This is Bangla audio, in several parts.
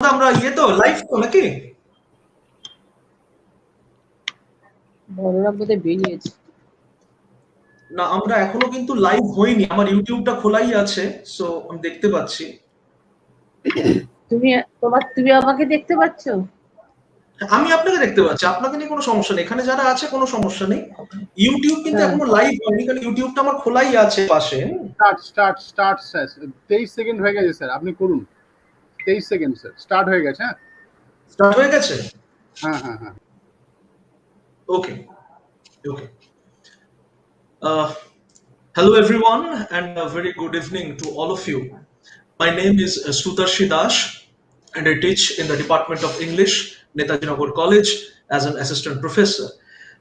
আমরা তো লাইভ তো নাকি বড়রা বোধহয় বেরিয়েছে না, আমরা এখনো কিন্তু লাইভ হইনি। আমার ইউটিউবটা খোলাই আছে, সো আমি দেখতে পাচ্ছি। তুমি আমাকে দেখতে পাচ্ছ? আমি আপনাকে দেখতে পাচ্ছি, আপনাকে নিয়ে কোনো সমস্যা নেই। এখানে যারা আছে কোনো সমস্যা নেই। ইউটিউব কিন্তু এখনো লাইভ হয়নি, কারণ ইউটিউবটা আমার খোলাই আছে পাশে। Start sir. 23 সেকেন্ড হয়ে গেছে স্যার, আপনি করুন। 23 সেকেন্ড স্যার, স্টার্ট হয়ে গেছে। হ্যাঁ, স্টার্ট হয়ে গেছে। হ্যাঁ হ্যাঁ হ্যাঁ, ওকে ওকে। Hello everyone, and a very good evening to all of you. My name is Ashutosh Dash, and I teach in the Department of English, NETAJI NAGAR College, as an assistant professor.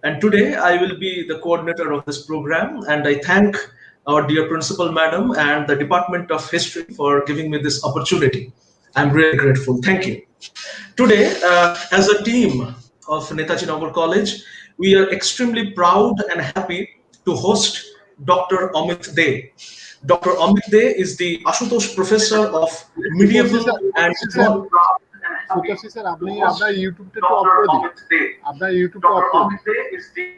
And today I will be the coordinator of this program, and I thank our dear principal madam and the Department of History for giving me this opportunity. I'm really grateful. Thank you. Today, as a team of NETAJI NAGAR College, we are extremely proud and happy to host Dr. Amit Dey. Dr. Amit Dey is the Ashutosh Professor of Medieval and সুতোষী স্যার, আপনি আপনার ইউটিউবটা একটু অফ করে দিন। আপনার ইউটিউবটা অফ করে দিন।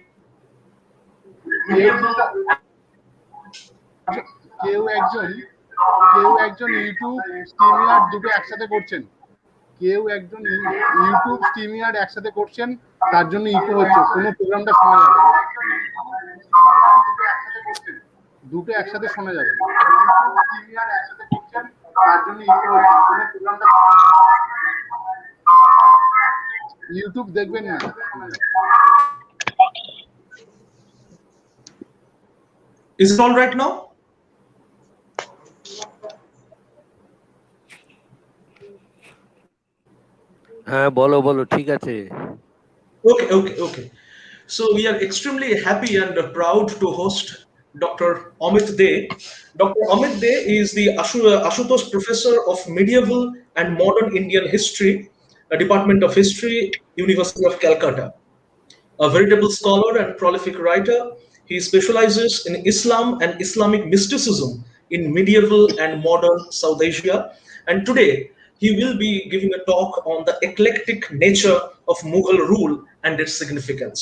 কেউ একজন ইউটিউব স্ট্রিমিয়ার দুটো একসাথে করছেন। ইউটিউব স্ট্রিমিয়ার একসাথে করছেন, তার জন্য ইকো হচ্ছে, কোনো প্রোগ্রামটা শোনা যাবে না। দুটো একসাথে শোনা যাবে না। ইউটিউব দেখবেন না। Is it all right now? হ্যাঁ, বলো ঠিক আছে। Okay. So we are extremely happy and proud to host Dr. Amit Dey. Dr. Amit Dey is the Ashutosh Professor of Medieval and Modern Indian History, Department of History, University of Calcutta. A veritable scholar and prolific writer, he specializes in Islam and Islamic mysticism in medieval and modern South Asia. And today, he will be giving a talk on the eclectic nature of Mughal rule and its significance.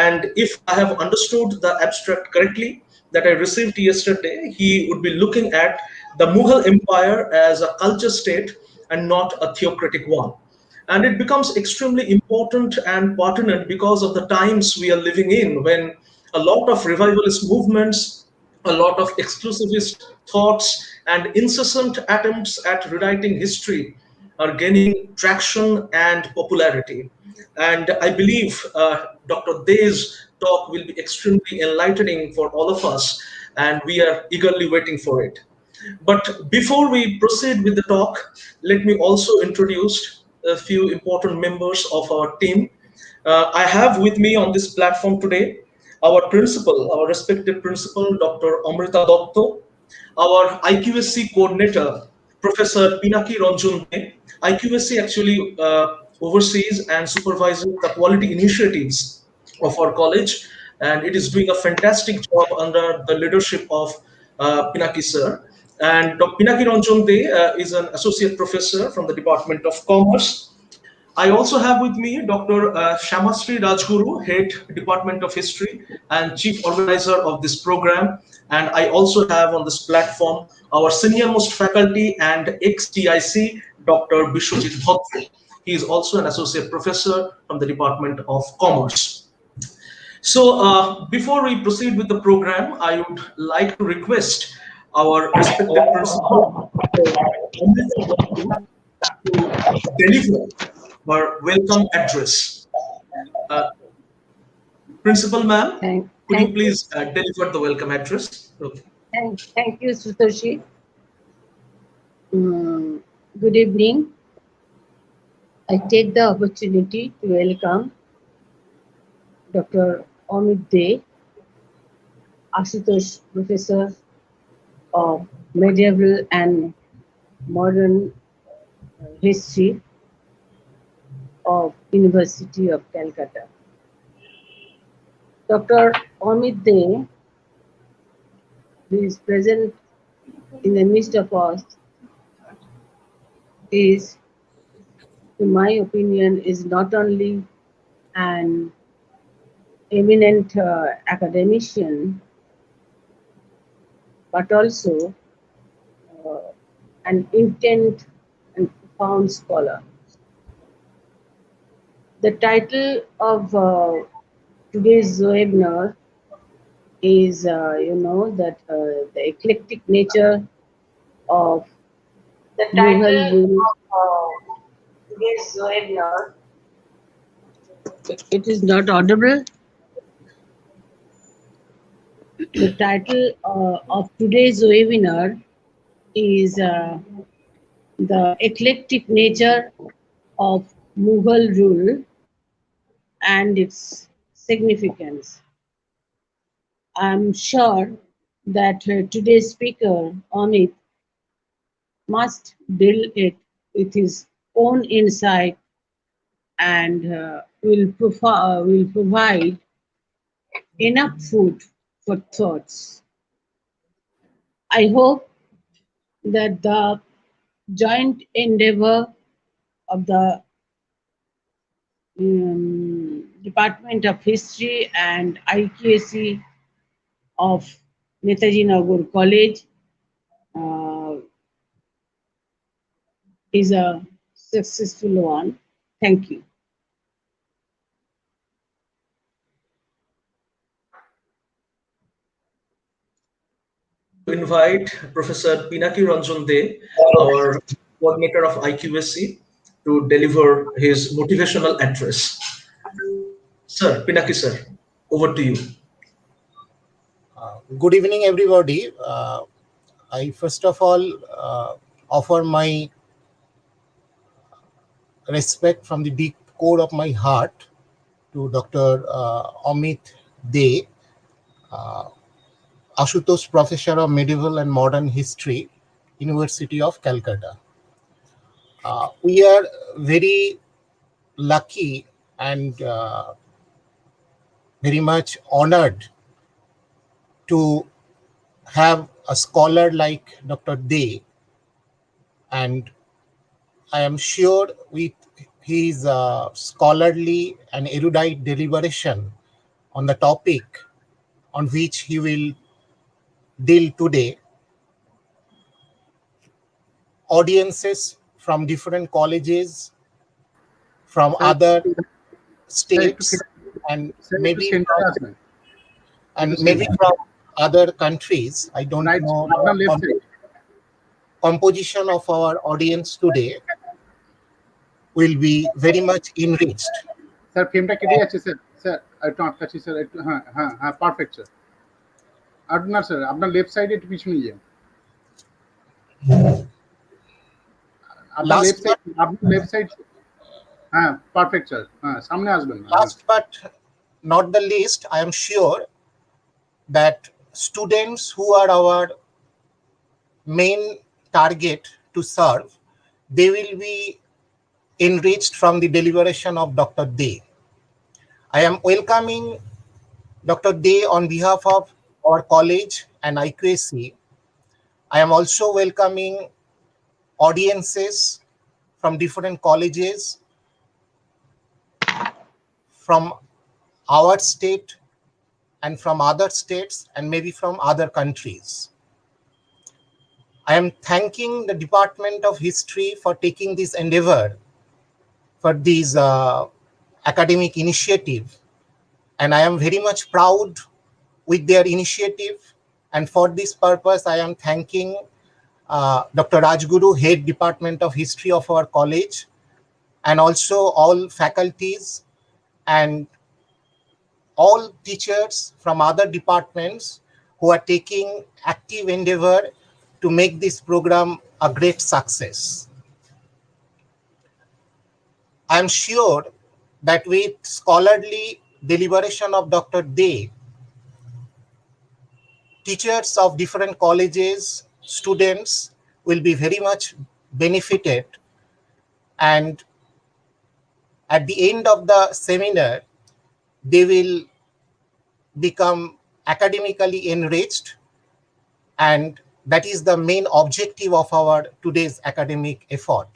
And if I have understood the abstract correctly that I received yesterday, he would be looking at the Mughal Empire as a culture state and not a theocratic one. And it becomes extremely important and pertinent because of the times we are living in, when a lot of revivalist movements, a lot of exclusivist thoughts, and incessant attempts at rewriting history are gaining traction and popularity. And I believe Dr. Dey's talk will be extremely enlightening for all of us, and we are eagerly waiting for it. But before we proceed with the talk, let me also introduce a few important members of our team. I have with me on this platform today our respected principal, Dr. Amrita Dotto, our IQAC coordinator, Professor Pinaki Ranjan Dey. IQAC actually oversees and supervises the quality initiatives of our college, and it is doing a fantastic job under the leadership of Pinaki sir. And Dr. Pinaki Ranjan Dey is an associate professor from the Department of Commerce. I also have with me Dr. Shamastri Rajguru, Head Department of History and Chief Organizer of this program. And I also have on this platform our senior most faculty and ex-TIC, Dr. Bishwajit Bhatre. He is also an associate professor from the Department of Commerce. So before we proceed with the program, I would like to request our respected principal to deliver our welcome address. Principal ma'am, could you please deliver the welcome address? Okay. Thank you, Sutoshi. Good evening. I take the opportunity to welcome Dr. Amit Dey, Ashutosh Professor of Medieval and Modern History of University of Calcutta. Dr. Amit Dey, who is present in the midst of us, is to my opinion, is not only an eminent academician, but also uh, an intent and profound scholar. The title of today's webinar is, that the eclectic nature of The Mughal title rule. of today's webinar. It is not audible. The title of today's webinar is the eclectic nature of Mughal rule and its significance. I'm sure that today's speaker, Amit, must build it with his own insight and will provide enough food for thoughts. I hope that the joint endeavor of the Department of History and IQAC of NETAJI NAGAR College uh, is a successful one. Thank you. Invite Professor Pinaki Ranjan De, our coordinator of IQAC, to deliver his motivational address. Sir, Pinaki sir, over to you. Good evening, everybody. I first of all offer my respect from the deep core of my heart to Dr. Amit Dey, Ashutosh Professor of Medieval and Modern History, University of Calcutta. We are very lucky and very much honored to have a scholar like Dr. Dey, and I am sure with his scholarly and erudite deliberation on the topic on which he will deal today, audiences from different colleges, from other states, and maybe from other countries. I don't know the composition of our audience today will be very much enriched. Sir ফ্রেমটা কেটে যাচ্ছে স্যার, স্যার একটু আটকাচ্ছি স্যার, একটু হ্যাঁ হ্যাঁ হ্যাঁ পারফেক্ট স্যার। আপনার স্যার আপনার লেফট সাইডে একটু পিছনে যান, আপনার লেফট সাইড হ্যাঁ পারফেক্ট স্যার, হ্যাঁ সামনে আসবেন। Last but not the least, I am sure that students who are our main target to serve, they will be enriched from the deliberation of Dr. Dey. I am welcoming Dr. Dey on behalf of our college and IQAC. I am also welcoming audiences from different colleges, from our state and from other states and maybe from other countries. I am thanking the Department of History for taking this endeavor, for this academic initiative, and I am very much proud with their initiative, and for this purpose I am thanking Dr. Rajguru, Head Department of History of our college, and also all faculties and all teachers from other departments who are taking active endeavor to make this program a great success. I am sure that with scholarly deliberation of Dr. Dey, teachers of different colleges, students will be very much benefited, and at the end of the seminar, they will become academically enriched, and that is the main objective of our today's academic effort.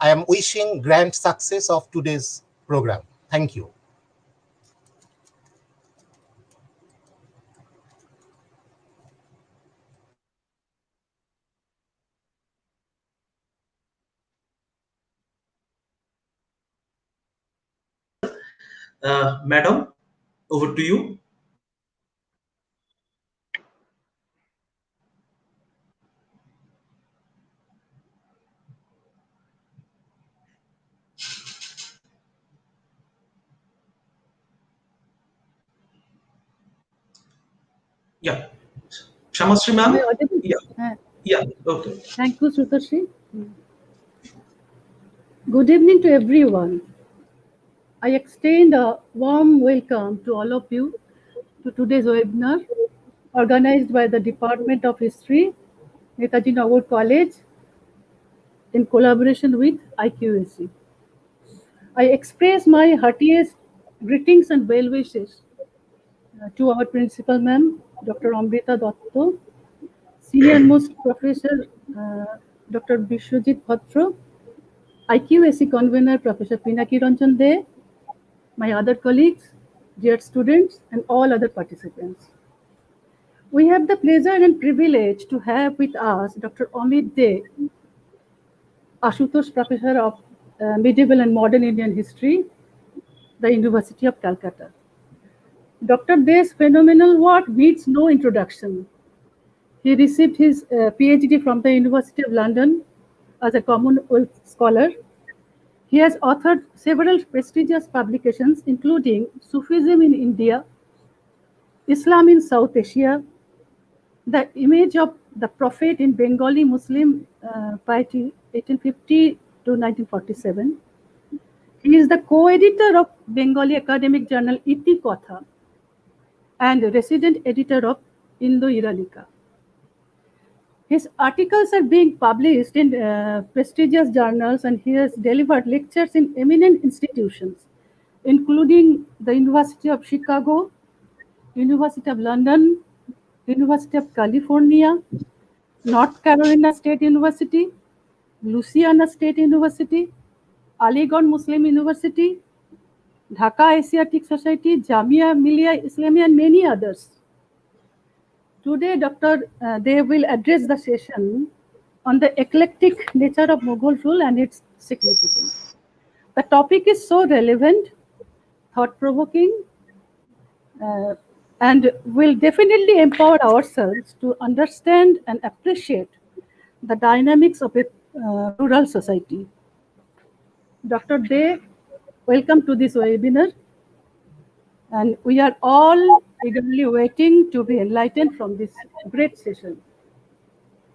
I am wishing grand success of today's program. Thank you. Madam, over to you. Yeah. Shamasri Am I ma'am? audible? Yeah. Uh, Yeah. Okay. Thank you, Sutashi. Good evening to everyone. I extend a warm welcome to all of you to today's webinar organized by the Department of History, NETAJI Nagar College, in collaboration with IQAC. I express my heartiest greetings and well wishes to our principal ma'am, Dr. Amrita Dotto, senior most professor, Dr. Bishwajit Bhatra, IQAC convener, Professor Pinaki Ranjan Dey, my other colleagues, dear students, and all other participants. We have the pleasure and privilege to have with us Dr. Amit Dey, Ashutosh Professor of Medieval and Modern Indian History, the University of Calcutta. Dr. Dey's phenomenal work needs no introduction. He received his PhD from the University of London as a Commonwealth Scholar. He has authored several prestigious publications, including Sufism in India, Islam in South Asia, the image of the Prophet in Bengali Muslim piety, 1850 to 1947. He is the co-editor of Bengali academic journal Iti Kotha and resident editor of Indo-Iranica. His articles are being published in prestigious journals, and he has delivered lectures in eminent institutions, including the University of Chicago, University of London, University of California, North Carolina State University, Louisiana State University, Aligarh Muslim University, Dhaka Asiatic Society, Jamia Millia Islamia, and many others. Today, Dr. They will address the session on the eclectic nature of Mughal rule and its significance. The topic is so relevant, thought-provoking, uh, and will definitely empower ourselves to understand and appreciate the dynamics of a rural society. Dr. Dey, welcome to this webinar, and we are all eagerly waiting to be enlightened from this great session.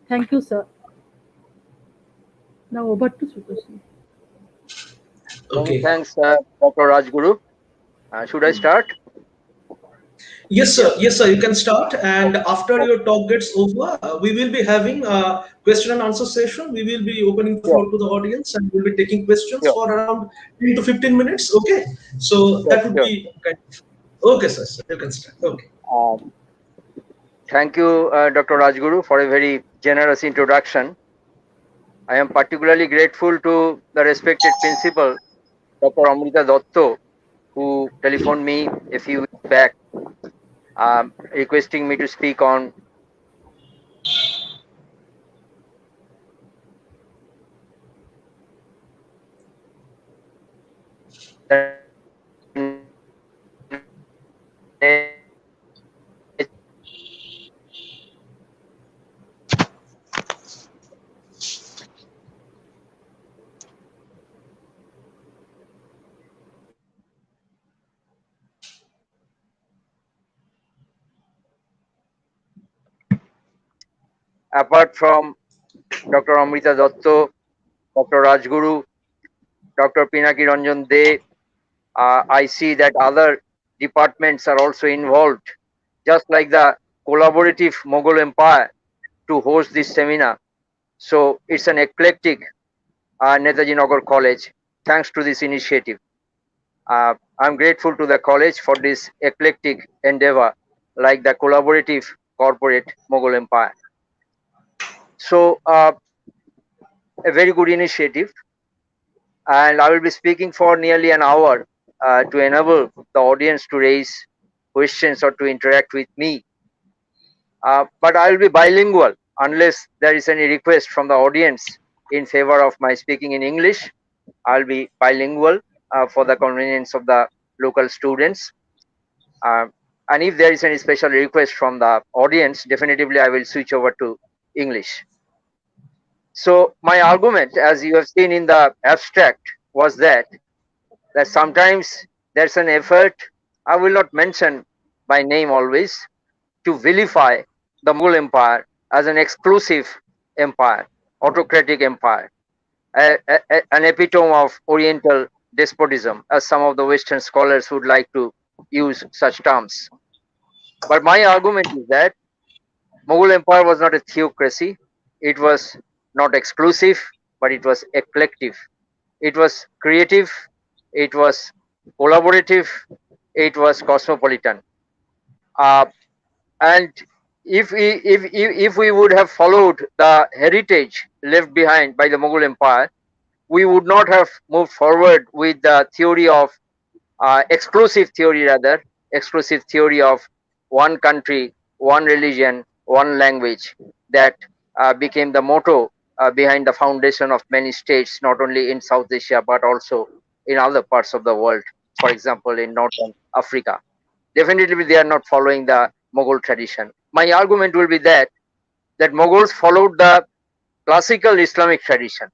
Thank you, sir. Now over to Sutoshi. Okay. Thanks, Dr. Rajguru. Should I start? Yes, sir. Yes, sir. You can start. And after your talk gets over, we will be having a question and answer session. We will be opening the Sure, floor to the audience, and we'll be taking questions sure, for around 10 to 15 minutes. Okay. So sure, that would sure. be kind of, okay, sir. You can start. Okay. Um, Thank you, Dr. Rajguru, for a very generous introduction. I am particularly grateful to the respected principal, Dr. Amrita Dotto, who telephoned me a few weeks back, requesting me to speak on apart from Dr. Amrita Dotto, Dr. Rajguru, Dr. Pinaki Ranjan Dey, I see that other departments are also involved, just like the collaborative Mughal Empire, to host this seminar. So it's an eclectic Netaji Nagar College, thanks to this initiative. I'm grateful to the college for this eclectic endeavor, like the collaborative corporate Mughal Empire. So a very good initiative. and I will be speaking for nearly an hour to enable the audience to raise questions or to interact with me. But I will be bilingual unless there is any request from the audience in favor of my speaking in English. I'll be bilingual for the convenience of the local students. And if there is any special request from the audience, definitively I will switch over to English. So my argument, as you have seen in the abstract, was that sometimes there's an effort, I will not mention by name always, to vilify the Mughal Empire as an exclusive empire, autocratic empire, an epitome of Oriental despotism, as some of the Western scholars would like to use such terms. But my argument is that Mughal Empire was not a theocracy, it was not exclusive, but it was eclectic. It was creative, it was collaborative, it was cosmopolitan. And if we would have followed the heritage left behind by the Mughal Empire, we would not have moved forward with the theory of exclusive theory of one country, one religion, one language, that became the motto behind the foundation of many states, not only in South Asia but also in other parts of the world, for example in Northern Africa. Definitely they are not following the Mughal tradition. My argument will be that Mughals followed the classical Islamic tradition.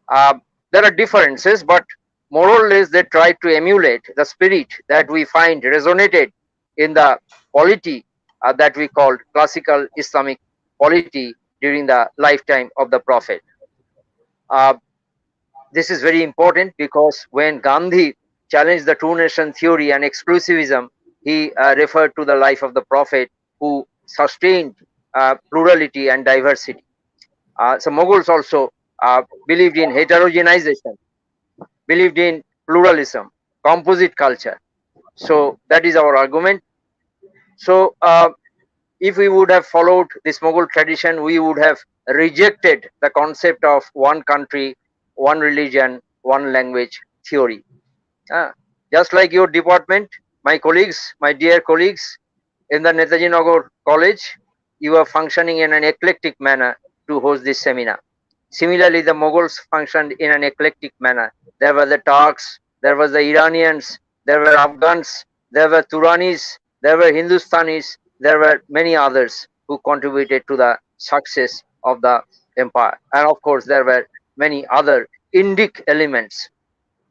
There are differences, but more or less they tried to emulate the spirit that we find resonated in the polity that we called classical Islamic polity during the lifetime of the Prophet. This is very important because when Gandhi challenged the two nation theory and exclusivism, he referred to the life of the Prophet, who sustained plurality and diversity. So Mughals also believed in heterogenization, believed in pluralism, composite culture. So that is our argument. So if we would have followed this Mughal tradition, we would have rejected the concept of one country, one religion, one language theory. Just like your department, my colleagues, my dear colleagues in the Netaji Nagar College, you are functioning in an eclectic manner to host this seminar. Similarly, the Mughals functioned in an eclectic manner. There were the Turks, there was the Iranians, there were Afghans, there were Turanis, there were Hindustanis, there were many others who contributed to the success of the empire. And of course, there were many other Indic elements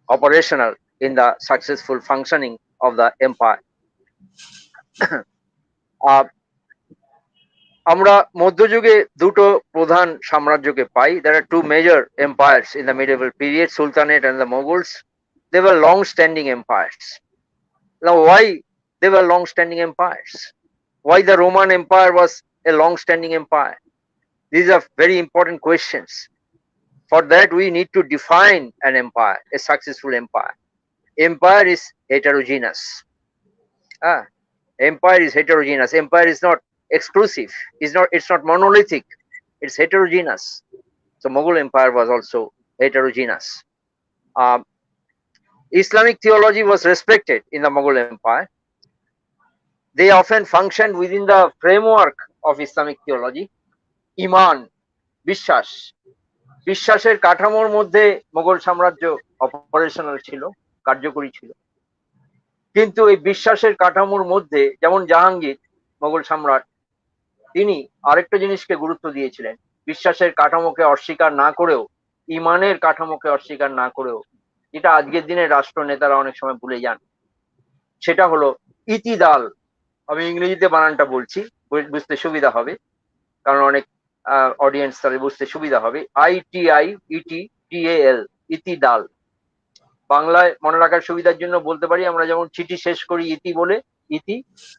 operational in the successful functioning of the empire. আমরা মধ্যযুগে দুটো প্রধান সাম্রাজ্যকে পাই. There are two major empires in the medieval period, Sultanate and the Mughals. They were long-standing empires. Now, why they were long-standing empires? Why the Roman Empire was a long-standing empire? These are very important questions. For that, we need to define an empire, a successful empire. Empire is heterogeneous. Empire is heterogeneous. Empire is not exclusive. It's not monolithic. It's heterogeneous. So Mughal Empire was also heterogeneous. Islamic theology was respected in the Mughal Empire. They often functioned within the framework of Islamic theology. Iman, বিশ্বাস, বিশ্বাসের কাঠামোর মধ্যে মোগল সাম্রাজ্য অপারেশনাল ছিল, কার্যকরী ছিল। কিন্তু এই বিশ্বাসের কাঠামোর মধ্যে, যেমন জাহাঙ্গীর মোগল সম্রাট, তিনি আরেকটা জিনিসকে গুরুত্ব দিয়েছিলেন, বিশ্বাসের কাঠামোকে অস্বীকার না করেও, ইমানের কাঠামোকে অস্বীকার না করেও, যেটা আজকের দিনে রাষ্ট্র নেতারা অনেক সময় ভুলে যান, সেটা হলো ইতিদাল। আমি ইংরেজিতে বানানটা বলছি, বুঝতে সুবিধা হবে, কারণ অনেক অডিয়েন্স তাদের বুঝতে সুবিধা হবে। ITIETDAL, ইতিদাল। বাংলায় মনে রাখার সুবিধার জন্য বলতে পারি, আমরা যেমন চিঠি শেষ করি ইতি বলে, ইতি,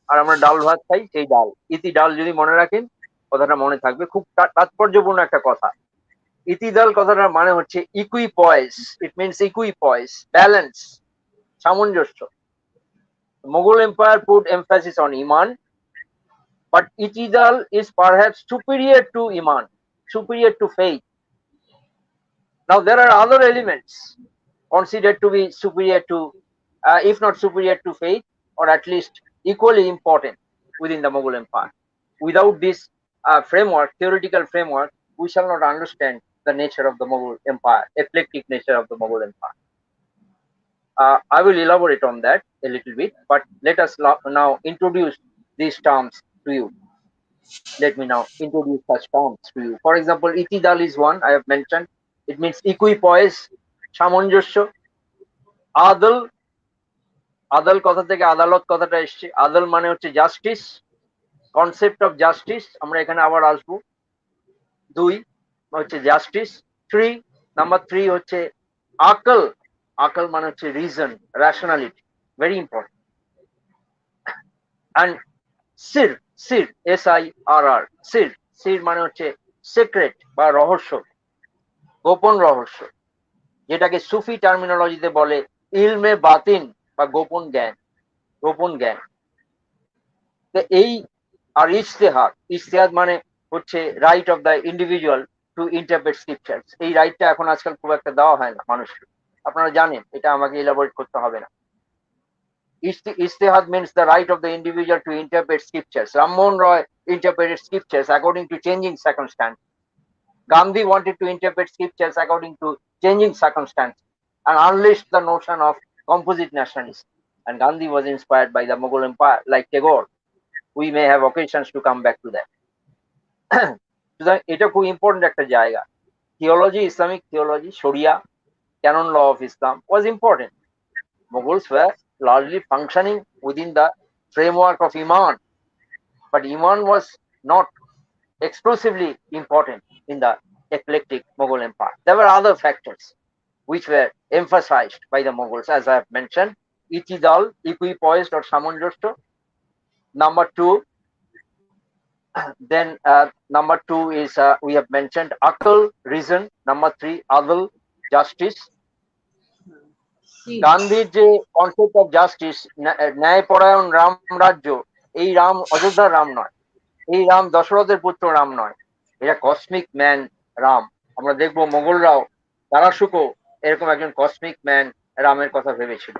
আর আমরা ডাল ভাত খাই সেই ডাল, ইতি ডাল। যদি মনে রাখেন কথাটা মনে থাকবে, খুব তাৎপর্যপূর্ণ একটা কথা। ইতিদাল কথাটার মানে হচ্ছে ইকুইপয়েস। ইট মিনস ইকুইপয়েস, ব্যালেন্স, সামঞ্জস্য। Mughal Empire put emphasis on Iman, but Itidal is perhaps superior to Iman, superior to faith. Now there are other elements considered to be superior to, if not superior to faith, or at least equally important within the Mughal Empire. Without this framework, theoretical framework, we shall not understand the nature of the Mughal Empire, eclectic nature of the Mughal Empire. I will elaborate on that a little bit, but let us now introduce these terms to you. Let me now introduce such terms to you. For example, itidal is one I have mentioned. It means equipoise, সামঞ্জস্য. আদল, আদল কথা থেকে আদালত কথাটা এসছে। আদল মানে হচ্ছে জাস্টিস, কনসেপ্ট অফ জাস্টিস, আমরা এখানে আবার আসবো। দুই হচ্ছে জাস্টিস। নাম্বার থ্রি হচ্ছে আকল, আকল মানে হচ্ছে reason, rationality, very important. And সির, সির, SIRR, সির, সির মানে হচ্ছে সিক্রেট বা রহস্য, গোপন রহস্য, যেটাকে সুফি টার্মিনোলজিতে বলে ইলমে বাতিন বা গোপন জ্ঞান, গোপন জ্ঞান। এই আর ইজতেহাদ, ইজতেহাদ মানে হচ্ছে right of the individual two interpret scriptures. এই রাইটটা এখন আজকাল খুব একটা দেওয়া হয় না মানুষকে, আপনারা জানেন, এটা আমাকে এলাবোরেট করতে হবে না। Ijtihad means the right of the individual to interpret scriptures. Rammohn Roy interpreted scriptures according to changing circumstances. Gandhi wanted to interpret scriptures according to changing circumstances and unleashed the notion of composite nationalism. And Gandhi was inspired by the Mughal Empire, like Tagore. We may have occasions to come back to that. এটা খুব ইম্পর্টেন্ট একটা জায়গা। Theology, Islamic theology, Sharia, canon law of Islam was important. Mughals were largely functioning within the framework of Iman, but Iman was not exclusively important in the eclectic Mughal Empire. There were other factors which were emphasized by the Mughals, as I have mentioned. Itidal, equipoised or samanjosya. Number two, then number two is we have mentioned akal, reason. Number three, adl, justice. গান্ধীর যে কনসেপ্ট অফ জাস্টিস, ন্যায়পরায়ণ রাম রাজ্য, এই রাম অযোধ্যার রাম নয়, এই রাম দশরথের পুত্র রাম নয়, এটা কসমিক ম্যান রাম। আমরা দেখবো মোগলরাও, দারাশুকো এরকম একজন কসমিক ম্যান রামের কথা ভেবেছিল,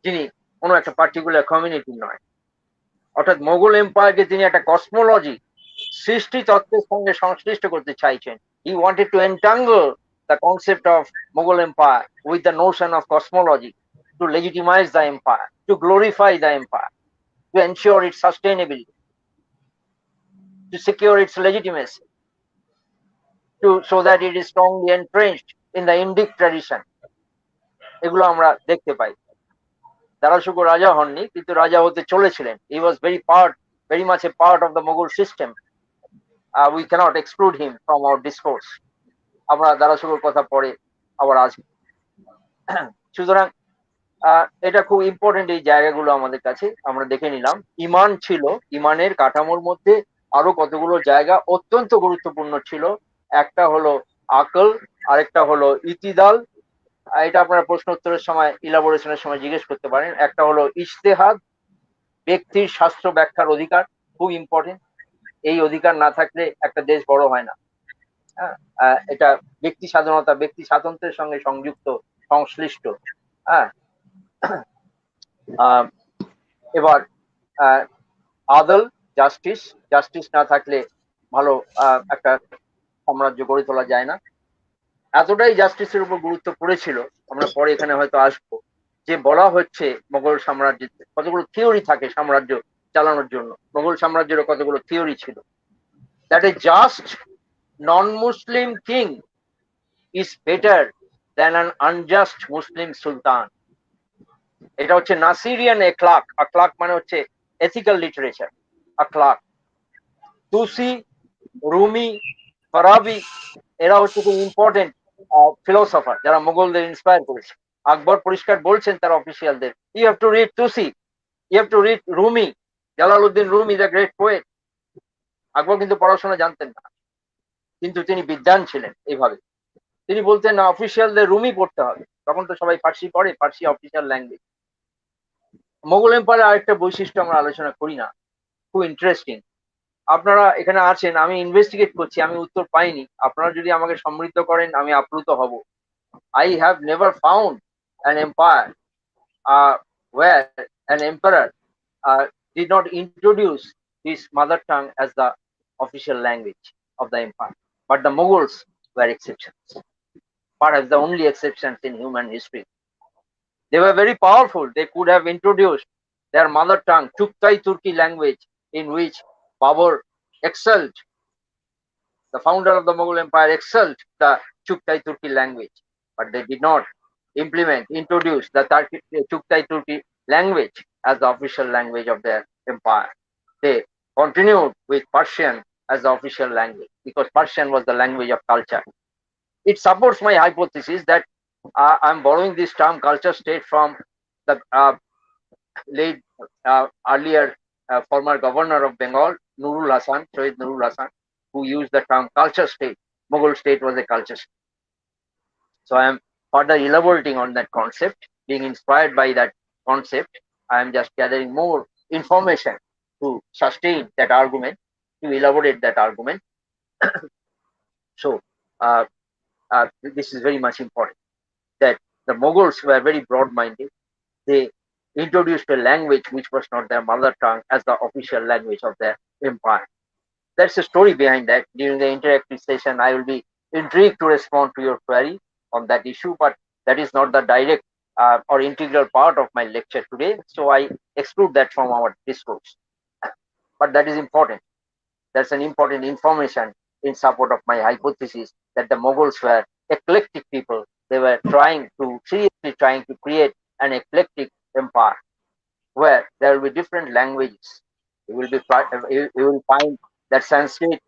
যিনি কোনো একটা পার্টিকুলার কমিউনিটির নয়। অর্থাৎ মোগল এম্পায়ারকে তিনি একটা কসমোলজি, সৃষ্টি তত্ত্বের সঙ্গে সংশ্লিষ্ট করতে চাইছেন। He wanted to entangle the concept of Mughal Empire with the notion of cosmology to legitimize the empire, to glorify the empire, to ensure its sustainability, to secure its legitimacy, so that it is strongly entrenched in the Indic tradition. এগুলো আমরা দেখতে পাই। দারাশুকো রাজা হননি, কিন্তু রাজা হতে চলেছিলেন। He was very much a part of the Mughal system. We cannot exclude him from our discourse. আমরা দারাশুকোর কথা পরে আবার আসবো। সুতরাং এটা খুব ইম্পর্টেন্ট এই জায়গাগুলো আমাদের কাছে আমরা দেখে নিলাম। ইমান ছিল, ইমানের কাঠামোর মধ্যে আরো কতগুলো জায়গা অত্যন্ত গুরুত্বপূর্ণ ছিল। একটা হলো আকল, আরেকটা হলো ইতিদাল, এটা আপনারা প্রশ্ন উত্তরের সময়, ইলাবোরেশনের সময় জিজ্ঞেস করতে পারেন। একটা হলো ইজতেহাদ, ব্যক্তির শাস্ত্র ব্যাখ্যার অধিকার, খুব ইম্পর্টেন্ট। এই অধিকার না থাকলে একটা দেশ বড় হয় না। এটা ব্যক্তি স্বাধীনতা, ব্যক্তি স্বাতন্ত্র্যের সঙ্গে সংযুক্ত, সংশ্লিষ্ট। এবার আদল, জাস্টিস, জাস্টিস না থাকলে ভালো একটা সাম্রাজ্য গড়ে তোলা যায় না। এতটাই জাস্টিসের উপর গুরুত্ব পড়েছিল, আমরা পরে এখানে হয়তো আসবো, যে বলা হচ্ছে মোগল সাম্রাজ্যের কতগুলো থিওরি থাকে সাম্রাজ্য চালানোর জন্য। মোগল সাম্রাজ্যের কতগুলো থিওরি ছিল। That a just non-Muslim king is better than an unjust Muslim sultan. এটা হচ্ছে নাসিরিয়ান একলাক। আকলাক মানে হচ্ছে এথিক্যাল লিটারেচার, আকলাক। তুসি, রুমি, ফারাবি এরা হচ্ছে খুব ইম্পর্টেন্ট ফিলোসফার, যারা মোগলদের ইন্সপায়ার করেছে। আকবর পরিষ্কার বলছেন তার অফিসিয়ালদের, you have to read Tusi, you have to read Rumi, Jalaluddin Rumi the great poet. Akbar কিন্তু পড়াশোনা জানতেন না, কিন্তু তিনি বিদ্বান ছিলেন। এইভাবে তিনি বলতেন না, অফিসিয়ালদের রুমি পড়তে হবে। তখন তো সবাই ফার্সি পড়ে, ফার্সি অফিসিয়াল ল্যাঙ্গুয়েজ। মোগল এম্পায়ারের আরেকটা বৈশিষ্ট্য আমরা আলোচনা করি না, খুব ইন্টারেস্টিং। আপনারা এখানে আছেন, আমি ইনভেস্টিগেট করছি, আমি উত্তর পাইনি। আপনারা যদি আমাকে সমৃদ্ধ করেন আমি আপ্লুত হব। I have never found an empire where an emperor did not introduce his mother tongue as the official language of the empire. But the Mughals were exceptions, perhaps the only exceptions in human history. They were very powerful. They could have introduced their mother tongue, Chuktai Turki language, in which Babur excelled. The founder of the Mughal Empire excelled the Chuktai Turki language, but they did not introduce the Chuktai Turki language as the official language of their empire. They continued with Persian as the official language because Persian was the language of culture. It supports my hypothesis that I'm borrowing this term culture state from the late earlier former governor of Bengal, Nurul Hasan, Shoaib Nurul Hasan, who used the term culture state. Mughal state was a culture state. So I am further elaborating on that concept, being inspired by that concept. I am just gathering more information to sustain that argument, to elaborate that argument. So this is very much important, that the Mughals were very broad-minded. They introduced a language which was not their mother tongue as the official language of their empire. That's the story behind that. During the interactive session, I will be intrigued to respond to your query on that issue, but that is not the direct or integral part of my lecture today. So I exclude that from our discourse. But that is important. That's an important information in support of my hypothesis that the Mughals were eclectic people. They were seriously trying to create an eclectic empire where there will be different languages. You will find that Sanskrit,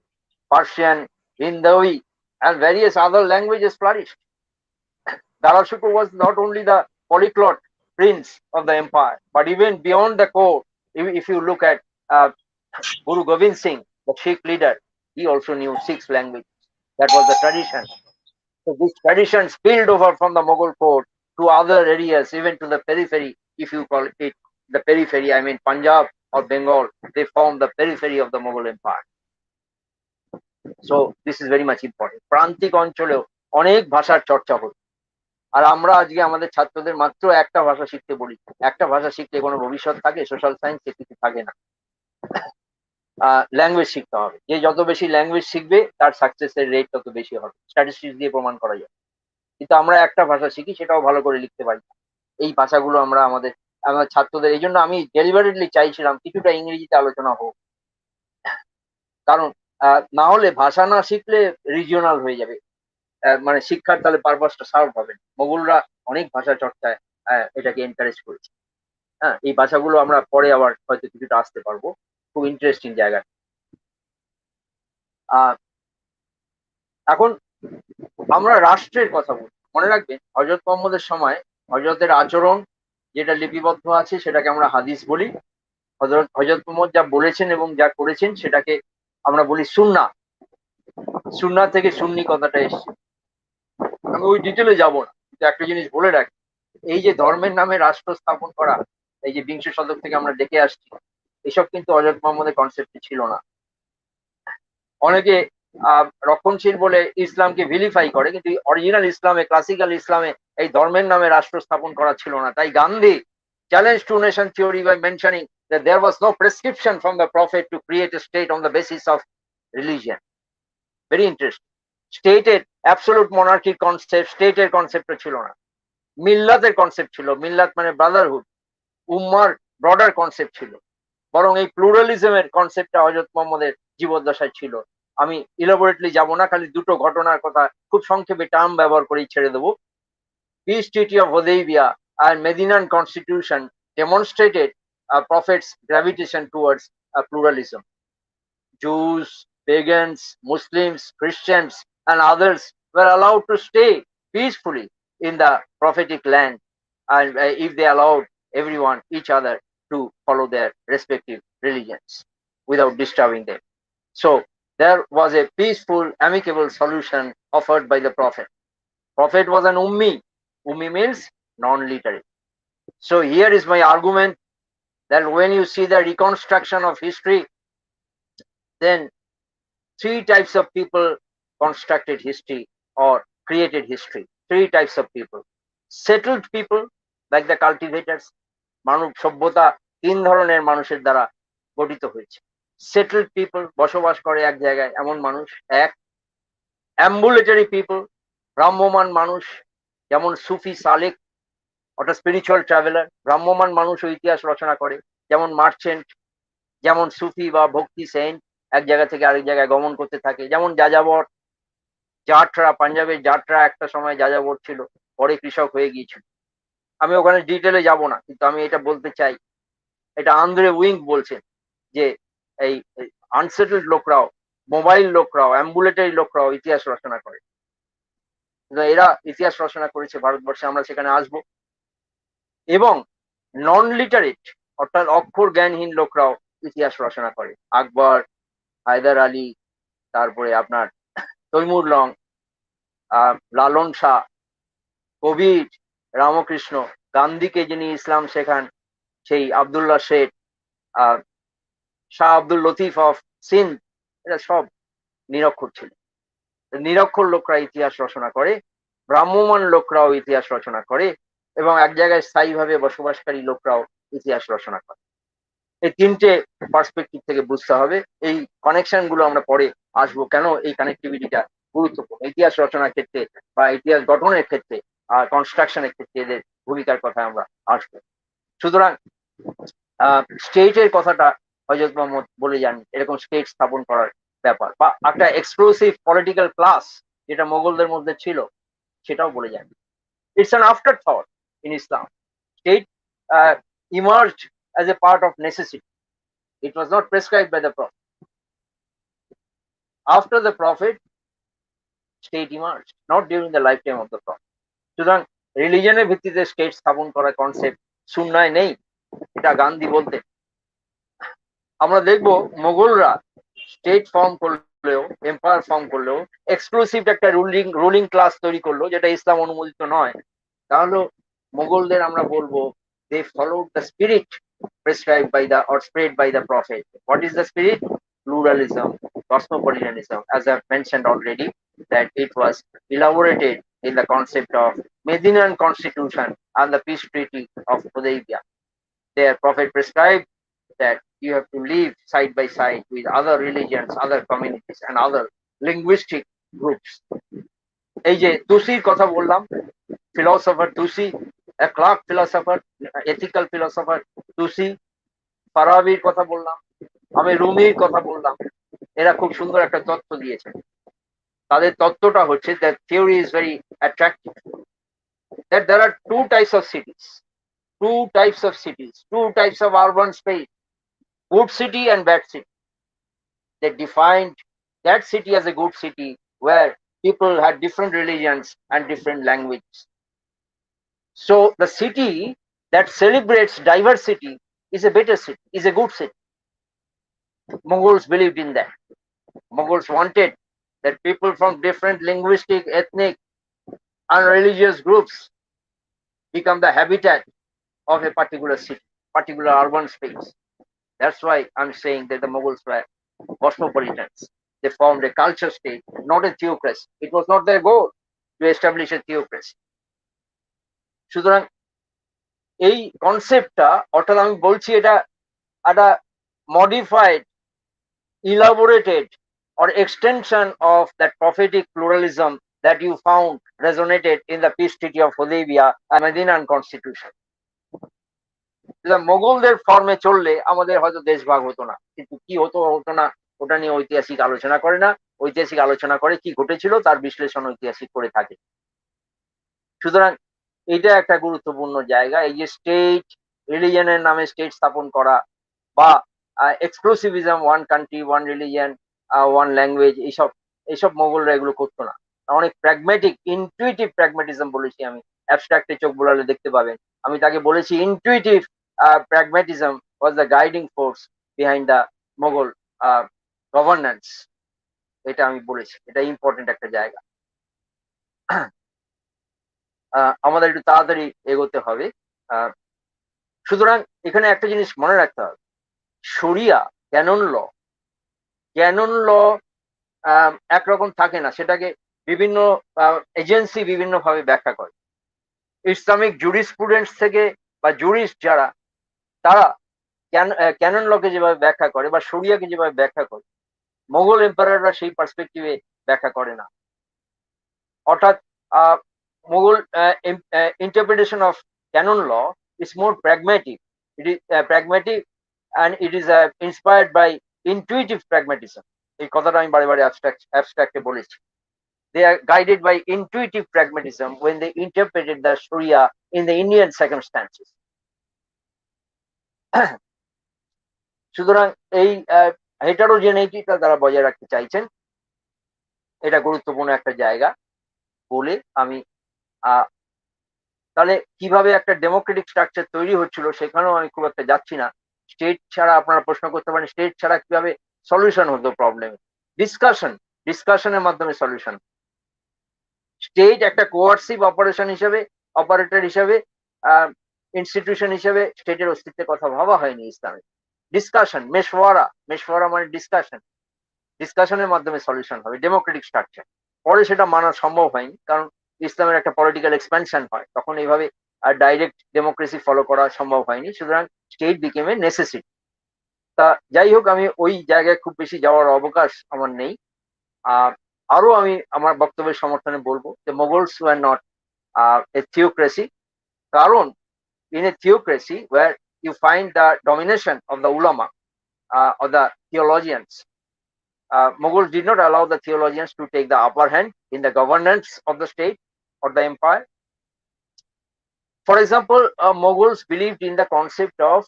Persian, Hindi, and various other languages flourished. Darashuko was not only the polyglot prince of the empire, but even beyond the core, if you look at Guru Gobind Singh, the Sikh leader, he also knew 6 languages. That was the tradition. So this tradition spilled over from the Mughal court to other areas, even to the periphery, if you call it the periphery, I mean Punjab or Bengal, they formed the periphery of the Mughal empire. So this is very much important. প্রান্তিক অঞ্চলেও অনেক ভাষার চর্চা হতো, আর আমরা আজকে আমাদের ছাত্রদের মাত্র একটা ভাষা শিখতে বলি। একটা ভাষা শিখলে কোনো ভবিষ্যৎ থাকে? সোশ্যাল সায়েন্সে কিছু থাকে না। ল্যাঙ্গুয়েজ শিখতে হবে। যে যত বেশি ল্যাঙ্গুয়েজ শিখবে তার সাকসেসের রেট তত বেশি হবে, স্ট্যাটিস্টিক্স দিয়ে প্রমাণ করা যায়। কিন্তু আমরা একটা ভাষা শিখি, সেটাও ভালো করে লিখতে পারি। এই ভাষাগুলো আমরা আমাদের ছাত্রদের, এই জন্য আমি ডেলিভারেটলি চাইছিলাম কিছুটা ইংরেজিতে আলোচনা হোক, কারণ না হলে ভাষা না শিখলে রিজিওনাল হয়ে যাবে, মানে শিক্ষার তাহলে পারপাসটা সার্ভ হবে। মোগলরা অনেক ভাষা চর্চায় এটাকে এনকারেজ করেছে। হ্যাঁ, এই ভাষাগুলো আমরা পরে আবার হয়তো কিছুটা আসতে পারবো, খুব ইন্টারেস্টিং জায়গা। এখন আমরা রাষ্ট্রের কথা বলি। মনে রাখবেন, হযরত মুহাম্মদের সময় হযরতের আচরণ যেটা লিপিবদ্ধ আছে সেটাকে আমরা হাদিস বলি। হযরত মুহাম্মদ যা বলেছেন এবং যা করেছেন সেটাকে আমরা বলি সুন্নাহ। সুন্নাহ থেকে সুন্নি কথাটা এসেছে। আমি ওই ডিটেলে যাব না, কিন্তু একটা জিনিস বলে রাখি, এই যে ধর্মের নামে রাষ্ট্র স্থাপন করা, এই যে বিংশ শতক থেকে আমরা দেখে আসছি, এসব কিন্তু হযরত মুহাম্মদের কনসেপ্টে ছিল না। অনেকে রক্ষণশীল বলে ইসলামকে ভিলিফাই করে, কিন্তু অরিজিনাল ইসলামে, ক্লাসিক্যাল ইসলামে এই ধর্মের নামে রাষ্ট্র স্থাপন করা ছিল না। তাই Gandhi challenge two nation theory by mentioning that there was no prescription from the prophet to create a state on the basis of religion. Very interesting. স্টেটের অ্যাবসলিউট মনার্কি কনসেপ্ট, স্টেটের কনসেপ্ট ছিল না। মিল্লাতের কনসেপ্ট ছিল, মিল্লাত মানে ব্রাদারহুড, উম্মার ব্রডার কনসেপ্ট ছিল। বরং এই প্লুরালিজমের কনসেপ্টটা হযরত মুহাম্মদের জীবদ্দশায় ছিল। আমি ইলাবোরেটলি যাব না, খালি দুটো ঘটনার কথা খুব সংক্ষেপে টার্ম ব্যবহার করেই ছেড়ে দেবো। Piece treaty of Hudaibiya and Medinan constitution demonstrated a prophet's gravitation towards pluralism. Jews, pagans, Muslims, Christians, and others were allowed to stay peacefully in the prophetic land, and if they allowed everyone, each other, to follow their respective religions without disturbing them. So there was a peaceful, amicable solution offered by the prophet. Prophet was an ummi. Ummi means non-literate. So here is my argument that when you see the reconstruction of history, then three types of people constructed history or created history. Three types of people. Settled people, like the cultivators. মানব সভ্যতা তিন ধরনের মানুষের দ্বারা গঠিত হয়েছে। সেটেলড পিপল, বসবাস করে এক জায়গায় এমন মানুষ এক। অ্যাম্বুলেটরি পিপল, ভ্রাম্যমান মানুষ, যেমন সুফি সালেক, অর্থাৎ স্পিরিচুয়াল ট্রাভেলার। ভ্রাম্যমান মানুষও ইতিহাস রচনা করে, যেমন মার্চেন্ট, যেমন সুফি বা ভক্তি সেন্ট এক জায়গা থেকে আরেক জায়গায় গমন করতে থাকে। যেমন যাযাবর, জাটরা, পাঞ্জাবের জাটরা একটা সময় যাযাবর ছিল, পরে কৃষক হয়ে গিয়েছিল। আমি ওখানে ডিটেলে যাব না, কিন্তু আমি এটা বলতে চাই, এটা আন্দ্রে উইঙ্ক বলছেন যে এই আনসেটেলড লোকরাও, মোবাইল লোকরাও, অ্যাম্বুলেটরি লোকরাও ইতিহাস রচনা করে। এরা ইতিহাস রচনা করেছে ভারতবর্ষে, আমরা সেখানে আসব। এবং নন লিটারেট, অর্থাৎ অক্ষর জ্ঞানহীন লোকরাও ইতিহাস রচনা করে। আকবর, হায়দার আলী, তারপরে আপনার তৈমুর লং, লালন শাহ, কবির, রামকৃষ্ণ, গান্ধীকে যিনি ইসলাম শেখান সেই আবদুল্লাহ শেখ, শাহ আব্দুল লতিফ অফ সিন্ধ, এরা সব নিরক্ষর ছিল। নিরক্ষর লোকরা ইতিহাস রচনা করে, ভ্রাম্যমান লোকরাও ইতিহাস রচনা করে, এবং এক জায়গায় স্থায়ীভাবে বসবাসকারী লোকরাও ইতিহাস রচনা করে। এই তিনটে পার্সপেক্টিভ থেকে বুঝতে হবে। এই কানেকশন গুলো আমরা পরে আসবো, কেন এই কানেক্টিভিটিটা গুরুত্বপূর্ণ ইতিহাস রচনার ক্ষেত্রে বা ইতিহাস গঠনের ক্ষেত্রে আর কনস্ট্রাকশনের ক্ষেত্রে এদের ভূমিকার কথা আমরা আসবো। সুতরাং স্টেটের কথাটা হযরত মোহাম্মদ বলে যান, এরকম স্টেট স্থাপন করার ব্যাপার, বা একটা এক্সক্লুসিভ পলিটিক্যাল ক্লাস যেটা মোগলদের মধ্যে ছিল সেটাও বলে যান। It's an afterthought in Islam. State emerged as a part of necessity. It was not prescribed by the Prophet. After the Prophet, state emerged, not during the lifetime of the Prophet. সুতরাং রিলিজনের ভিত্তিতে স্টেট স্থাপন করার কনসেপ্ট সুন্নায় নেই, এটা গান্ধী বলতেন। আমরা দেখব মোগলরা স্টেট ফর্ম করলেও, এম্পায়ার ফর্ম করলেও, এক্সক্লুসিভ একটা রুলিং ক্লাস তৈরি করলো যেটা ইসলাম অনুমোদিত নয়। তাহলে মোগলদের আমরা বলবো they followed the spirit prescribed by the or spread by the prophet. What is the spirit? Pluralism, cosmopolitanism, as I've mentioned already, that it was elaborated in the concept of Medinan constitution and the peace treaty of Hudaybiyah. Their prophet prescribed that you have to live side by side with other religions, other communities, and other linguistic groups. এই যে তুসির কথা বললাম, philosopher Tusi, অ্যাক্লাক philosopher, ethical philosopher Tusi, ফারাবির কথা বললাম, আমি রুমির কথা বললাম, এরা খুব সুন্দর একটা তত্ত্ব দিয়েছেন। তাদের তত্ত্বটা হচ্ছে that theory is very attractive, that there are two types of cities, two types of urban space, good city and bad city. They defined that city as a good city where people had different religions and different languages. So the city that celebrates diversity is a better city, is a good city. Mughals believed in that. Mughals wanted that people from different linguistic, ethnic, and religious groups become the habitat of a particular city, particular urban space. That's why I'm saying that the Mughals were cosmopolitans. They formed a culture state, not a theocracy. It was not their goal to establish a theocracy. সুতরাং এই কনসেপ্টটা, অর্থাৎ আমি বলছি এটা একটা modified, elaborated or extension of that prophetic pluralism that you found resonated in the peace treaty of Hudaybiyah and Medinan constitution. মোগলদের ফর্মে চললে আমাদের হয়তো দেশভাগ হতো না, কিন্তু কি হতো না ওটা নিয়ে ঐতিহাসিক আলোচনা করে না। ঐতিহাসিক আলোচনা করে কি ঘটেছিল তার বিশ্লেষণ ঐতিহাসিক করে থাকে। সুতরাং এটা একটা গুরুত্বপূর্ণ জায়গা। এই যে স্টেট, রিলিজনের নামে স্টেট স্থাপন করা, বা exclusivism, one country, one religion, one language, এইসব মোগলরা এগুলো করতো না। অনেক প্র্যাগম্যাটিক, ইনটুইটিভ প্র্যাগম্যাটিজম বলেছি আমি, অ্যাবস্ট্রাক্টে চোখ বোলালে দেখতে পাবেন। আমি তাকে বলেছি intuitive pragmatism was the guiding force behind the Mughal governance. এটা আমি বলেছি, এটা ইম্পর্টেন্ট একটা জায়গা। আমাদের একটু তাড়াতাড়ি এগোতে হবে। সুতরাং এখানে একটা জিনিস মনে রাখতে হবে, শরিয়া, ক্যানন ল, ক্যানন ল একরকম থাকে না, সেটাকে বিভিন্ন এজেন্সি বিভিন্নভাবে ব্যাখ্যা করে। ইসলামিক জুরিসপ্রুডেন্স থেকে বা জুরিস্ট যারা, তারা ক্যানন লকে যেভাবে ব্যাখ্যা করে বা শরিয়াকে যেভাবে ব্যাখ্যা করে, মোগল এম্পায়াররা সেই পার্সপেক্টিভে ব্যাখ্যা করে না। অর্থাৎ Mughal interpretation of canon law is more pragmatic. It is pragmatic and it is inspired by intuitive pragmatism. এই কথাটা আমি বারে বারে অ্যাবস্ট্রাক্টে বলেছি। They are guided by intuitive pragmatism when they interpreted the Sharia in the Indian circumstances. সুতরাং এই হেটারোজেনেইটিটা তারা বজায় রাখতে চাইছেন, এটা গুরুত্বপূর্ণ একটা জায়গা বলে আমি তাহলে কিভাবে একটা ডেমোক্রেটিক স্ট্রাকচার তৈরি হচ্ছিল সেখানেও আমি খুব একটা যাচ্ছি না। স্টেট ছাড়া আপনারা প্রশ্ন করতে পারেন, স্টেট ছাড়া কিভাবে সলিউশন হতো প্রবলেমে? ডিসকাশনের মাধ্যমে সলিউশন। স্টেট একটা কোয়ার্সিভ অপারেটর হিসেবে ইনস্টিটিউশন হিসেবে স্টেটের অস্তিত্বের কথা ভাবা হয়নি ইসলামে। ডিসকাশন, মেশওয়ারা মানে ডিসকাশনের মাধ্যমে সলিউশন হবে ডেমোক্রেটিক স্ট্রাকচার। পরে সেটা মানা সম্ভব হয়নি, কারণ ইসলামের একটা পলিটিক্যাল এক্সপ্যানশন হয়, তখন এইভাবে ডাইরেক্ট ডেমোক্রেসি ফলো করা সম্ভব হয়নি। সুতরাং স্টেট বিকেম এ নেসেসিটি। তা যাই হোক, আমি ওই জায়গায় খুব বেশি যাওয়ার অবকাশ আমার নেই। আরো আমি আমার বক্তব্যের সমর্থনে বলবো যে মোগলস ওয়ার নট এ থিওক্রেসি, কারণ in a theocracy where you find the domination of the ulama or the theologians, Mughals did not allow the theologians to take the upper hand in the governance of the state or the empire. For example, Mughals believed in the concept of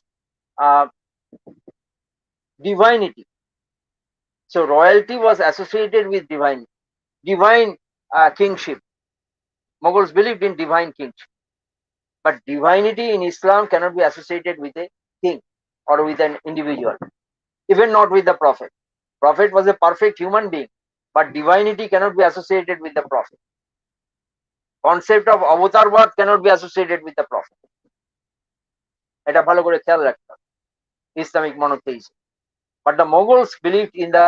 divinity. So royalty was associated with divine kingship. Mughals believed in divine kingship. But divinity in Islam cannot be associated with a king or with an individual, even not with the prophet. Prophet was a perfect human being, but divinity cannot be associated with the prophet. Concept of avatarvad cannot be associated with the prophet. এটা ভালো করে খেয়াল রাখতে হবে Islamic monotheism. But the Mughals believed in the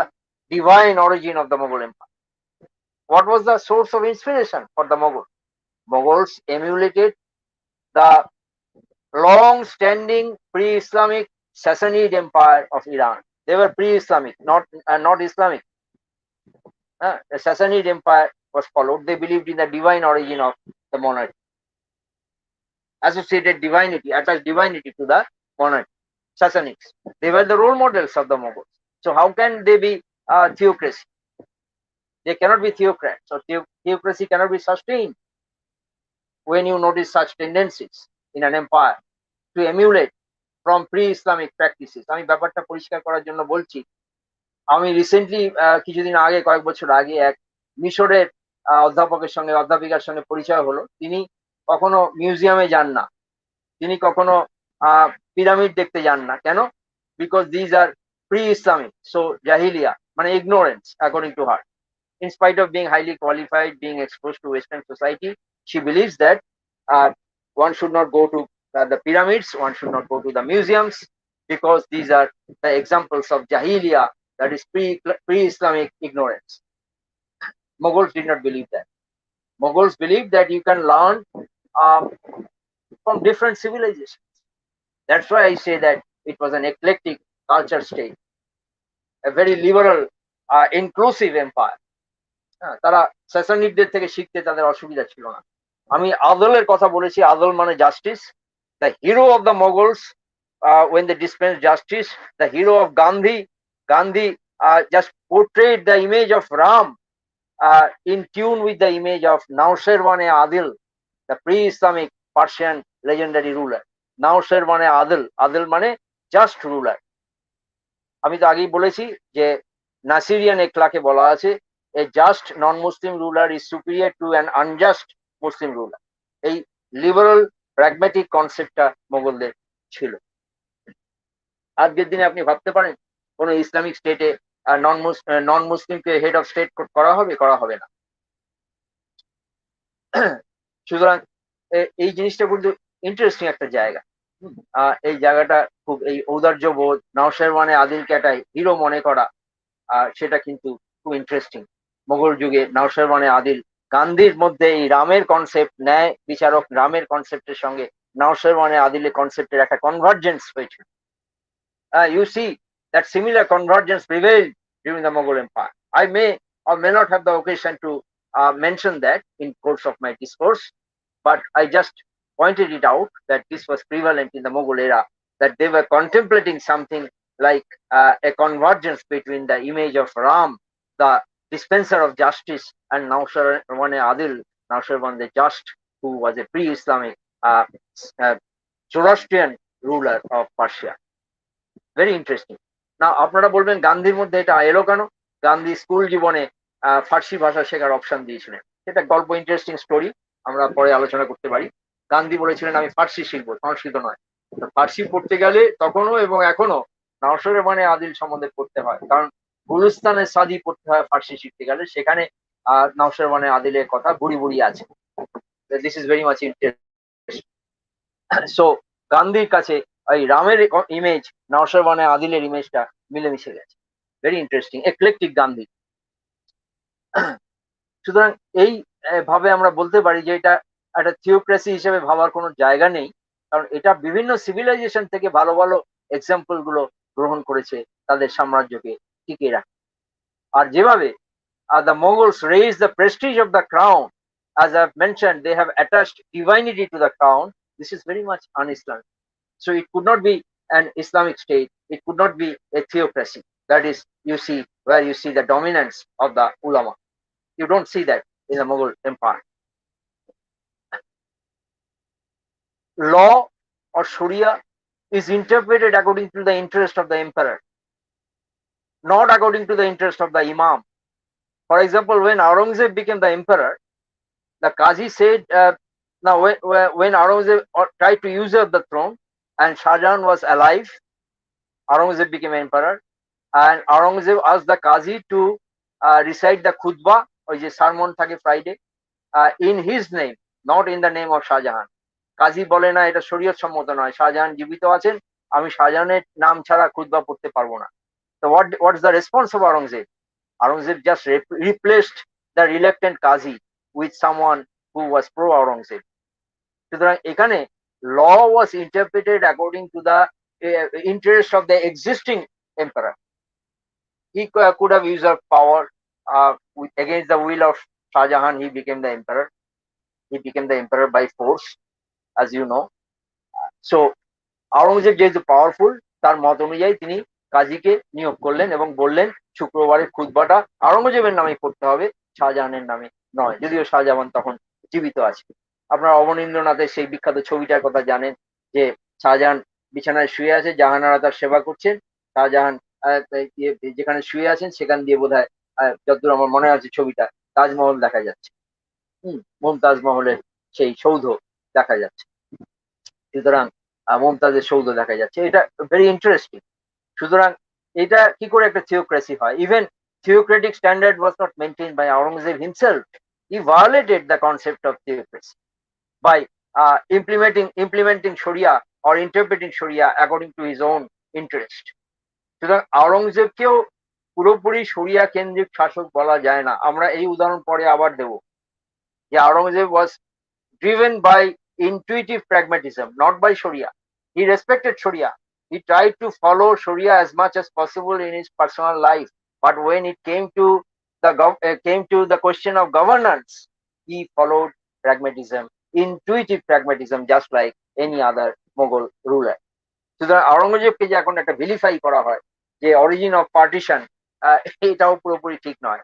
divine origin of the Mughal Empire. What was the source of inspiration for the Mughals? Mughals emulated the long-standing pre-Islamic Sassanid Empire of Iran. They were pre-Islamic, not Islamic. The Sassanid Empire was followed. They believed in the divine origin of the monarchy, associated divinity, attached divinity to the monarchy. Sassanids. They were the role models of the Mughals. So how can they be theocracy? They cannot be theocrats. So theocracy cannot be sustained when you notice such tendencies in an empire to emulate from pre-Islamic practices. আমি ব্যাপারটা পরিষ্কার করার জন্য বলছি, আমি রিসেন্টলি কিছুদিন আগে, কয়েক বছর আগে, এক মিশরের অধ্যাপিকার সঙ্গে পরিচয় হলো। তিনি কখনো মিউজিয়ামে যান না, তিনি কখনো পিরামিড দেখতে যান না। কেন? Because these are pre-Islamic, so jahiliya মানে ignorance according to her. In spite of being highly qualified, being exposed to Western society, she believes that one should not go to the pyramids, one should not go to the museums, because these are the examples of jahiliya, that is pre-Islamic ignorance. Mughals did not believe that. Mughals believed that you can learn from different civilizations. That's why I say that it was an eclectic culture state, a very liberal, inclusive empire. তারা সাসানিডদের থেকে শিখতে তাদের অসুবিধা ছিল না। আমি আদলের কথা বলেছি, আদল মানে justice. The hero of the Mughals, when they dispensed justice, the hero of Gandhi just portrayed the image of Ram in tune with the image of Naushirwane Adil, the pre-Islamic Persian legendary ruler. Naushirwane Adil মানে just ruler. আমি তো আগেই বলেছি যে নাসিরিয়ান একলাকে বলা আছে, a just non-Muslim ruler is superior to an unjust Muslim ruler. এই লিবারাল প্র্যাগম্যাটিক কনসেপ্টটা মোগলদের ছিল। আজকের দিনে আপনি ভাবতে পারেন কোন ইসলামিক স্টেটে নন মুসলিমকে হেড অফ স্টেট করা হবে না। সুতরাং এই জিনিসটা কিন্তু ইন্টারেস্টিং একটা জায়গা। এই জায়গাটা খুব, এই ঔদার্য বোধ, নাওশেরওয়ানে আদিলকে একটা হিরো মনে করা, সেটা কিন্তু খুব ইন্টারেস্টিং। মোগল যুগে নওশেরওয়ানে আদিল গান্ধীর মধ্যে এই রামের কনসেপ্ট, ন্যায় বিচারক রামের কনসেপ্টের সঙ্গে নওশেরওয়ানে আদিলের কনসেপ্টের একটা কনভার্জেন্স হয়েছিল। You see that similar convergence prevailed during the Mughal Empire. I may or may not have the occasion to mention that in course of my discourse, but I just pointed it out that this was prevalent in the Mughal era, that they were contemplating something like a convergence between the image of Ram, the dispenser of justice, and Nowsharwane Adil, Nowsharwan the Just, who was a pre-Islamic Zoroastrian ruler of Persia. Very interesting. না আপনারা বলবেন গান্ধীর মধ্যে এটা এলো কেন? গান্ধী স্কুল জীবনে ফার্সি ভাষা শেখার অপশন দিয়েছিলেন। সেটা গল্প, ইন্টারেস্টিং স্টোরি, আমরা পরে আলোচনা করতে পারি। গান্ধী বলেছিলেন আমি ফার্সি শিখবো, সংস্কৃত নয়। ফার্সি পড়তে গেলে তখনও এবং এখনো নওশেরওয়ানে আদিল সম্বন্ধে পড়তে হয়, কারণ গুলিস্তানের সাদি পড়তে হয় ফার্সি শিখতে গেলে, সেখানে নওশেরওয়ানে আদিলের কথা বুড়ি বুড়ি আছে। This is very much interesting. So গান্ধীর কাছে এই রামের ইমেজ নওশেরওয়ানে আদিলের ইমেজটা মিলেমিশে গেছে। Very interesting, eclectic Gandhi. সুতরাং এই ভাবে আমরা বলতে পারি যে এটা একটা থিওক্রেসি হিসেবে ভাবার কোনো জায়গা নেই, কারণ এটা বিভিন্ন সিভিলাইজেশন থেকে ভালো ভালো এক্সাম্পল গুলো গ্রহণ করেছে তাদের সাম্রাজ্যকে টিকিয়ে রাখে। আর যেভাবে the Mughals raised the prestige of the crown, as I've mentioned, they have attached divinity to the crown. This is very much un-Islamic. So it could not be an Islamic state. It could not be a theocracy. That is, you see, where you see the dominance of the ulama. You don't see that in the Mughal Empire. Law or Sharia is interpreted according to the interest of the emperor, not according to the interest of the imam. For example, when Aurangzeb became the emperor, the Qazi said, now when Aurangzeb tried to usurp the throne and Shah Jahan was alive, Aurangzeb became emperor, and Aurangzeb asked the Qazi to recite the khutbah, or the sermon thake Friday, in his name, not in the name of Shah Jahan. Qazi bole na eta শরীয়ত সম্মত নয়, Shah Jahan জীবিত আছেন, আমি Shah Jahaনের নাম ছাড়া খুতবা পড়তে পারবো না। So what is the response of Aurangzeb? Aurangzeb just replaced the reluctant Qazi with someone who was pro Aurangzeb. সুতরাং এখানে law was interpreted according to the interest of the existing emperor. He could have usurped power against the will of Shah Jahan. He became the emperor. He became the emperor by force, as you know. So Aurangzeb যেহেতু পাওয়ারফুল, তার মত অনুযায়ী তিনি কাজীকে নিয়োগ করলেন এবং বললেন শুক্রবারের খুতবাটা আওরঙ্গজেবের নামে পড়তে হবে, শাহজাহানের নামে নয়, যদিও শাহজাহান তখন জীবিত আছে। আপনারা অবনীন্দ্রনাথের সেই বিখ্যাত ছবিটার কথা জানেন, যে শাহজাহান বিছানায় শুয়ে আছে, জাহানারা তার সেবা করছেন, শাহজাহান যেখানে শুয়ে আছেন সেখান দিয়ে বোধহয় যতদূর আমার মনে আছে ছবিটা তাজমহল দেখা যাচ্ছে, মমতাজ মহলের সেই সৌধ দেখা যাচ্ছে। সুতরাং মমতাজের সৌধ দেখা যাচ্ছে, এটা ভেরি ইন্টারেস্টিং। সুতরাং এটা কি করে একটা থিওক্রেসি হয়? Even theocratic standard was not maintained by Aurangzeb himself. He violated the concept of theocracy by implementing Sharia or interpreting Sharia according to his own interest. সুতরাং আওরঙ্গজেবকেও পুরোপুরি শরিয়া কেন্দ্রিক শাসক বলা যায় না। আমরা এই উদাহরণ পরে আবার দেব, যে Aurangzeb was driven by intuitive pragmatism, not by Sharia. He respected Sharia. He tried to follow Sharia as much as possible in his personal life. But when it came to the question of governance, he followed pragmatism, intuitive pragmatism, just like any other Mughal ruler. সুতরাং আওরঙ্গজেবকে যে এখন একটা ভিলিফাই করা হয় যে অরিজিন অফ পার্টিশন, এটাও পুরোপুরি ঠিক নয়।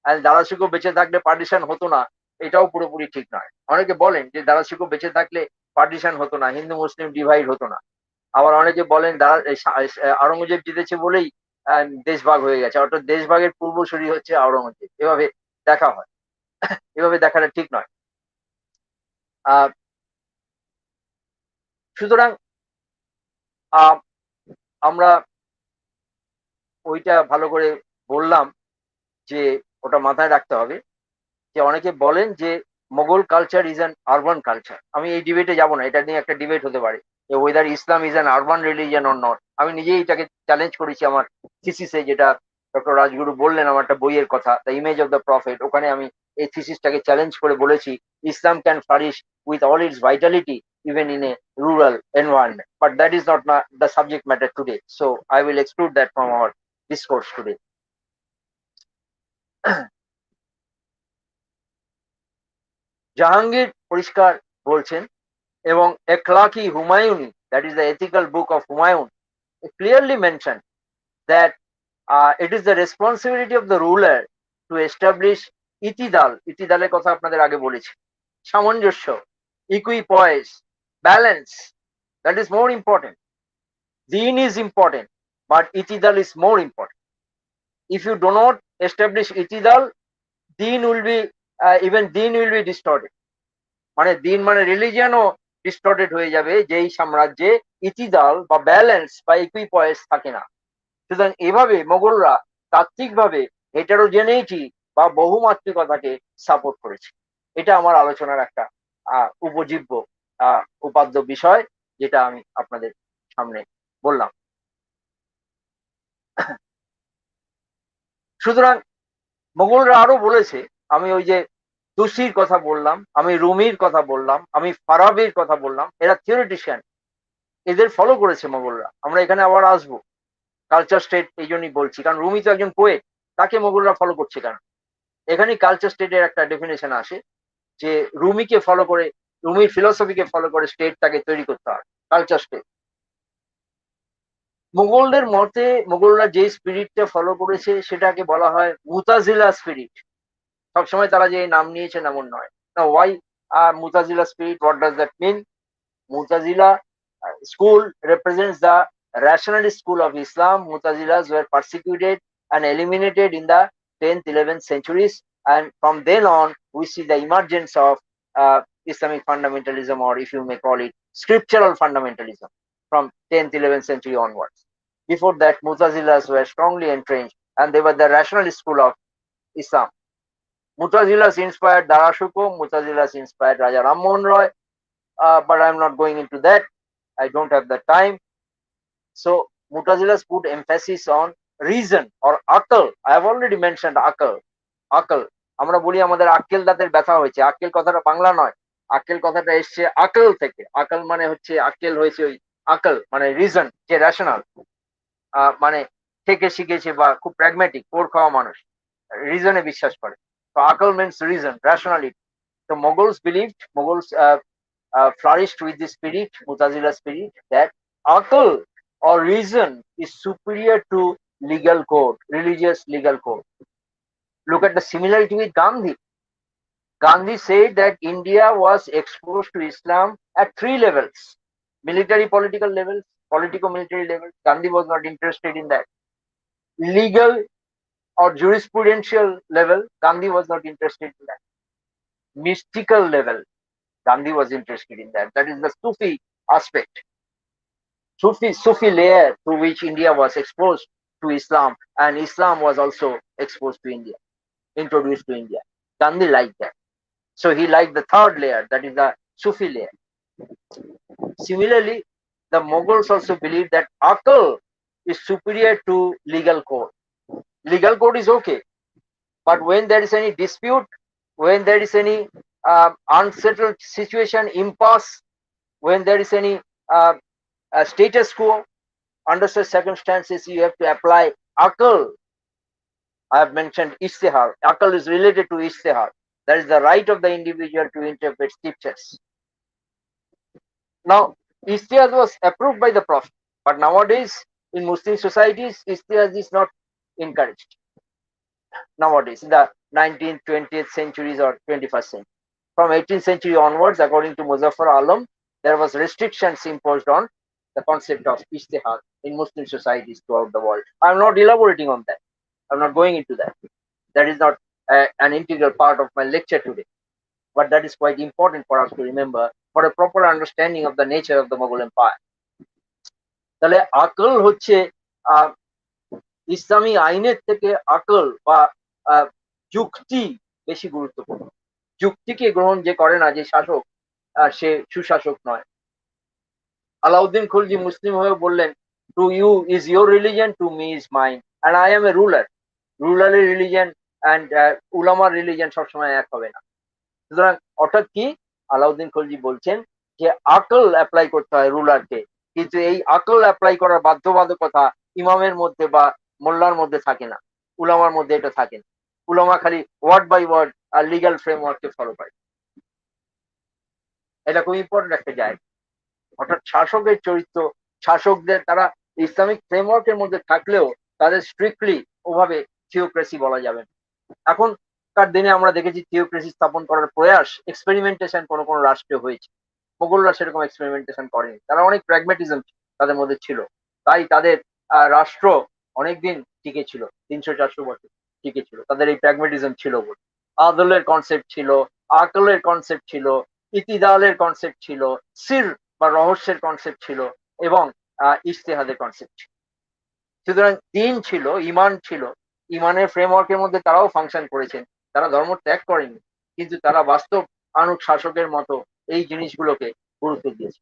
আর দারাশিকো বেঁচে থাকলে পার্টিশন হতো না, এটাও পুরোপুরি ঠিক নয়। অনেকে বলেন যে দারাশিকো বেঁচে থাকলে পার্টিশন হতো না, হিন্দু মুসলিম ডিভাইড হতো না। আবার অনেকে বলেন আওরঙ্গজেব জিতেছে বলেই দেশভাগ হয়ে গেছে, অর্থাৎ দেশভাগের পূর্বসূরি হচ্ছে আওরঙ্গজেব। এভাবে দেখা হয়, এভাবে দেখাটা ঠিক নয়। সুতরাং আমরা ওইটা ভালো করে বললাম যে ওটা মাথায় রাখতে হবে, যে অনেকে বলেন যে Mughal culture is an urban culture. আমি এই ডিবেটে যাব না, এটা নিয়ে একটা ডিবেট হতে পারে যে weather Islam is an urban religion or not. আমি নিজেই এটাকে চ্যালেঞ্জ করেছি আমার থিসিসে, যেটা ডক্টর রাজগুরু বললেন আমার একটা বইয়ের কথা, the image of the prophet, ওখানে আমি এই থিসিসটাকে চ্যালেঞ্জ করে বলেছি Islam can flourish with all its vitality even in a rural environment, but that is not the subject matter today, so I will exclude that from our discourse today. Jahangir পরিষ্কার বলছেন এবং এখলাকি হুমায়ুনি, that is the ethical book of Humayun, clearly mentioned that it is the responsibility of the ruler to establish ইতিদালের কথা আপনাদের আগে বলেছি, সামঞ্জস্য, equipoise, balance, that is more important. Deen is important, but itidal is more important. If you do not establish itidal, deen will be deen will be distorted. মানে দিন মানে রিলিজিয়ানও ডিস্টর্টেড হয়ে যাবে যেই সাম্রাজ্যে ইতিদাল বা ব্যালেন্স বা ইকুইপয়েস থাকে না। সুতরাং এভাবে মোগলরা তাত্ত্বিকভাবে হেটারোজেনেইটি বা বহুমাত্রিকতাকে সাপোর্ট করেছে। এটা আমার আলোচনার একটা উপজীব্য উপাদ্য বিষয়, যেটা আমি আপনাদের সামনে বললাম। সুতরাং মোগলরা আরো বলেছে, আমি ওই যে তুসির কথা বললাম, আমি রুমির কথা বললাম, আমি ফারাবির কথা বললাম, এরা থিওরিটিশিয়ান, এদের ফলো করেছে মোগলরা। আমরা এখানে আবার আসবো কালচার স্টেট, এই জন্যই বলছি, কারণ রুমি তো একজন পোয়েট, তাকে মোগলরা ফলো করছে কেন? এখানে কালচার স্টেটের একটা ডেফিনেশন আসে যে রুমিকে ফলো করে, রুমির ফিলোসফিকে ফলো করে স্টেটটাকে তৈরি করতে হয়, কালচার স্টেট। মোগলদের মতে মোগলরা যে স্পিরিটটা ফলো করেছে সেটাকে বলা হয় মুতাজিলা স্পিরিট। সবসময় তারা যে নাম নিয়েছেন এমন নয়। Now why Mutazila spirit? What does that mean? Mutazila school represents the rationalist school of Islam. Mutazilas were persecuted and eliminated in the 10th, 11th centuries, and from then on we see the emergence of Islamic fundamentalism, or if you may call it scriptural fundamentalism, from 10th, 11th century onwards. Before that, Mutazilas were strongly entrenched and they were the rationalist school of Islam. Mutazilas inspired Darashuko, Mutazilas inspired Raja Ram Mohan Roy, but I'm not going into that. I don't have the time. So Mutazilas put emphasis on reason or akal. I have already mentioned akal. Akal. আমরা বলি আমাদের আক্কেল দাঁতের ব্যথা হয়েছে, আক্কেল কথাটা বাংলা নয়, আক্কেল কথাটা এসছে আকল থেকে। আকল মানে হচ্ছে, আক্কেল হয়েছে ওই আকল মানে রিজন, যে রেশনাল, মানে থেকে শিখেছে বা খুব প্র্যাগম্যাটিক, পোর খাওয়া মানুষ, রিজনে বিশ্বাস করে। So akal means reason, rationality. The Mughals believed, Mughals flourished with the spirit, Mutazila spirit, that akal or reason is superior to legal code, religious legal code. Look at the similarity with Gandhi. Gandhi said that India was exposed to Islam at 3 levels: military political levels, politico-military levels. Gandhi was not interested in that. Legal or jurisprudential level, Gandhi was not interested in that. Mystical level, Gandhi was interested in that. That is the Sufi aspect. Sufi layer through which India was exposed to Islam, and Islam was also exposed to India, introduced to India. Gandhi liked that. So he liked the third layer, that is the Sufi layer. Similarly, the Mughals also believed that akal is superior to legal code. Legal code is okay, but when there is any dispute, when there is any unsettled situation, impasse, when there is any status quo, under such circumstances you have to apply akal. I have mentioned ijtihad. Akal is related to ijtihad. That is the right of the individual to interpret scriptures. Now, ijtihad was approved by the Prophet, but nowadays in Muslim societies, ijtihad is not encouraged. Nowadays, in the 19th, 20th centuries or 21st century. From 18th century onwards, according to Muzaffar Alam, there was restrictions imposed on the concept of ijtihad in Muslim societies throughout the world. I'm not elaborating on that. I'm not going into that. That is not an integral part of my lecture today. But that is quite important for us to remember for a proper understanding of the nature of the Mughal Empire. তাহলে আকল হচ্ছে ইসলামী আইনের থেকে আকল বা যুক্তি বেশি গুরুত্বপূর্ণ। যুক্তিকে গ্রহণ যে করে না, যে শাসক, সে সুশাসক নয়। আলাউদ্দিন খুলজি মুসলিম হয়ে বললেন, to you is your religion, to me is mine, and I am a ruler. Rural religion and উলামার রিলিজিয়ন সবসময় এক হবে না। সুতরাং অর্থাৎ কি, আলাউদ্দিন খলজি বলছেন যে আকল অ্যাপ্লাই করতে হয় রুলারকে, কিন্তু এই আকল অ্যাপ্লাই করার বাধ্যবাধকতা ইমামের মধ্যে বা মোল্লার মধ্যে থাকে না, উলামার মধ্যে এটা থাকে না। উলামা খালি ওয়ার্ড বাই ওয়ার্ড আর লিগাল ফ্রেমওয়ার্ককে ফলো করে। এটা খুব ইম্পর্টেন্ট একটা জায়গা। অর্থাৎ শাসকের চরিত্র, শাসকদের তারা ইসলামিক ফ্রেমওয়ার্কের মধ্যে থাকলেও তাদের স্ট্রিক্টলি ওভাবে থিওক্রেসি বলা যাবে না। এখনকার দিনে আমরা দেখেছি থিওক্রেসি স্থাপন করার প্রয়াস, এক্সপেরিমেন্টেশন কোনো কোনো রাষ্ট্রে হয়েছে। মোগলরা সেরকম এক্সপেরিমেন্টেশন করেনি, তারা অনেক প্র্যাগমেটিজম তাদের মধ্যে ছিল, তাই তাদের রাষ্ট্র অনেকদিন টিকে ছিল, 300-400 বছর টিকে ছিল, তাদের এই প্র্যাগমেটিজম ছিল বলে। আদলের কনসেপ্ট ছিল, আকলের কনসেপ্ট ছিল, ইতিদালের কনসেপ্ট ছিল, সির বা রহস্যের কনসেপ্ট ছিল, এবং ইজতেহাদের কনসেপ্ট ছিল। সুতরাং দিন ছিল, ইমান ছিল, ইমানের ফ্রেমওয়ার্কের মধ্যে তারাও ফাংশন করেছেন, তারা ধর্ম ত্যাগ করেনি, কিন্তু তারা বাস্তব আনুক শাসকের মতো এই জিনিসগুলোকে গুরুত্ব দিয়েছে।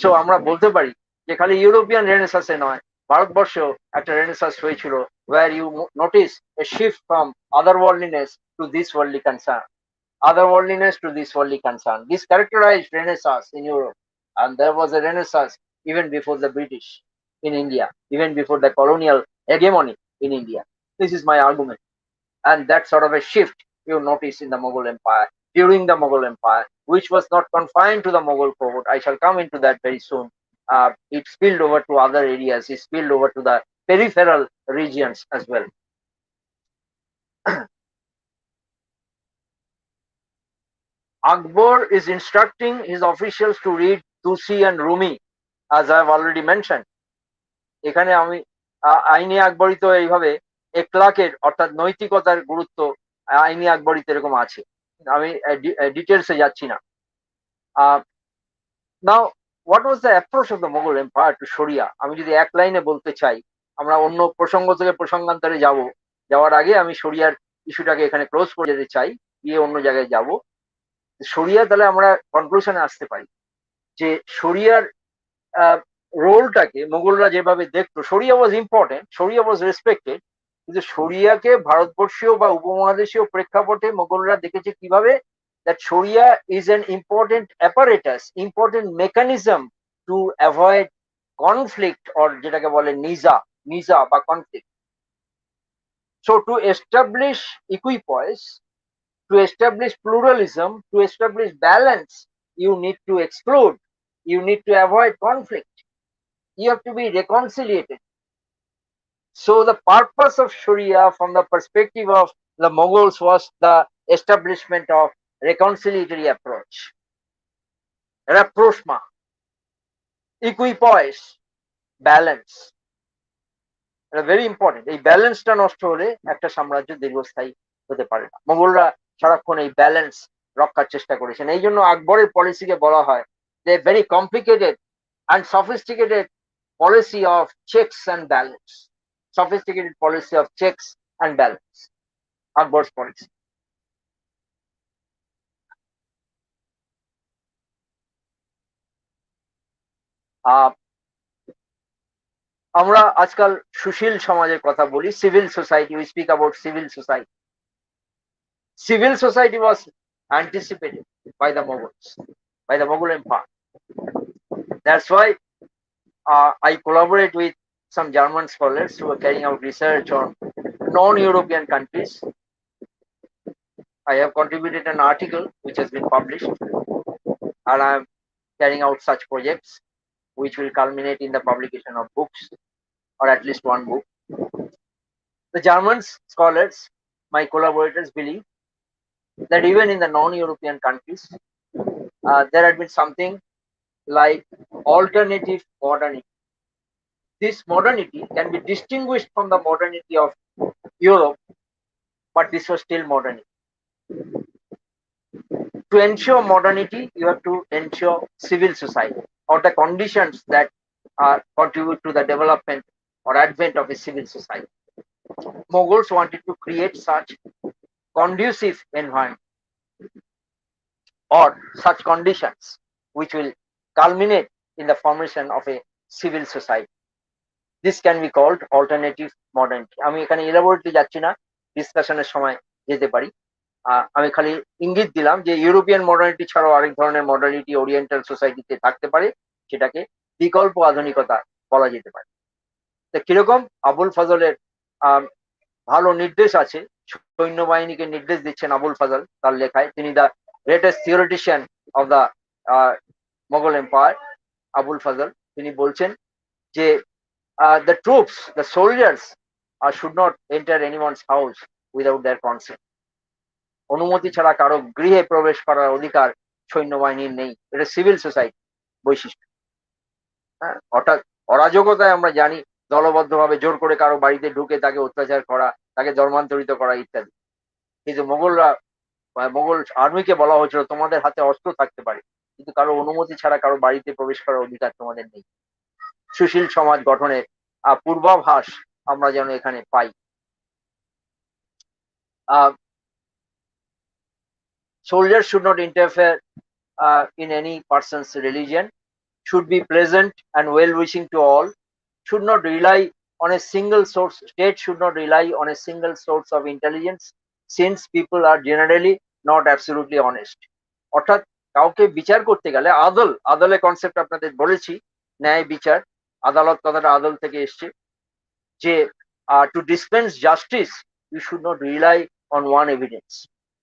সো আমরা বলতে পারি যে খালি ইউরোপিয়ান রেনেসাসে নয়, ভারতবর্ষেও একটা রেনেসাস হয়েছিল, where you notice a shift from otherworldliness to this worldly concern, otherworldliness to this worldly concern. This characterized Renaissance in Europe, and there was a Renaissance even before the British in India, even before the colonial hegemony in India. This is my argument, and that sort of a shift you notice in the Mughal Empire, during the Mughal Empire, which was not confined to the Mughal court. I shall come into that very soon. It spilled over to other areas, it spilled over to the peripheral regions as well. Akbar is instructing his officials to read Tusi and Rumi, as I have already mentioned. এখানে আমি আইনি আকবরিত এইভাবে একলাকের অর্থাৎ নৈতিকতার গুরুত্ব আইনি আকবরিত এরকম আছে, আমি ডিটেলসে যাচ্ছি না। Now what was the approach of the Mughal empire to sharia? আমি যদি এক লাইনে বলতে চাই, আমরা অন্য প্রসঙ্গ থেকে প্রসঙ্গান্তরে যাওয়ার আগে আমি শরিয়ার ইস্যুটাকে এখানে ক্লোজ করে যেতে চাই, গিয়ে অন্য জায়গায় যাব। শরিয়া, তাহলে আমরা কনক্লুশনে আসতে পারি যে শরিয়ার রোলটাকে মোগলরা যেভাবে দেখতো, শরিয়া ওয়াজ ইম্পর্টেন্ট, শরিয়া ওয়াজ রেসপেক্টেড, কিন্তু শরিয়াকে ভারতবর্ষীয় বা উপমহাদেশীয় প্রেক্ষাপটে মোগলরা দেখেছে কিভাবে, that Sharia is an important apparatus, important mechanism to avoid conflict, or যেটাকে বলে নিজা বা conflict. So to establish equipoise, to establish pluralism, to establish balance, you need to exclude, you need to avoid conflict, you have to be reconciliated. So the purpose of Sharia from the perspective of the Mughals was the establishment of reconciliatory approach, rapprochement, equipoise, balance. এটা ভেরি ইম্পর্টেন্ট। এই ব্যালেন্সটা নষ্ট হলে একটা সাম্রাজ্য দীর্ঘস্থায়ী হতে পারে না। মোগলরা সারাক্ষণ এই ব্যালেন্স রক্ষার চেষ্টা করেছেন। এই জন্য আকবরের পলিসিকে বলা হয় যে very complicated and sophisticated policy of checks and balance, sophisticated policy of checks and balance, Akbar's policy. আমরা আজকাল সুশীল সমাজের কথা বলি, civil society, we speak about civil society. Civil society was anticipated by the Mughals, by the Mughal Empire. That's why I collaborate with some German scholars who are carrying out research on non-European countries. I have contributed an article which has been published, and I am carrying out such projects which will culminate in the publication of books, or at least one book. The German scholars, my collaborators, believe that even in the non-European countries, there had been something like alternative modernity. This modernity can be distinguished from the modernity of Europe, but this was still modernity. To ensure modernity, you have to ensure civil society, or the conditions that contribute to the development or advent of a civil society. Mughals wanted to create such conducive environment, or such conditions which will culminate in the formation of a civil society. This can be called alternative modernity. আমি এখানে elaborately যাচ্ছি না, ডিসকাশনের সময় যেতে পারি। আমি খালি ইঙ্গিত দিলাম যে ইউরোপিয়ান মডার্নিটি ছাড়াও আরেক ধরনের মডার্নিটি ওরিয়েন্টাল সোসাইটিতে থাকতে পারে, সেটাকে বিকল্প আধুনিকতা বলা যেতে পারে। তো কিরকম আবুল ফজলের ভালো নির্দেশ আছে, সৈন্যবাহিনীকে নির্দেশ দিচ্ছেন আবুল ফজল তার লেখায়। তিনি the greatest theoretician of the Mughal empire, Abul Fazl. তিনি বলছেন যে the troops, the soldiers should not enter anyone's house without their consent. অনুমতি ছাড়া কারো গৃহে প্রবেশ করার অধিকার সৈন্যবাহিনীর নেই। এটা সিভিল সোসাইটি বৈশিষ্ট্য। হ্যাঁ, অর্থাৎ অরাজকতায় আমরা জানি দলবদ্ধভাবে জোর করে কারো বাড়িতে ঢুকে তাকে অত্যাচার করা, তাকে ধর্মান্তরিত করা ইত্যাদি। কিন্তু মোগল আর্মিকে বলা হয়েছিল তোমাদের হাতে অস্ত্র থাকতে পারে, কিন্তু কারো অনুমতি ছাড়া কারো বাড়িতে প্রবেশ করার অধিকার তোমাদের নেই। সুশীল সমাজ গঠনের পূর্বাভাস আমরা যেন এখানে পাই। Soldiers should not interfere in any person's religion, should be pleasant and well-wishing to all, should not rely on a single source. State should not rely on a single source of intelligence, since people are generally not absolutely honest. অর্থাৎ কাউকে বিচার করতে গেলে আদলের কনসেপ্ট আপনাদের বলেছি, ন্যায় বিচার, আদালত কথাটা আদল থেকে এসছে, যে to dispense justice you should not rely on one evidence,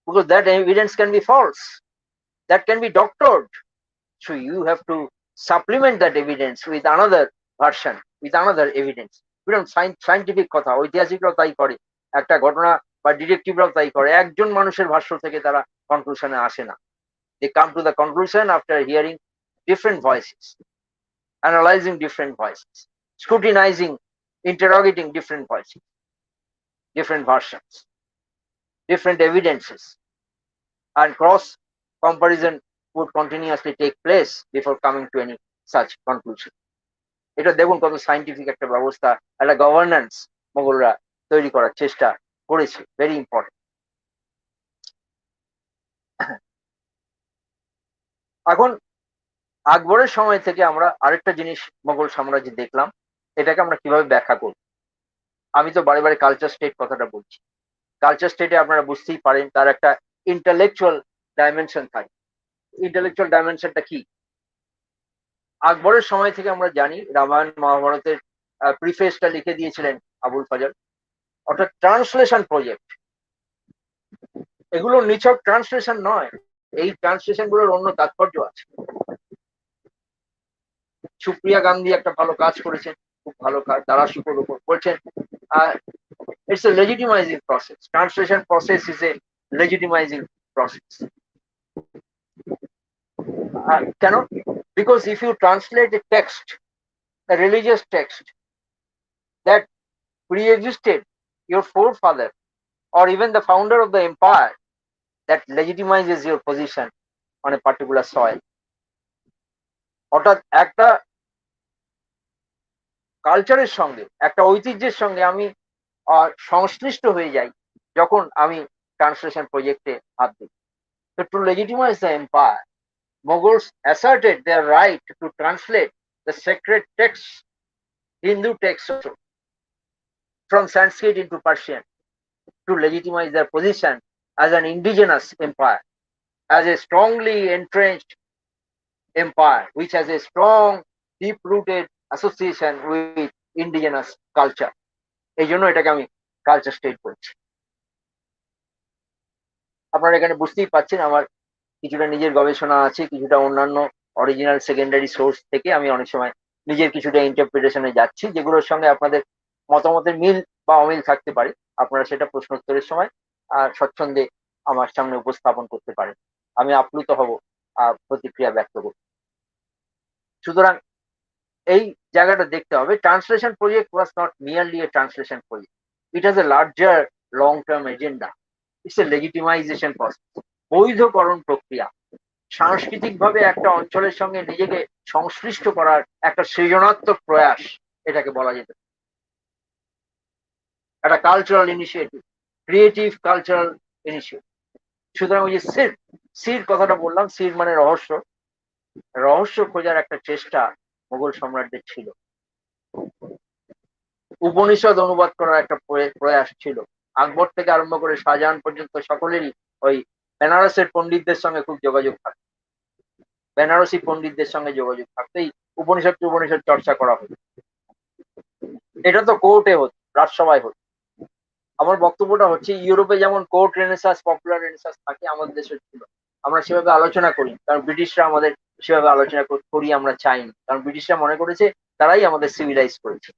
because that evidence can be false, that can be doctored. So you have to supplement that evidence with another version, with another evidence. Scientific কথা ঐতিহাসিকরাও তাই করে, একটা ঘটনা বা ডিটেকটিভরাও তাই করে। একজন মানুষের ভাষ্য থেকে তারা কনক্লুশনে আসে না। They come to the conclusion after hearing different voices, analyzing different voices, scrutinizing, interrogating different voices, different versions, different evidences, and cross comparison would continuously take place before coming to any such conclusion. এটা দেখুন কত সাইন্টিফিক একটা ব্যবস্থা, একটা গভর্নেন্স মোগলরা তৈরি করার চেষ্টা করেছে। Very important. এখন আকবরের সময় থেকে আমরা আরেকটা জিনিস মোগল সাম্রাজ্যে দেখলাম, এটাকে আমরা কিভাবে ব্যাখ্যা করব। আমি তো বারে বারে কালচার স্টেট কথাটা বলছি। কালচার স্টেটে আপনারা বুঝতেই পারেন তার একটা ইন্টালেকচুয়াল ডাইমেনশন থাকে। ইন্টালেকচুয়াল ডাইমেনশনটা কি? আকবরের সময় থেকে আমরা জানি রামায়ণ মহাভারতের প্রিফেসটা লিখে দিয়েছিলেন আবুল ফজল। অর্থাৎ ট্রান্সলেশন প্রজেক্ট, এগুলো নিছক ট্রান্সলেশন নয়, এই ট্রান্সলেশন গুলোর অন্য তাৎপর্য আছে। সুপ্রিয়া গান্ধী একটা ভালো কাজ করেছেন, খুব ভালো কাজ, তারা শিল্পর উপর বলছেন it's a legitimizing process. Translation process is a legitimizing process. Cannot, because if you translate a text, a religious text that pre-existed your forefather or even the founder of the empire, that legitimizes your position on a particular soil. অর্থাৎ একটা কালচারের সঙ্গে, একটা ঐতিহ্যের সঙ্গে আমি সংশ্লিষ্ট হয়ে যাই যখন আমি ট্রান্সলেশন প্রজেক্টে হাত দিই। So to legitimize the empire, Mughals asserted their right to translate the sacred texts, Hindu texts also, from Sanskrit into Persian, to legitimize their position as an indigenous empire, as a strongly entrenched empire which has a strong, deep-rooted association with indigenous culture. এই জন্য এটাকে আমি কালচার স্টেট বলছি। আপনারা এখানে বুঝতেই পাচ্ছেন আমার কিছুটা নিজের গবেষণা আছে, কিছুটা অন্যান্য অরিজিনাল সেকেন্ডারি সোর্স থেকে আমি অনেক সময় নিজের কিছুটা ইন্টারপ্রিটেশনে যাচ্ছি, যেগুলোর সঙ্গে আপনাদের মতামতের মিল বা অমিল থাকতে পারে। আপনারা সেটা প্রশ্নোত্তরের সময় স্বচ্ছন্দে আমার সামনে উপস্থাপন করতে পারেন, আমি আপ্লুত হব প্রতিক্রিয়া ব্যক্ত করব। সুতরাং এই জায়গাটা দেখতে হবে, translation project was not merely a translation project, it has a larger long term agenda, it's a legitimization process, বৈধকরণ প্রক্রিয়া, সাংস্কৃতিক ভাবে একটা অঞ্চলের সঙ্গে নিজেকে সংশ্লিষ্ট করার একটা সৃজনাত্মক প্রয়াস, এটাকে বলা যেতে পারে। একটা cultural initiative, creative cultural initiative. সুতরাং ওই যে সির কথাটা বললাম, সির মানে রহস্য, রহস্য খোঁজার একটা চেষ্টা মোগল সম্রাটদের ছিল। উপনিষদ অনুবাদ করার একটা প্রয়াস ছিল, আকবর থেকে আরম্ভ করে শাহজাহান পর্যন্ত সকলেরই ওই বেনারসের পণ্ডিতদের সঙ্গে খুব যোগাযোগ থাকতো, বেনারসি পণ্ডিতদের সঙ্গে যোগাযোগ থাকতেই উপনিষদ উপনিষদ চর্চা করা হতো। এটা তো কোর্টে হতো, রাজসভায় হতো। আমার বক্তব্যটা হচ্ছে ইউরোপে যেমন কোর্ট রেনেসাস, পপুলার রেনেসাস থাকে, আমাদের দেশে ছিল। আমরা সেভাবে আলোচনা করি, কারণ ব্রিটিশরা আমাদের সেভাবে আলোচনা করি আমরা চাইনি, কারণ ব্রিটিশরা মনে করেছে তারাই আমাদের সিভিলাইজ করেছে।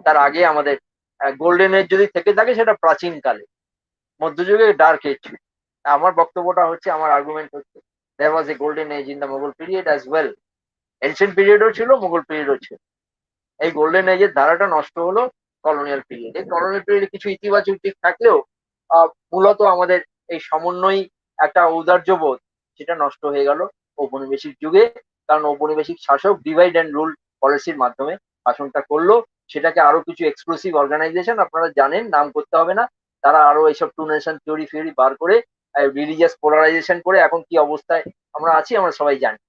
তার আগে আমাদের গোল্ডেন এজ যদি থেকে থাকে সেটা প্রাচীন কালে, মধ্যযুগে ডার্ক এজ। আমার বক্তব্যটা হচ্ছে, আমার আর্গুমেন্ট হচ্ছে, there was a golden age in the Mughal period as well. Ancient পিরিয়ডও ছিল, মুঘল পিরিয়ডও ছিল। এই গোল্ডেন এজের ধারাটা নষ্ট হলো কলোনিয়াল পিরিয়ডে। কলোনিয়াল পিরিয়ডে কিছু ইতিবাচক দিক থাকলেও মূলত আমাদের এই সমন্বয় একটা ঔদার্যবোধ সেটা নষ্ট হয়ে গেল ঔপনিবেশিক যুগে। কারণ ঔপনিবেশিক শাসক ডিভাইড অ্যান্ড রুল পলিসির মাধ্যমে শাসনটা করলো। সেটাকে আরো কিছু এক্সক্লুসিভ অর্গানাইজেশন, আপনারা জানেন, নাম করতে হবে না, তারা আরো এইসব টু নেশন থিওরি ফিওরি বার করে রিলিজিয়াস পোলারাইজেশন করে এখন কি অবস্থায় আমরা আছি আমরা সবাই জানি।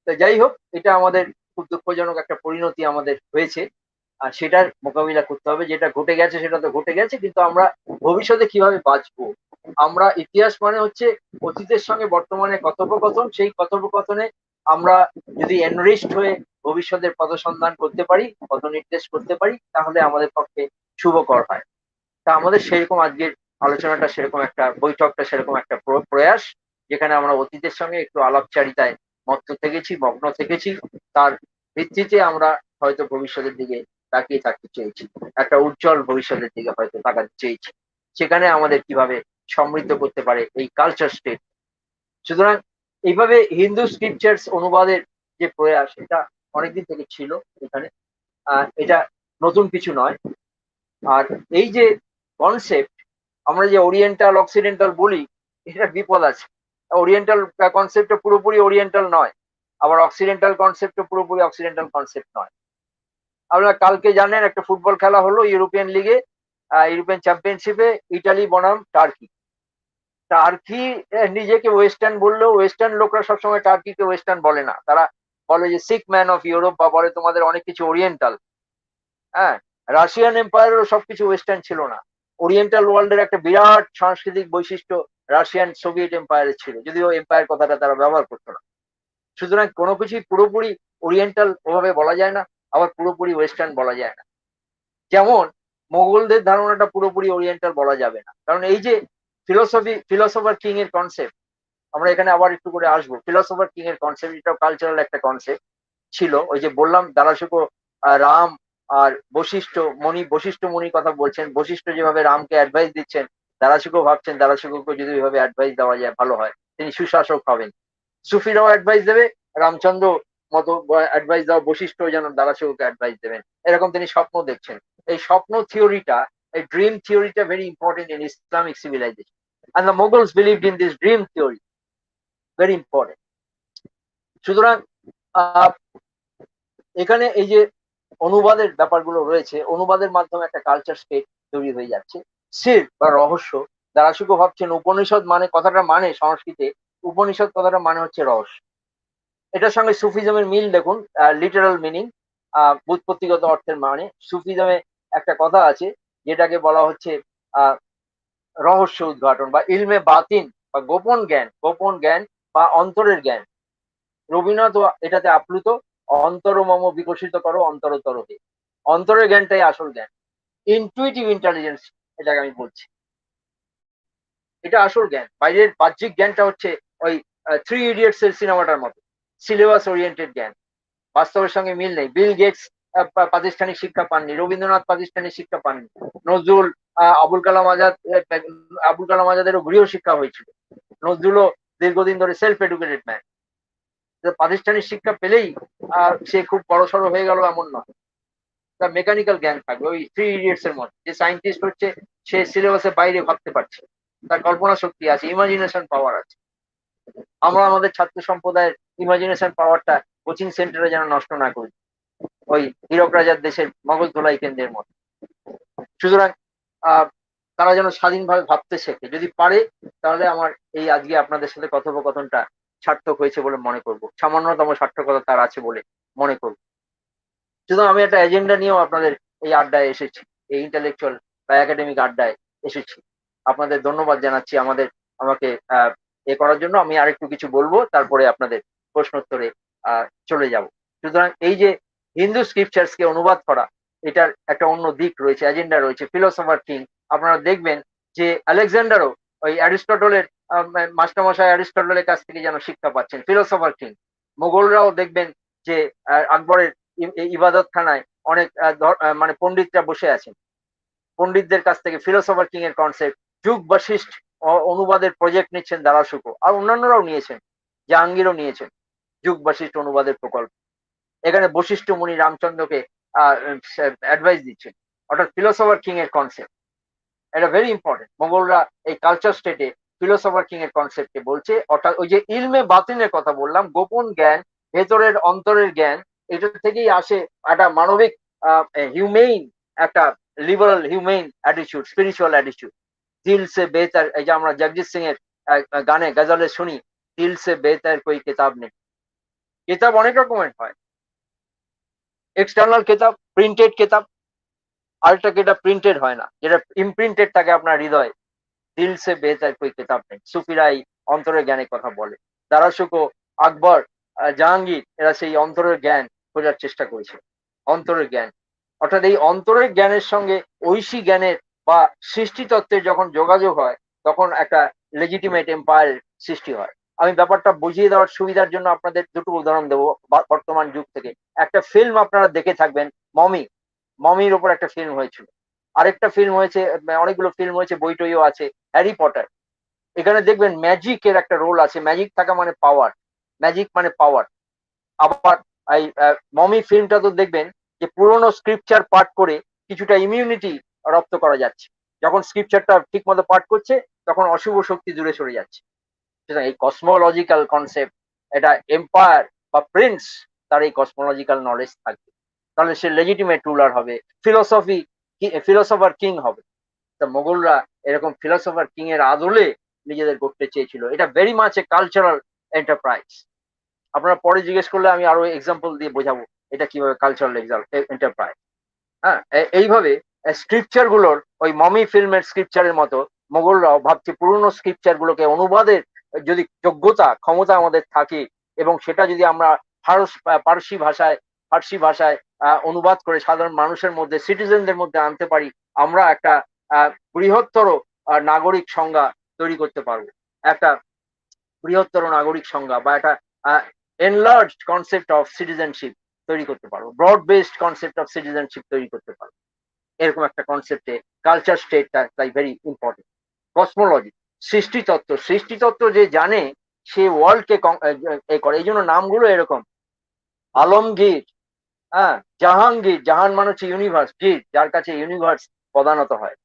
তো যাই হোক, এটা আমাদের খুব দুঃখজনক একটা পরিণতি আমাদের হয়েছে, আর সেটার মোকাবিলা করতে হবে। যেটা ঘটে গেছে সেটা তো ঘটে গেছে, কিন্তু আমরা ভবিষ্যতে কিভাবে বাঁচবো? আমরা ইতিহাস মানে হচ্ছে অতীতের সঙ্গে বর্তমানে কথোপকথন। সেই কথোপকথনে আমরা যদি এনরিচড হয়ে ভবিষ্যতের পথসন্ধান করতে পারি, পথ নির্দেশ করতে পারি, তাহলে আমাদের পক্ষে শুভকর হয়। তা আমাদের সেরকম আজকের আলোচনাটা সেরকম একটা, বৈঠকটা সেরকম একটা প্রয়াস, যেখানে আমরা অতীতের সঙ্গে একটু আলাপচারিতায় মত্ত থেকেছি, মগ্ন থেকেছি। তার ভিত্তিতে আমরা হয়তো ভবিষ্যতের দিকে তাকিয়ে থাকতে চেয়েছি, একটা উজ্জ্বল ভবিষ্যতের দিকে হয়তো তাকাতে চেয়েছি, সেখানে আমাদের কিভাবে সমৃদ্ধ করতে পারে এই কালচার স্টেট। সুতরাং এইভাবে হিন্দু স্ক্রিপচার্স অনুবাদের যে প্রয়াস, এটা অনেকদিন থেকে ছিল এখানে, এটা নতুন কিছু নয়। আর এই যে কনসেপ্ট, আমরা যে ওরিয়েন্টাল অক্সিডেন্টাল বলি, এটা বিপদ আছে। ওরিয়েন্টাল কনসেপ্টটা পুরোপুরি ওরিয়েন্টাল নয়, আবার অক্সিডেন্টাল কনসেপ্টও পুরোপুরি অক্সিডেন্টাল কনসেপ্ট নয়। আপনারা কালকে জানেন একটা ফুটবল খেলা হলো ইউরোপিয়ান লিগে, ইউরোপিয়ান চ্যাম্পিয়নশিপে, ইটালি বনাম টার্কি। টার্কি নিজেকে ওয়েস্টার্ন বললেও ওয়েস্টার্ন লোকরা সবসময় টার্কিকে ওয়েস্টার্ন বলে না, তারা বলে যে সিক ম্যান অফ ইউরোপ, বা বলে তোমাদের অনেক কিছু ওরিয়েন্টাল। হ্যাঁ, রাশিয়ান এম্পায়ারেরও সবকিছু ওয়েস্টার্ন ছিল না। ওরিয়েন্টাল ওয়ার্ল্ডের একটা বিরাট সাংস্কৃতিক বৈশিষ্ট্য রাশিয়ান সোভিয়েত এম্পায়ারের ছিল, যদিও এম্পায়ার কথাটা তারা ব্যবহার করতো না। সুতরাং কোনো কিছুই পুরোপুরি ওরিয়েন্টাল ওভাবে বলা যায় না, আবার পুরোপুরি ওয়েস্টার্ন বলা যায় না। যেমন মোগলদের ধারণাটা পুরোপুরি ওরিয়েন্টাল বলা যাবে না, কারণ এই যে ফিলোসফার কিং এর কনসেপ্ট, আমরা এখানে আবার একটু করে আসবো। ফিলোসফার কিং এর কনসেপ্ট, এটাও কালচারাল একটা কনসেপ্ট ছিল। ওই যে বললাম দারাশুকো রাম আর বশিষ্ঠ মুনির কথা বলছেন, বশিষ্ঠ যেভাবে রামকে অ্যাডভাইস দিচ্ছেন, দারাশুকো ভাবছেন দারাশুকোকে যদি ওইভাবে অ্যাডভাইস দেওয়া যায় ভালো হয়, তিনি সুশাসক হবেন। সুফিরাও অ্যাডভাইস দেবে, রামচন্দ্র মতো অ্যাডভাইস দেওয়া বশিষ্ঠ যেন দারাশুকোকে অ্যাডভাইস দেবেন, এরকম তিনি স্বপ্ন দেখছেন। এই স্বপ্ন থিওরিটা, এই ড্রিম থিওরিটা very important in Islamic civilization, and the Mughals believed in this dream theory, very important. সুতরাং এখানে এই যে অনুবাদের ব্যাপারগুলো রয়েছে, অনুবাদের মাধ্যমে একটা কালচার স্টেট তৈরি হয়ে যাচ্ছে। সির বা রহস্য, দারাশুকো ভাবছেন উপনিষদ মানে, কথাটা মানে সংস্কৃতে উপনিষদ কথাটা মানে হচ্ছে রহস্য। এটার সঙ্গে সুফিজমের মিল দেখুন, লিটারাল মিনিং, ব্যুৎপত্তিগত অর্থের মানে। সুফিজমে একটা কথা আছে যেটাকে বলা হচ্ছে রহস্য উদ্ঘাটন বা ইলমে বাতিন, বা গোপন জ্ঞান বা অন্তরের জ্ঞান। রবীন্দ্রনাথ এটাতে আপ্লুত, অন্তরমম বিকশিত করো অন্তরতর হে। অন্তরের জ্ঞানটাই আসল জ্ঞান, ইনটুইটিভ ইন্টেলিজেন্স, এটাকে আমি বলছি, এটা আসল জ্ঞান। বাইরের বাহ্যিক জ্ঞানটা হচ্ছে ওই থ্রি ইডিয়টস এর সিনেমাটার মতো সিলেবাস ওরিয়েন্টেড জ্ঞান, বাস্তবের সঙ্গে মিল নেই। বিল গেটস প্রাতিষ্ঠানিক শিক্ষা পাননি, রবীন্দ্রনাথ প্রাতিষ্ঠানিক শিক্ষা পাননি, নজরুল, আবুল কালাম আজাদেরও গৃহ শিক্ষা হয়েছিল। নজরুলও দীর্ঘদিন ধরে সেলফ এডুকেটেড ম্যান। প্রাতিষ্ঠানিক শিক্ষা পেলেই সে খুব বড়সড় হয়ে গেল এমন নয়, তার মেকানিক্যাল জ্ঞান থাকবে। ওই থ্রি ইডিয়টস এর মধ্যে যে সায়েন্টিস্ট হচ্ছে সে সিলেবাসের বাইরে ভাবতে পারছে, তার কল্পনা শক্তি আছে, ইমাজিনেশন পাওয়ার আছে। আমরা আমাদের ছাত্র সম্প্রদায়ের ইমাজিনেশন পাওয়ারটা কোচিং সেন্টারে যেন নষ্ট না করি, ওই হীরক রাজার দেশের মগজ ধোলাই কেন্দ্রের মতো। সুতরাং তারা যেন স্বাধীনভাবে ভাবতে শেখে, যদি পারে তাহলে আমার এই আজকে আপনাদের সাথে কথোপকথনটা সার্থক হয়েছে বলে মনে করব, সামান্যতম সার্থকতা তার আছে বলে মনে করব। সুতরাং আমি একটা এজেন্ডা নিয়েও আপনাদের এই আড্ডায় এসেছি, এই ইন্টেলেকচুয়াল বা একাডেমিক আড্ডায় এসেছি। আপনাদের ধন্যবাদ জানাচ্ছি আমাকে এ করার জন্য। আমি আরেকটু কিছু বলবো, তারপরে আপনাদের প্রশ্নোত্তরে চলে যাব। সুতরাং এই যে হিন্দু স্ক্রিপচার্স কে অনুবাদ করা, এটার একটা অন্য দিক রয়েছে, এজেন্ডা রয়েছে। ফিলোসফার কিং, আপনারা দেখবেন যে আলেকজান্ডারও ওই অ্যারিস্টটলের মাস্টারমশাই অ্যারিস্টটলের কাছ থেকে যেন শিক্ষা পাচ্ছেন, ফিলোসফার কিং। মোগলরাও দেখবেন যে আকবরের ইবাদতখানায় অনেক মানে পণ্ডিতরা বসে আছেন, পণ্ডিতদের কাছ থেকে ফিলোসফার কিং এর কনসেপ্ট, যুগ বশিষ্ঠ অনুবাদের প্রজেক্ট নিচ্ছেন দারাশুকো, আর অন্যান্যরাও নিয়েছেন, জাহাঙ্গীরও নিয়েছেন যুগ বশিষ্ঠ অনুবাদের প্রকল্প। এখানে বশিষ্ঠ মুনি রামচন্দ্রকে অ্যাডভাইস দিচ্ছেন, অর্থাৎ ফিলোসফার কিং এর কনসেপ্ট। এটা ভেরি ইম্পর্টেন্ট। মোগলরা এই কালচার স্টেটে ফিলোসফার কিং এর কনসেপ্টকে বলছে, অর্থাৎ ওই যে ইলমে বাতিনের কথা বললাম, গোপন জ্ঞান, ভেতরের অন্তরের জ্ঞান, এটা থেকেই আসে একটা মানবিক হিউমেইন, একটা লিবারাল হিউমেইন অ্যাটিটিউড, স্পিরিচুয়াল অ্যাটিটিউড। দিল সে বেহতর, এই যে আমরা জগজিৎ সিং এর গানে গজলে শুনি, দিল সে বেহতর কোই কিতাব নেই। কিতাব অনেক রকমের হয়, এক্সটার্নাল কিতাব, প্রিন্টেড কিতাব, আরেকটা কিতাব প্রিন্টেড হয় না, যেটা ইমপ্রিন্টেড থাকে আপনার হৃদয়ে। দিল সে বেহতর কোই কিতাব নেই। সুফিরাই অন্তরের জ্ঞানের কথা বলে। দারাশুকো, আকবর, জাহাঙ্গীর, এরা সেই অন্তরের জ্ঞান খোঁজার চেষ্টা করেছে। অন্তরের জ্ঞান, অর্থাৎ এই অন্তরের জ্ঞানের সঙ্গে ঐশী জ্ঞানের বা সৃষ্টি তত্ত্বের যখন যোগাযোগ হয়, তখন একটা লেজিটিমেট এম্পায়ার সৃষ্টি হয়। আমি ব্যাপারটা বুঝিয়ে দেওয়ার সুবিধার জন্য আপনাদের দুটো উদাহরণ দেবো বর্তমান যুগ থেকে। একটা ফিল্ম আপনারা দেখে থাকবেন, মমি। মমির ওপর একটা ফিল্ম হয়েছিল। আরেকটা ফিল্ম হয়েছে, অনেকগুলো ফিল্ম হয়েছে, বই টইও আছে, হ্যারি পটার। এখানে দেখবেন ম্যাজিকের একটা রোল আছে। ম্যাজিক থাকা মানে পাওয়ার, ম্যাজিক মানে পাওয়ার। আবার এই মমি ফিল্মটা তো দেখবেন যে পুরোনো স্ক্রিপচার পাঠ করে কিছুটা ইমিউনিটি রপ্ত করা যাচ্ছে। যখন স্ক্রিপচারটা ঠিক মতো পাঠ করছে, তখন অশুভ শক্তি দূরে সরে যাচ্ছে। সুতরাং এই কসমোলজিক্যাল কনসেপ্ট, এটা এম্পায়ার বা প্রিন্স, তার এই কসমোলজিক্যাল নলেজ থাকবে, তাহলে সে লেজিটিমেট রুলার হবে, ফিলোসফার কিং হবে। তা মোগলরা এরকম ফিলোসফার কিং এর আদলে নিজেদের করতে চেয়েছিল। এটা very much a cultural enterprise. আপনারা পরে জিজ্ঞেস করলে আমি আরো এক্সাম্পল দিয়ে বোঝাবো এটা কিভাবে কালচারাল এন্টারপ্রাইজ। হ্যাঁ, এইভাবে স্ক্রিপচার গুলোর, ওই মমি ফিল্মের স্ক্রিপচারের মতো মোগলরাও ভাবছে পুরনো স্ক্রিপচার গুলোকে অনুবাদের যদি যোগ্যতা ক্ষমতা আমাদের থাকে, এবং সেটা যদি আমরা ফার্সি ভাষায় অনুবাদ করে সাধারণ মানুষের মধ্যে, সিটিজেনদের মধ্যে আনতে পারি, আমরা একটা বৃহত্তর নাগরিক সংজ্ঞা তৈরি করতে পারবো। একটা বৃহত্তর নাগরিক সংজ্ঞা বা একটা এনলার্জড কনসেপ্ট অফ সিটিজেনশিপ তৈরি করতে পারবো, broad based concept of citizenship তৈরি করতে পারবো। এরকম একটা কনসেপ্টে কালচার স্টেটটা তাই ভেরি ইম্পর্টেন্ট। কসমোলজি, সৃষ্টিতত্ত্ব যে জানে সে ওয়ার্ল্ডকে করে। এই জন্য নামগুলো এরকম। আলমগীর, হ্যাঁ, জাহাঙ্গীর, জাহান মানে হচ্ছে ইউনিভার্স, গীর যার কাছে ইউনিভার্স প্রধানত হয়।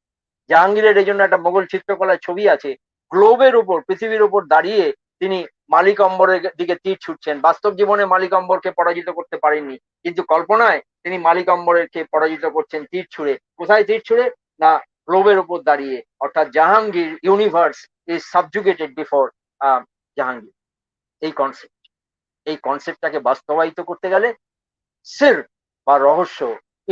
জাহাঙ্গীরের এই জন্য একটা মোগল চিত্রকলায় ছবি আছে, গ্লোবের উপর, পৃথিবীর উপর দাঁড়িয়ে তিনি মালিক অম্বরের দিকে তীর ছুটছেন। বাস্তব জীবনে মালিক অম্বরকে পরাজিত করতে পারেননি, কিন্তু কল্পনায় তিনি মালিক অম্বরকে পরাজিত করছেন তীর ছুঁড়ে। কোথায় তীর ছুঁড়ে? না, গ্লোবের উপর দাঁড়িয়ে। অর্থাৎ Jahangir, universe is subjugated before Jahangir. এই কনসেপ্ট, এই কনসেপ্টটাকে বাস্তবায়িত করতে গেলে সির বা রহস্য,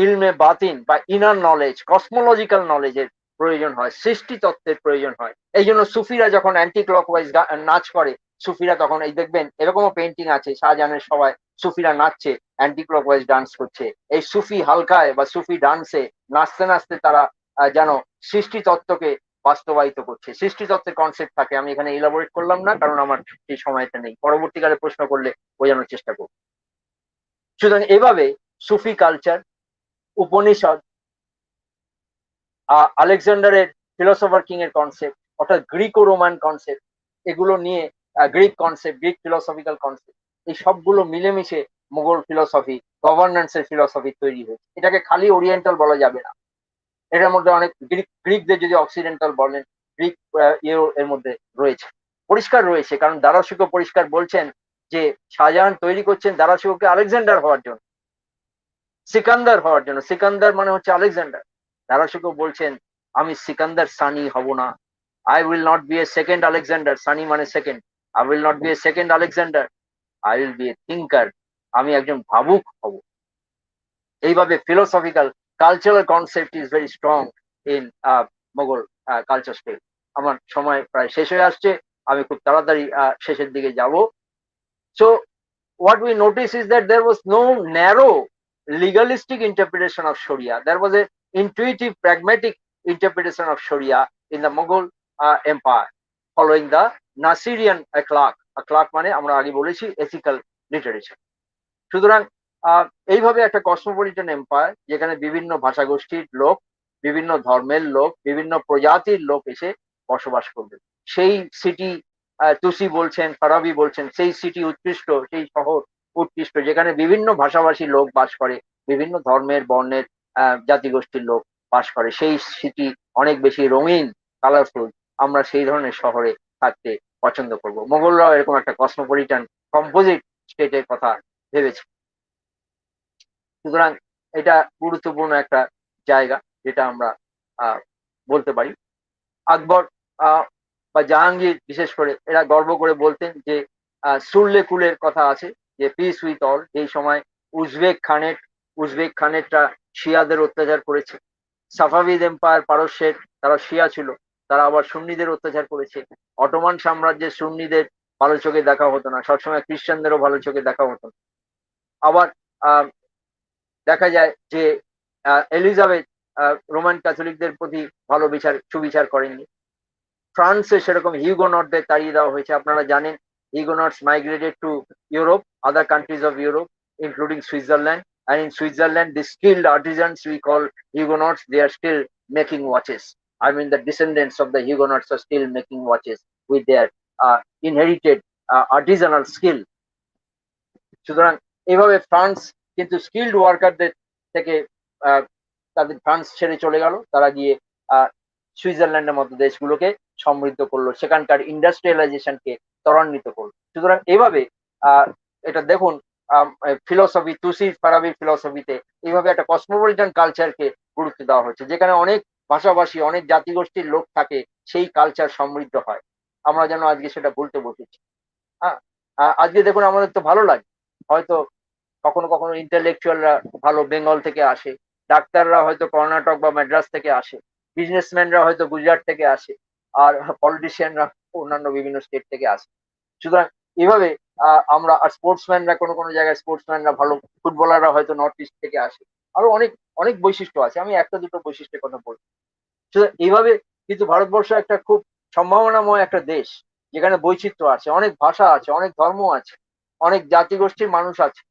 ইলমে বাতিন বা ইনার নলেজ, কসমোলজিক্যাল নলেজের প্রয়োজন হয়, সৃষ্টি তত্ত্বের প্রয়োজন হয়। এই জন্য সুফিরা যখন অ্যান্টি ক্লকওয়াইজ নাচ করে, সুফিরা তখন, এই দেখবেন এরকমও পেন্টিং আছে, শাহজাহানের সবাই সুফিরা নাচছে, অ্যান্টি ক্লকওয়াইজ ডান্স করছে। এই সুফি হালকায় বা সুফি ডান্সে নাচতে নাচতে তারা যেন সৃষ্টি তত্ত্বকে বাস্তবায়িত করছে। সৃষ্টি তত্ত্বের কনসেপ্ট থাকে, আমি এখানে ইলাবোরেট করলাম না, কারণ আমার এই সময়টা নেই, পরবর্তীকালে প্রশ্ন করলে বোঝানোর চেষ্টা করব। সুতরাং এভাবে সুফি কালচার, উপনিষদ, আলেকজান্ডারের ফিলোসফার কিং এর কনসেপ্ট, অর্থাৎ গ্রিকো রোমান কনসেপ্ট, এগুলো নিয়ে Greek concept, Greek philosophical concept, এই সবগুলো মিলেমিশে মুঘল ফিলোসফি, গভর্নেন্সের ফিলোসফি তৈরি হয়েছে। এটাকে খালি ওরিয়েন্টাল বলা যাবে না, এটার মধ্যে অনেক গ্রিকদের যদি অক্সিডেন্টাল বলেন, গ্রিক এর মধ্যে রয়েছে, পরিষ্কার রয়েছে। কারণ দারাশুকো পরিষ্কার বলছেন যে শাহজাহান তৈরি করছেন দারাশুকোকে আলেকজান্ডার হওয়ার জন্য, সিকান্দার হওয়ার জন্য। সিকান্দার মানে হচ্ছে আলেকজান্ডার। দারাশুকো বলছেন আমি সিকান্দার সানি হব না, I will not be a second Alexander. সানি মানে second, I will not be a second Alexander, I will be a thinker, আমি একজন ভাবুক হব। এইভাবে philosophical cultural concept is very strong in Mughal culture state. আমার সময় প্রায় শেষ হয়ে আসছে, আমি খুব তাড়াতাড়ি শেষের দিকে যাব। So what we notice is that there was no narrow legalistic interpretation of Sharia. There was a intuitive, pragmatic interpretation of Sharia in the Mughal empire, following the Nasirian akhlaq. Akhlaq মানে আমরা আগে বলেছি ethical literature. সুতরাং এইভাবে একটা কসমোপলিটন এম্পায়ার, যেখানে বিভিন্ন ভাষাগোষ্ঠীর লোক, বিভিন্ন ধর্মের লোক, বিভিন্ন প্রজাতির লোক এসে বসবাস করবে, সেই সিটি তুসি বলছেন, ফারাবি বলছেন, সেই সিটি উৎকৃষ্ট, সেই শহর উৎকৃষ্ট, যেখানে বিভিন্ন ভাষাভাষী লোক বাস করে, বিভিন্ন ধর্মের বর্ণের জাতিগোষ্ঠীর লোক বাস করে, সেই সিটি অনেক বেশি রঙিন, কালারফুল। আমরা সেই ধরনের শহরে থাকতে পছন্দ করব। মোগলরাও এরকম একটা কসমোপলিটন কম্পোজিট স্টেটের কথা ভেবেছে। সুতরাং এটা গুরুত্বপূর্ণ একটা জায়গা, যেটা আমরা বলতে পারি। আকবর বা জাহাঙ্গীর বিশেষ করে এরা গর্ব করে বলতেন যে সুরলে কুলের কথা আছে, যে পিস উইথ অল। এই সময় উজবেক খানেরটা শিয়াদের অত্যাচার করেছে। সাফাভিদ এম্পায়ার পারস্যের, তারা শিয়া ছিল, তারা আবার সুন্নিদের অত্যাচার করেছে। অটোমান সাম্রাজ্যের সুন্নিদের ভালো চোখে দেখা হতো না, সবসময় খ্রিস্টানদেরও ভালো চোখে দেখা হতো না। আবার দেখা যায় যে এলিজাবেথ রোমান ক্যাথলিকদের প্রতি ভালো সুবিচার করেননি। ফ্রান্সে সেরকম হিউগোনটদের তাড়িয়ে দেওয়া হয়েছে। আপনারা জানেন Huguenots migrated to Europe, other countries of Europe, including Switzerland. And in Switzerland, the skilled artisans we call Huguenots, they are still making watches. I mean, the descendants of the Huguenots are still making watches with their inherited artisanal skill. সুতরাং এইভাবে ফ্রান্স কিন্তু স্কিল্ড ওয়ার্কারদের থেকে তাদের ফ্রান্স ছেড়ে চলে গেল, তারা গিয়ে সুইজারল্যান্ডের মতো দেশগুলোকে সমৃদ্ধ করলো, সেখানকার ইন্ডাস্ট্রিয়ালাইজেশনকে ত্বরান্বিত করলো। সুতরাং এইভাবে এটা দেখুন ফিলসফি, তুসি ফারাবির ফিলসফিতে এইভাবে একটা কসমোপলিটন কালচারকে গুরুত্ব দেওয়া হচ্ছে, যেখানে অনেক ভাষাভাষী, অনেক জাতিগোষ্ঠীর লোক থাকে, সেই কালচার সমৃদ্ধ হয়। আমরা যেন আজকে সেটা ভুলতে বসেছি। হ্যাঁ, আজকে দেখুন আমাদের তো ভালো লাগে, হয়তো কখনো কখনো ইন্টেলেকচুয়ালরা ভালো বেঙ্গল থেকে আসে, ডাক্তাররা হয়তো কর্ণাটক বা মাদ্রাস থেকে আসে, বিজনেসম্যানরা হয়তো গুজরাট থেকে আসে, আর পলিটিশিয়ানরা অন্যান্য বিভিন্ন স্টেট থেকে আসে। সুতরাং এভাবে আমরা, আর স্পোর্টসম্যানরা কোনো জায়গায় স্পোর্টসম্যানরা ভালো, ফুটবলাররা হয়তো নর্থ ইস্ট থেকে আসে, আরো অনেক অনেক বৈশিষ্ট্য আছে, আমি একটা দুটো বৈশিষ্ট্যের কথা বলছি। সুতরাং এইভাবে কিন্তু ভারতবর্ষ একটা খুব সম্ভাবনাময় একটা দেশ, যেখানে বৈচিত্র্য আছে, অনেক ভাষা আছে, অনেক ধর্ম আছে, অনেক জাতিগোষ্ঠীর মানুষ আছে।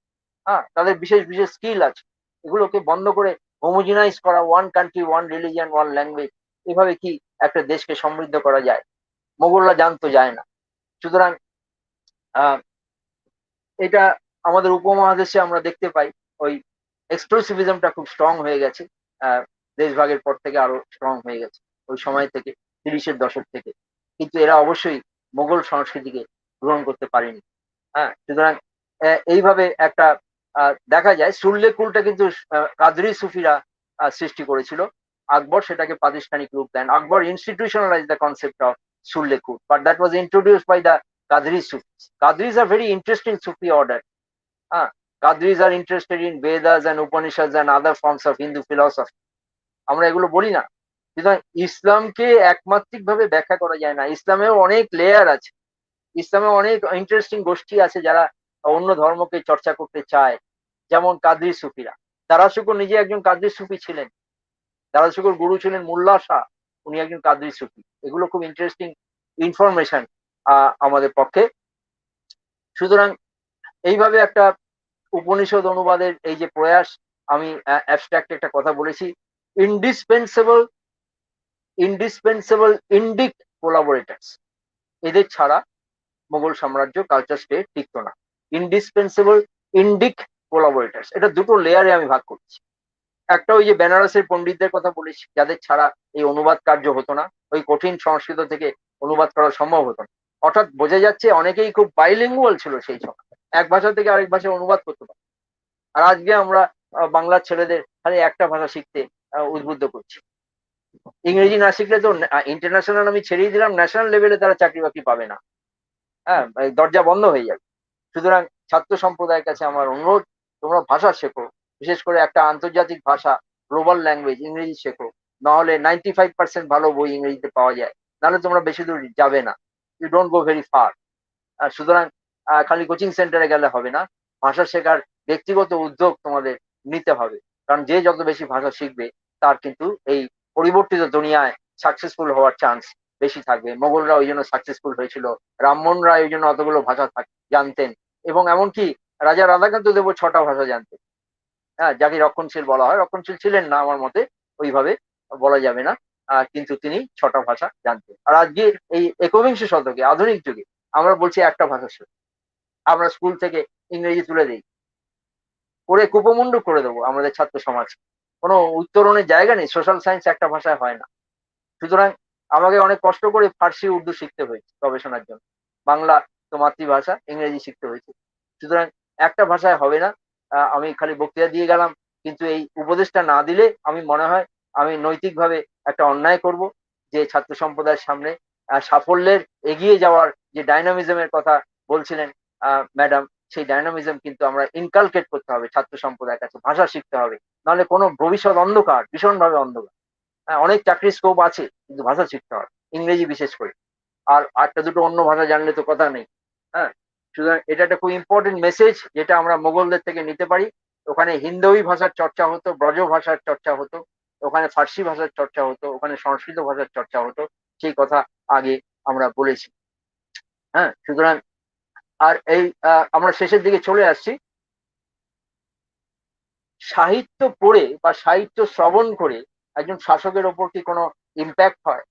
হ্যাঁ, তাদের বিশেষ বিশেষ স্কিল আছে। এগুলোকে বন্ধ করে হোমোজিনাইজ করা, one country, one religion, one language, এভাবে কি একটা দেশকে সমৃদ্ধ করা যায়? মোগলরা জানতো যায় না। সুতরাং এটা আমাদের উপমহাদেশে আমরা দেখতে পাই, ওই এক্সক্লুসিভিজমটা খুব স্ট্রং হয়ে গেছে, দেশভাগের পর থেকে আরো স্ট্রং হয়ে গেছে, ওই সময় থেকে, 30-এর দশক থেকে। কিন্তু এরা অবশ্যই মোগল সংস্কৃতিকে গ্রহণ করতে পারেনি। হ্যাঁ, সুতরাং এইভাবে একটা দেখা যায় সুরলে কুলটা কিন্তু কাদরি সুফিরা সৃষ্টি করেছিল। আকবর সেটাকে প্রাতিষ্ঠানিক রূপ দেন। Akbar institutionalize the concept of সুরলে কুল, but that was introduced by the Qadri Sufis. Qadris are very interesting Sufi order. Qadris are interested in Vedas and Upanishads and other forms of Hindu philosophy. আমরা এগুলো বলি না। সুতরাং ইসলামকে একমাত্রিক ভাবে ব্যাখ্যা করা যায় না। ইসলামেও অনেক লেয়ার আছে, ইসলামে অনেক ইন্টারেস্টিং গোষ্ঠী আছে যারা অন্য ধর্মকে চর্চা করতে চায়, যেমন কাদরি সুফিরা। দারাশুকর নিজে একজন কাদরি সুফি ছিলেন। দারাশুকর গুরু ছিলেন মোল্লা শাহ, উনি একজন কাদরি সুফি। এগুলো খুব ইন্টারেস্টিং ইনফরমেশন আমাদের পক্ষে। সুতরাং এইভাবে একটা উপনিষদ অনুবাদের এই যে প্রয়াস, আমি অ্যাবস্ট্রাক্ট একটা কথা বলেছি, ইন্ডিসপেন্সেবল ইন্ডিক কোলাবোরেটার্স, এদের ছাড়া মোগল সাম্রাজ্য কালচার স্টেট টিকতো না। ইন্ডিসপেন্সেবল ইন্ডিক কোলাবোরেটার্স, এটা দুটো লেয়ারে আমি ভাগ করছি। একটা ওই যে বেনারসের পণ্ডিতদের কথা বলেছি, যাদের ছাড়া এই অনুবাদ কার্য হতো না, ওই কঠিন সংস্কৃত থেকে অনুবাদ করা সম্ভব হতো না। অর্থাৎ বোঝা যাচ্ছে অনেকেই খুব বাইলিঙ্গুয়াল ছিল সেই সময়, এক ভাষা থেকে আরেক ভাষায় অনুবাদ করতে পারে। আর আজকে আমরা বাংলার ছেলেদের খালি একটা ভাষা শিখতে উদ্বুদ্ধ করছি। ইংরেজি না শিখলে তো ইন্টারন্যাশনাল আমি ছেড়েই দিলাম, ন্যাশনাল লেভেলে তারা চাকরি বাকরি পাবে না। হ্যাঁ, দরজা বন্ধ হয়ে যাবে। সুতরাং ছাত্র সম্প্রদায়ের কাছে আমার অনুরোধ, তোমরা ভাষা শেখো, বিশেষ করে একটা আন্তর্জাতিক ভাষা গ্লোবাল ল্যাঙ্গুয়েজ, ইংরেজি শেখো, নাহলে 95% ভালো বই ইংরেজিতে পাওয়া যায়, নাহলে তোমরা বেশি দূর যাবে না, you don't go very far. সুতরাং খালি কোচিং সেন্টারে গেলে হবে না, ভাষা শেখার ব্যক্তিগত উদ্যোগ তোমাদের নিতে হবে, কারণ যে যত বেশি ভাষা শিখবে তার কিন্তু এই পরিবর্তিত দুনিয়ায় সাকসেসফুল হওয়ার চান্স বেশি থাকবে। মোগলরা ওই জন্য সাকসেসফুল হয়েছিল, রামমোহন রায় ওই জন্য অতগুলো ভাষা জানতেন, এবং এমনকি রাজা রাধাকান্ত দেবও 6টা ভাষা জানতেন। হ্যাঁ, যাকে রক্ষণশীল বলা হয়, রক্ষণশীল ছিলেন না আমার মতে, ওইভাবে বলা যাবে না, কিন্তু তিনি 6টা ভাষা জানতেন। আর আজকে এই একবিংশ শতকে আধুনিক যুগে আমরা বলছি একটা ভাষা শেখ, আমরা স্কুল থেকে ইংরেজি তুলে দিই, করে কুপমুন্ডু করে দেবো আমাদের ছাত্র সমাজ, কোনো উত্তরণের জায়গা নেই, সোশ্যাল সায়েন্স একটা ভাষায় হয় না। সুতরাং আমাকে অনেক কষ্ট করে ফার্সি উর্দু শিখতে হয়েছে গবেষণার জন্য, বাংলা তো মাতৃভাষা, ইংরেজি শিখতে হয়েছে। সুতরাং একটা ভাষায় হবে না। আমি খালি বক্তৃতা দিয়ে গেলাম, কিন্তু এই উপদেশটা না দিলে আমি মনে হয় আমি নৈতিকভাবে একটা অন্যায় করব, যে ছাত্র সম্প্রদায়ের সামনে সাফল্যের এগিয়ে যাওয়ার যে ডাইনামিজমের কথা বলছিলেন ম্যাডাম, সেই ডাইনামিজম কিন্তু আমরা ইনকালকেট করতে হবে ছাত্র সম্প্রদায়ের কাছে, ভাষা শিখতে হবে, নাহলে কোনো ভবিষ্যৎ অন্ধকার, ভীষণভাবে অন্ধকার। অনেক চাকরির স্কোপ আছে, কিন্তু ভাষা শিখতে হবে, ইংরেজি বিশেষ করে, আর একটা দুটো অন্য ভাষা জানলে তো কথা নেই। হ্যাঁ, সুতরাং এটা একটা খুব ইম্পর্টেন্ট মেসেজ, যেটা আমরা মোগলদের থেকে নিতে পারি। ওখানে হিন্দী ভাষার চর্চা হতো, ব্রজ ভাষার চর্চা হতো, ওখানে ফার্সি ভাষার চর্চা হতো, ওখানে সংস্কৃত ভাষার চর্চা হতো, সেই কথা আগে আমরা বলেছি। হ্যাঁ, সুতরাং আর এই আমরা শেষের দিকে চলে আসছি। সাহিত্য পড়ে বা সাহিত্য শ্রবণ করে একজন শাসকের ওপর কি কোনো ইম্প্যাক্ট হয়?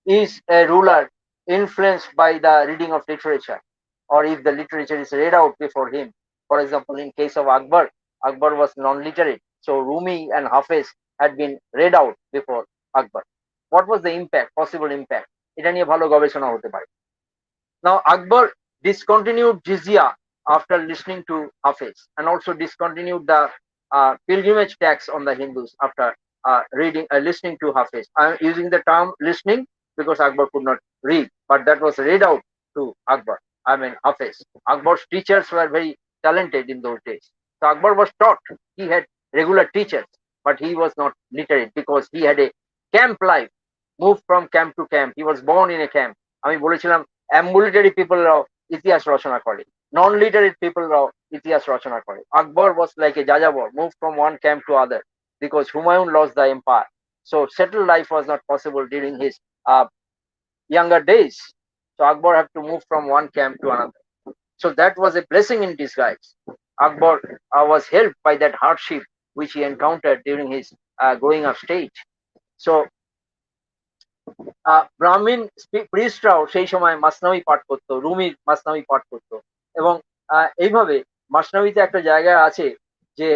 Is a ruler influenced by the reading of literature, or if the literature is read out before him? For example, in case of Akbar, Akbar was non-literate, so Rumi and Hafiz had been read out before Akbar. What was the impact, possible impact? এটা নিয়ে ভালো গবেষণা হতে পারে। Now Akbar discontinued jizya after listening to Hafiz, and also discontinued the pilgrimage tax on the Hindus after listening to Hafiz. I am using the term listening because Akbar could not read, but that was read out to Akbar. I mean Hafiz. Akbar's teachers were very talented in those days. So Akbar was taught. He had regular teachers, but he was not literate because he had a camp life, moved from camp to camp. He was born in a camp. আমি বলেছিলাম অ্যাম্বুলেটরি পিপলরাও ইতিহাস রচনা করে, নন লিটারেট পিপলরাও ইতিহাস রচনা করে। আকবর was like a যাযাবর, moved from one camp to other because Humayun lost the empire. So settled life was not possible during his younger days. So Akbar had to move from one camp to another. So that was a blessing in disguise. Akbar was helped by that hardship which he encountered during his growing up stage. So ব্রাহ্মণ প্রিস্টরাও সেই সময় মাসনাবি পাঠ করতো, রুমির মাসনাবি পাঠ করতো, এবং এইভাবে মাসনাবিতে একটা জায়গায় আছে যে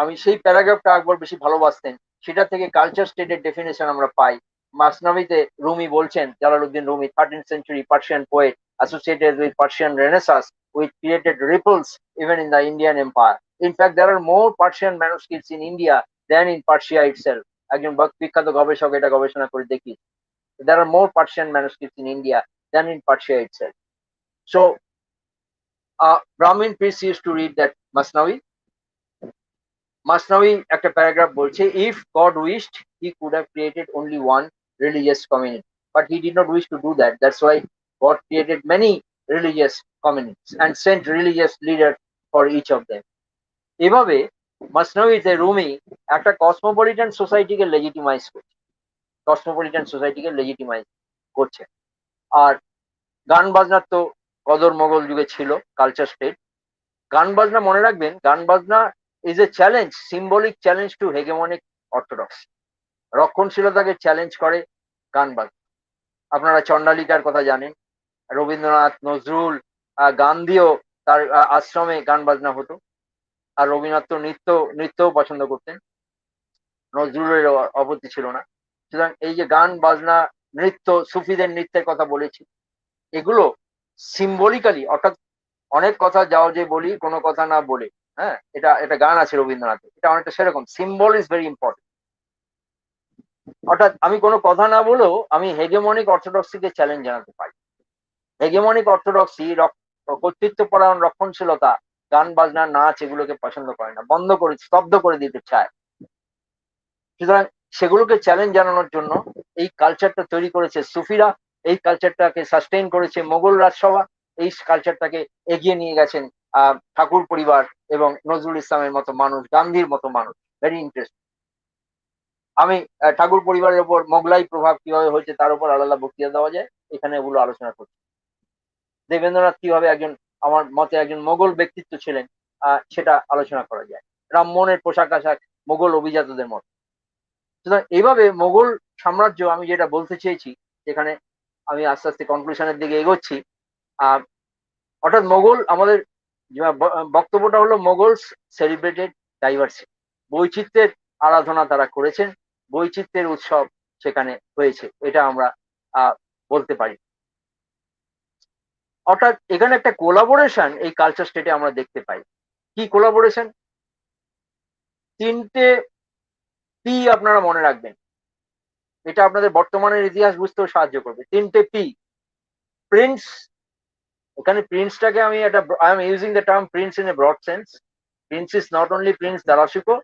আমি সেই প্যারাগ্রাফটা আকবর বেশি ভালোবাসতেন, সেটা থেকে কালচার স্টেটের ডেফিনেশন আমরা পাই। মাসনাবিতে রুমি বলছেন, Jalaluddin Rumi, 13th century Persian poet associated with Persian Renaissance, which created ripples even in the Indian Empire. In fact, there are more Persian manuscripts in India than in Persia itself. একজন বিখ্যাত গবেষক এটা গবেষণা করে দেখি, there are more Persian manuscripts in India than in Persia itself. So Brahmin priests used to read that Masnavi. Masnavi একটা প্যারাগ্রাফ বলছে, if God wished, he could have created only one religious community, but he did not wish to do that. That's why God created many religious communities and sent religious leaders for each of them. এভাবে মাসনাভিতে রুমি একটা কসমোপলিটান সোসাইটিকে লেজিটিমাইজ করছে, কসমোপলিটান সোসাইটিকে লেজিটিমাইজ করছে। আর গান বাজনার তো কদর মোগল যুগে ছিল, কালচার স্টেট। গান বাজনা মনে রাখবেন, গান বাজনা is a challenge, symbolic challenge to hegemonic orthodox. রক্ষণশীলতাকে চ্যালেঞ্জ করে গান বাজনা। আপনারা চণ্ডালিকার কথা জানেন, রবীন্দ্রনাথ, নজরুল, গান্ধীও তার আশ্রমে গান বাজনা হতো। আর রবীন্দ্রনাথ তো নৃত্যও পছন্দ করতেন, নজরুলের আপত্তি ছিল না। সুতরাং এই যে গান বাজনা, নৃত্য, সুফিদের নৃত্যের কথা বলেছি, এগুলো সিম্বলিক্যালি, অর্থাৎ অনেক কথা যাও যে বলি কোনো কথা না বলে, হ্যাঁ, এটা গান আছে রবীন্দ্রনাথের, এটা অনেকটা সেরকম। Symbol is very important. অর্থাৎ আমি কোনো কথা না বলেও আমি হেগেমনিক অর্থোডক্সিকে চ্যালেঞ্জ জানাতে পারি। হেগেমনিক অর্থোডক্সি কর্তৃত্বপরায়ণ রক্ষণশীলতা, গান বাজনা, নাচ এগুলোকে পছন্দ করে না, বন্ধ করে, স্তব্ধ করে দিতে চায়। সুতরাং সেগুলোকে চ্যালেঞ্জ জানানোর জন্য এই কালচারটা তৈরি করেছে সুফিরা, এই কালচারটাকে সাস্টেইন করেছে মোগল রাজসভা, এই কালচারটাকে এগিয়ে নিয়ে গেছেন ঠাকুর পরিবার এবং নজরুল ইসলামের মতো মানুষ, গান্ধীর মতো মানুষ। Very interesting. আমি ঠাকুর পরিবারের উপর মোগলাই প্রভাব কিভাবে হয়েছে তার উপর আলাদা বক্তৃতা দেওয়া যায়, এখানে এগুলো আলোচনা করছি। দেবেন্দ্রনাথ কিভাবে একজন, আমার মতে একজন মোগল ব্যক্তিত্ব ছিলেন, সেটা আলোচনা করা যায়। রামমোহনের পোশাক আশাক মোগল অভিজাতদের মতো। সুতরাং এইভাবে মোগল সাম্রাজ্য, আমি যেটা বলতে চেয়েছি, যেখানে আমি আস্তে আস্তে কনক্লুশনের দিকে এগোচ্ছি, অর্থাৎ মোগল, আমাদের বক্তব্যটা হলো মোগলস সেলিব্রেটেড ডাইভার্সিটি, বৈচিত্র্যের আরাধনা তারা করেছেন, বৈচিত্র্যের উৎসব সেখানে হয়েছে, এটা আমরা বলতে পারি। অর্থাৎ এখানে একটা কোলাবোরেশন এই কালচার স্টেটে আমরা দেখতে পাই। কি কোলাবোরেশন? তিনটে পি আপনারা মনে রাখবেন, এটা আপনাদের বর্তমানের ইতিহাস বুঝতেও সাহায্য করবে। তিনটে পি। প্রিন্স, এখানে প্রিন্সটাকে আমি একটা, I am using the term prince in a broad sense. Prince is not only prince Darashikoh,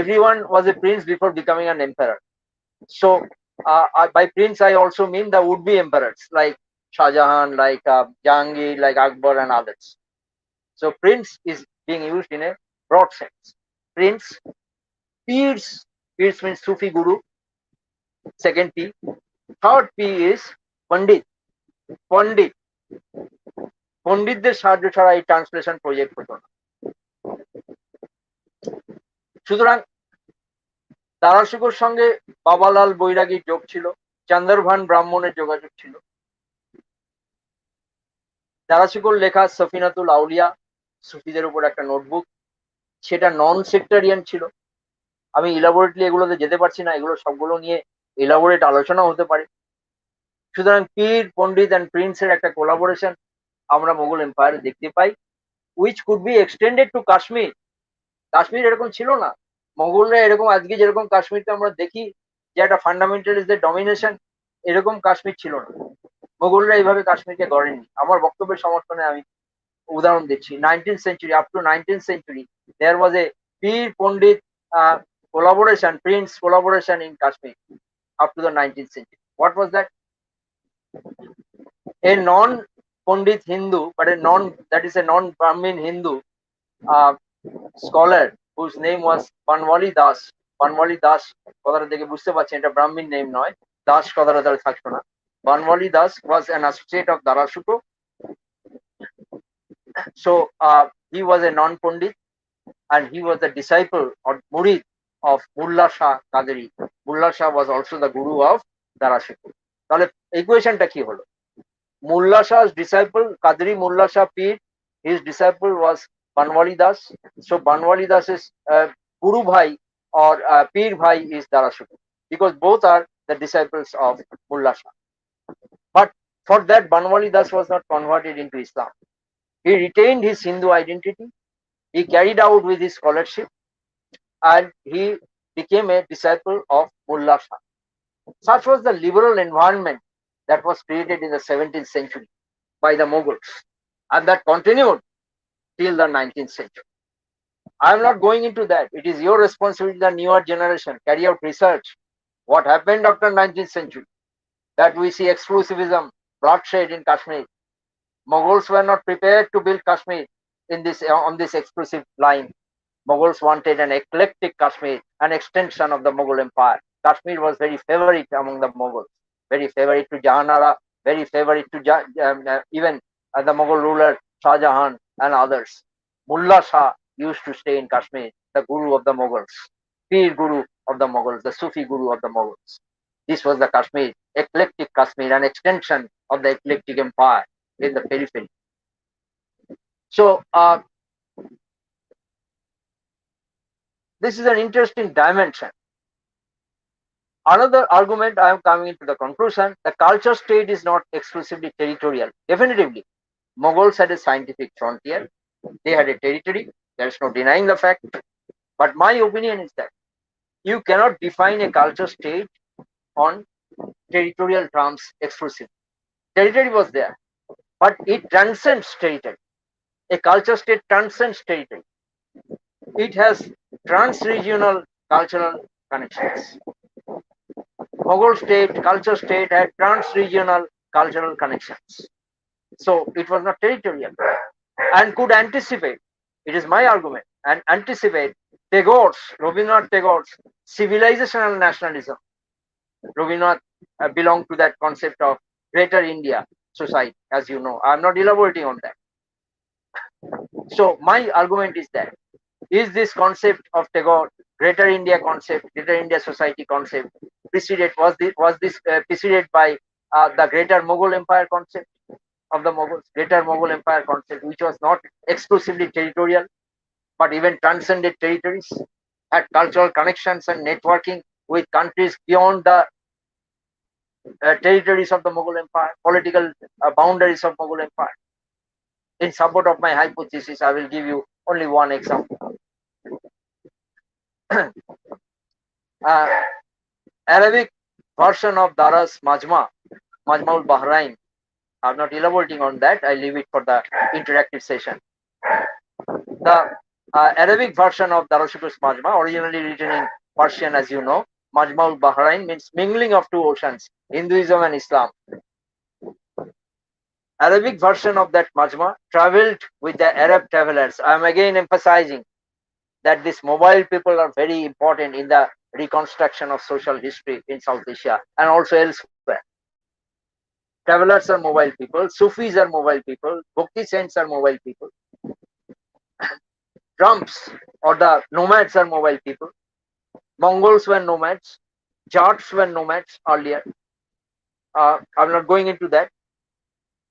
everyone was a prince before becoming an emperor. So by prince I also mean the would-be emperors like Shah Jahan, like Jahangir, like Akbar and others. So prince is being used in a broad sense. Prince. Peers, peers means Sufi guru, second P. Third P is Pandit. Pandit. পণ্ডিতদের সাহায্য ছাড়া এই ট্রান্সলেশন প্রজেক্ট হতো না। সুতরাং দারাশিকোর সঙ্গে বাবালাল বৈরাগীর যোগ ছিল, চন্দ্রভান ব্রাহ্মণের যোগাযোগ ছিল। দারাশিকোর লেখা সফিনাতুল আউলিয়া, সুফিদের উপর একটা নোটবুক, সেটা নন সেক্টারিয়ান ছিল। আমি ইলাবোরেটলি এগুলোতে যেতে পারছি না, এগুলো সবগুলো নিয়ে ইলাবোরেট আলোচনা হতে পারে। সুতরাং পীর, পণ্ডিত অ্যান্ড প্রিন্সের একটা কোলাবোরেশন আমরা মোগল এম্পায়ারে দেখতে পাই, which could be extended two Kashmir. Kashmir এরকম ছিল না, মোগলরা এরকম আজকে যেরকম কাশ্মীরকে আমরা দেখি যে একটা ফান্ডামেন্টালিস্টদের ডমিনেশন, এরকম কাশ্মীর ছিল না। মোগলরা এইভাবে কাশ্মীরকে গড়েননি। আমার বক্তব্যের সমর্থনে আমি উদাহরণ দিচ্ছি, 19th century, up to 19th century, there was a Peer Pandit collaboration, Prince collaboration in Kashmir up to the 19th century. What was that? A non-Pandit Hindu, but that is a non-Brahmin Hindu scholar whose name was Banwali Das. Banwali Das কথাটা দেখে বুঝতে পারছেন এটা ব্রাহ্মীণ নেম নয়, দাস কথাটা তাহলে থাকতো না। Banwali Das was an associate of Darashuko. So he was a non-Pandit and he was the disciple or murid of Mullah Shah Qadri. Mullah Shah was also the guru of Darashuko. তাহলে ইকুয়েশনটা কি হলো? Mullah Shah's disciple, Qadri Mullah Shah Pir, his disciple was Banwali Das. So Banwali Das's Guru Bhai or Pir Bhai is Darashuko, because both are the disciples of Mullah Shah. But for that, Banwali Das was not converted into Islam. He retained his Hindu identity, he carried out with his scholarship, and he became a disciple of Mullah Shah. Such was the liberal environment that was created in the 17th century by the Mughals, and that continued till the 19th century. I am not going into that. It is your responsibility, the newer generation, carry out research. What happened after 19th century? That we see exclusivism, bloodshed in Kashmir. Mughals were not prepared to build Kashmir on this exclusive line. Mughals wanted an eclectic Kashmir, an extension of the Mughal empire. Kashmir was very favorite among the Mughals, very favorite to Jahanara, very favorite to even the Mughal ruler Shah Jahan and others. Mullah Shah used to stay in Kashmir, the guru of the Mughals, Pir guru of the Mughals, the Sufi guru of the Mughals. This was the Kashmir, eclectic Kashmir, an extension of the eclectic empire in the periphery. So this is an interesting dimension. Another argument, I am coming into the conclusion, the culture state is not exclusively territorial. Definitively, Mughals had a scientific frontier, they had a territory, there is no denying the fact. But my opinion is that you cannot define a culture state on territorial terms exclusively. Territory was there, but it transcends territory. A culture state transcends territory. It has trans-regional cultural connections. Mughal state, culture state had trans-regional cultural connections. So it was not territorial and could anticipate, it is my argument, and anticipate Rabindranath Tagore's civilizational nationalism. Rabindranath belonged to that concept of Greater India society, as you know. I am not elaborating on that. So my argument is that, is this concept of Tagore, Greater India concept, Greater India society concept, was this preceded by the Greater Mughal Empire concept of the Mughals, Greater Mughal Empire concept, which was not exclusively territorial, but even transcended territories, had cultural connections and networking with countries beyond the territories of the Mughal Empire, political boundaries of Mughal Empire. In support of my hypothesis, I will give you only one example. Arabic version of Dara's Majmaul Bahrain. I'm not elaborating on that. I leave it for the interactive session. The Arabic version of Darashuko's Majma, originally written in Persian, as you know, Majmaul Bahrain means mingling of two oceans, Hinduism and Islam. Arabic version of that Majma traveled with the Arab travelers. I am again emphasizing that these mobile people are very important in the reconstruction of social history in South Asia and also elsewhere. Travelers are mobile people, Sufis are mobile people, Bhakti saints are mobile people, Trumps or the nomads are mobile people, Mongols were nomads, Jats were nomads earlier. I'm not going into that.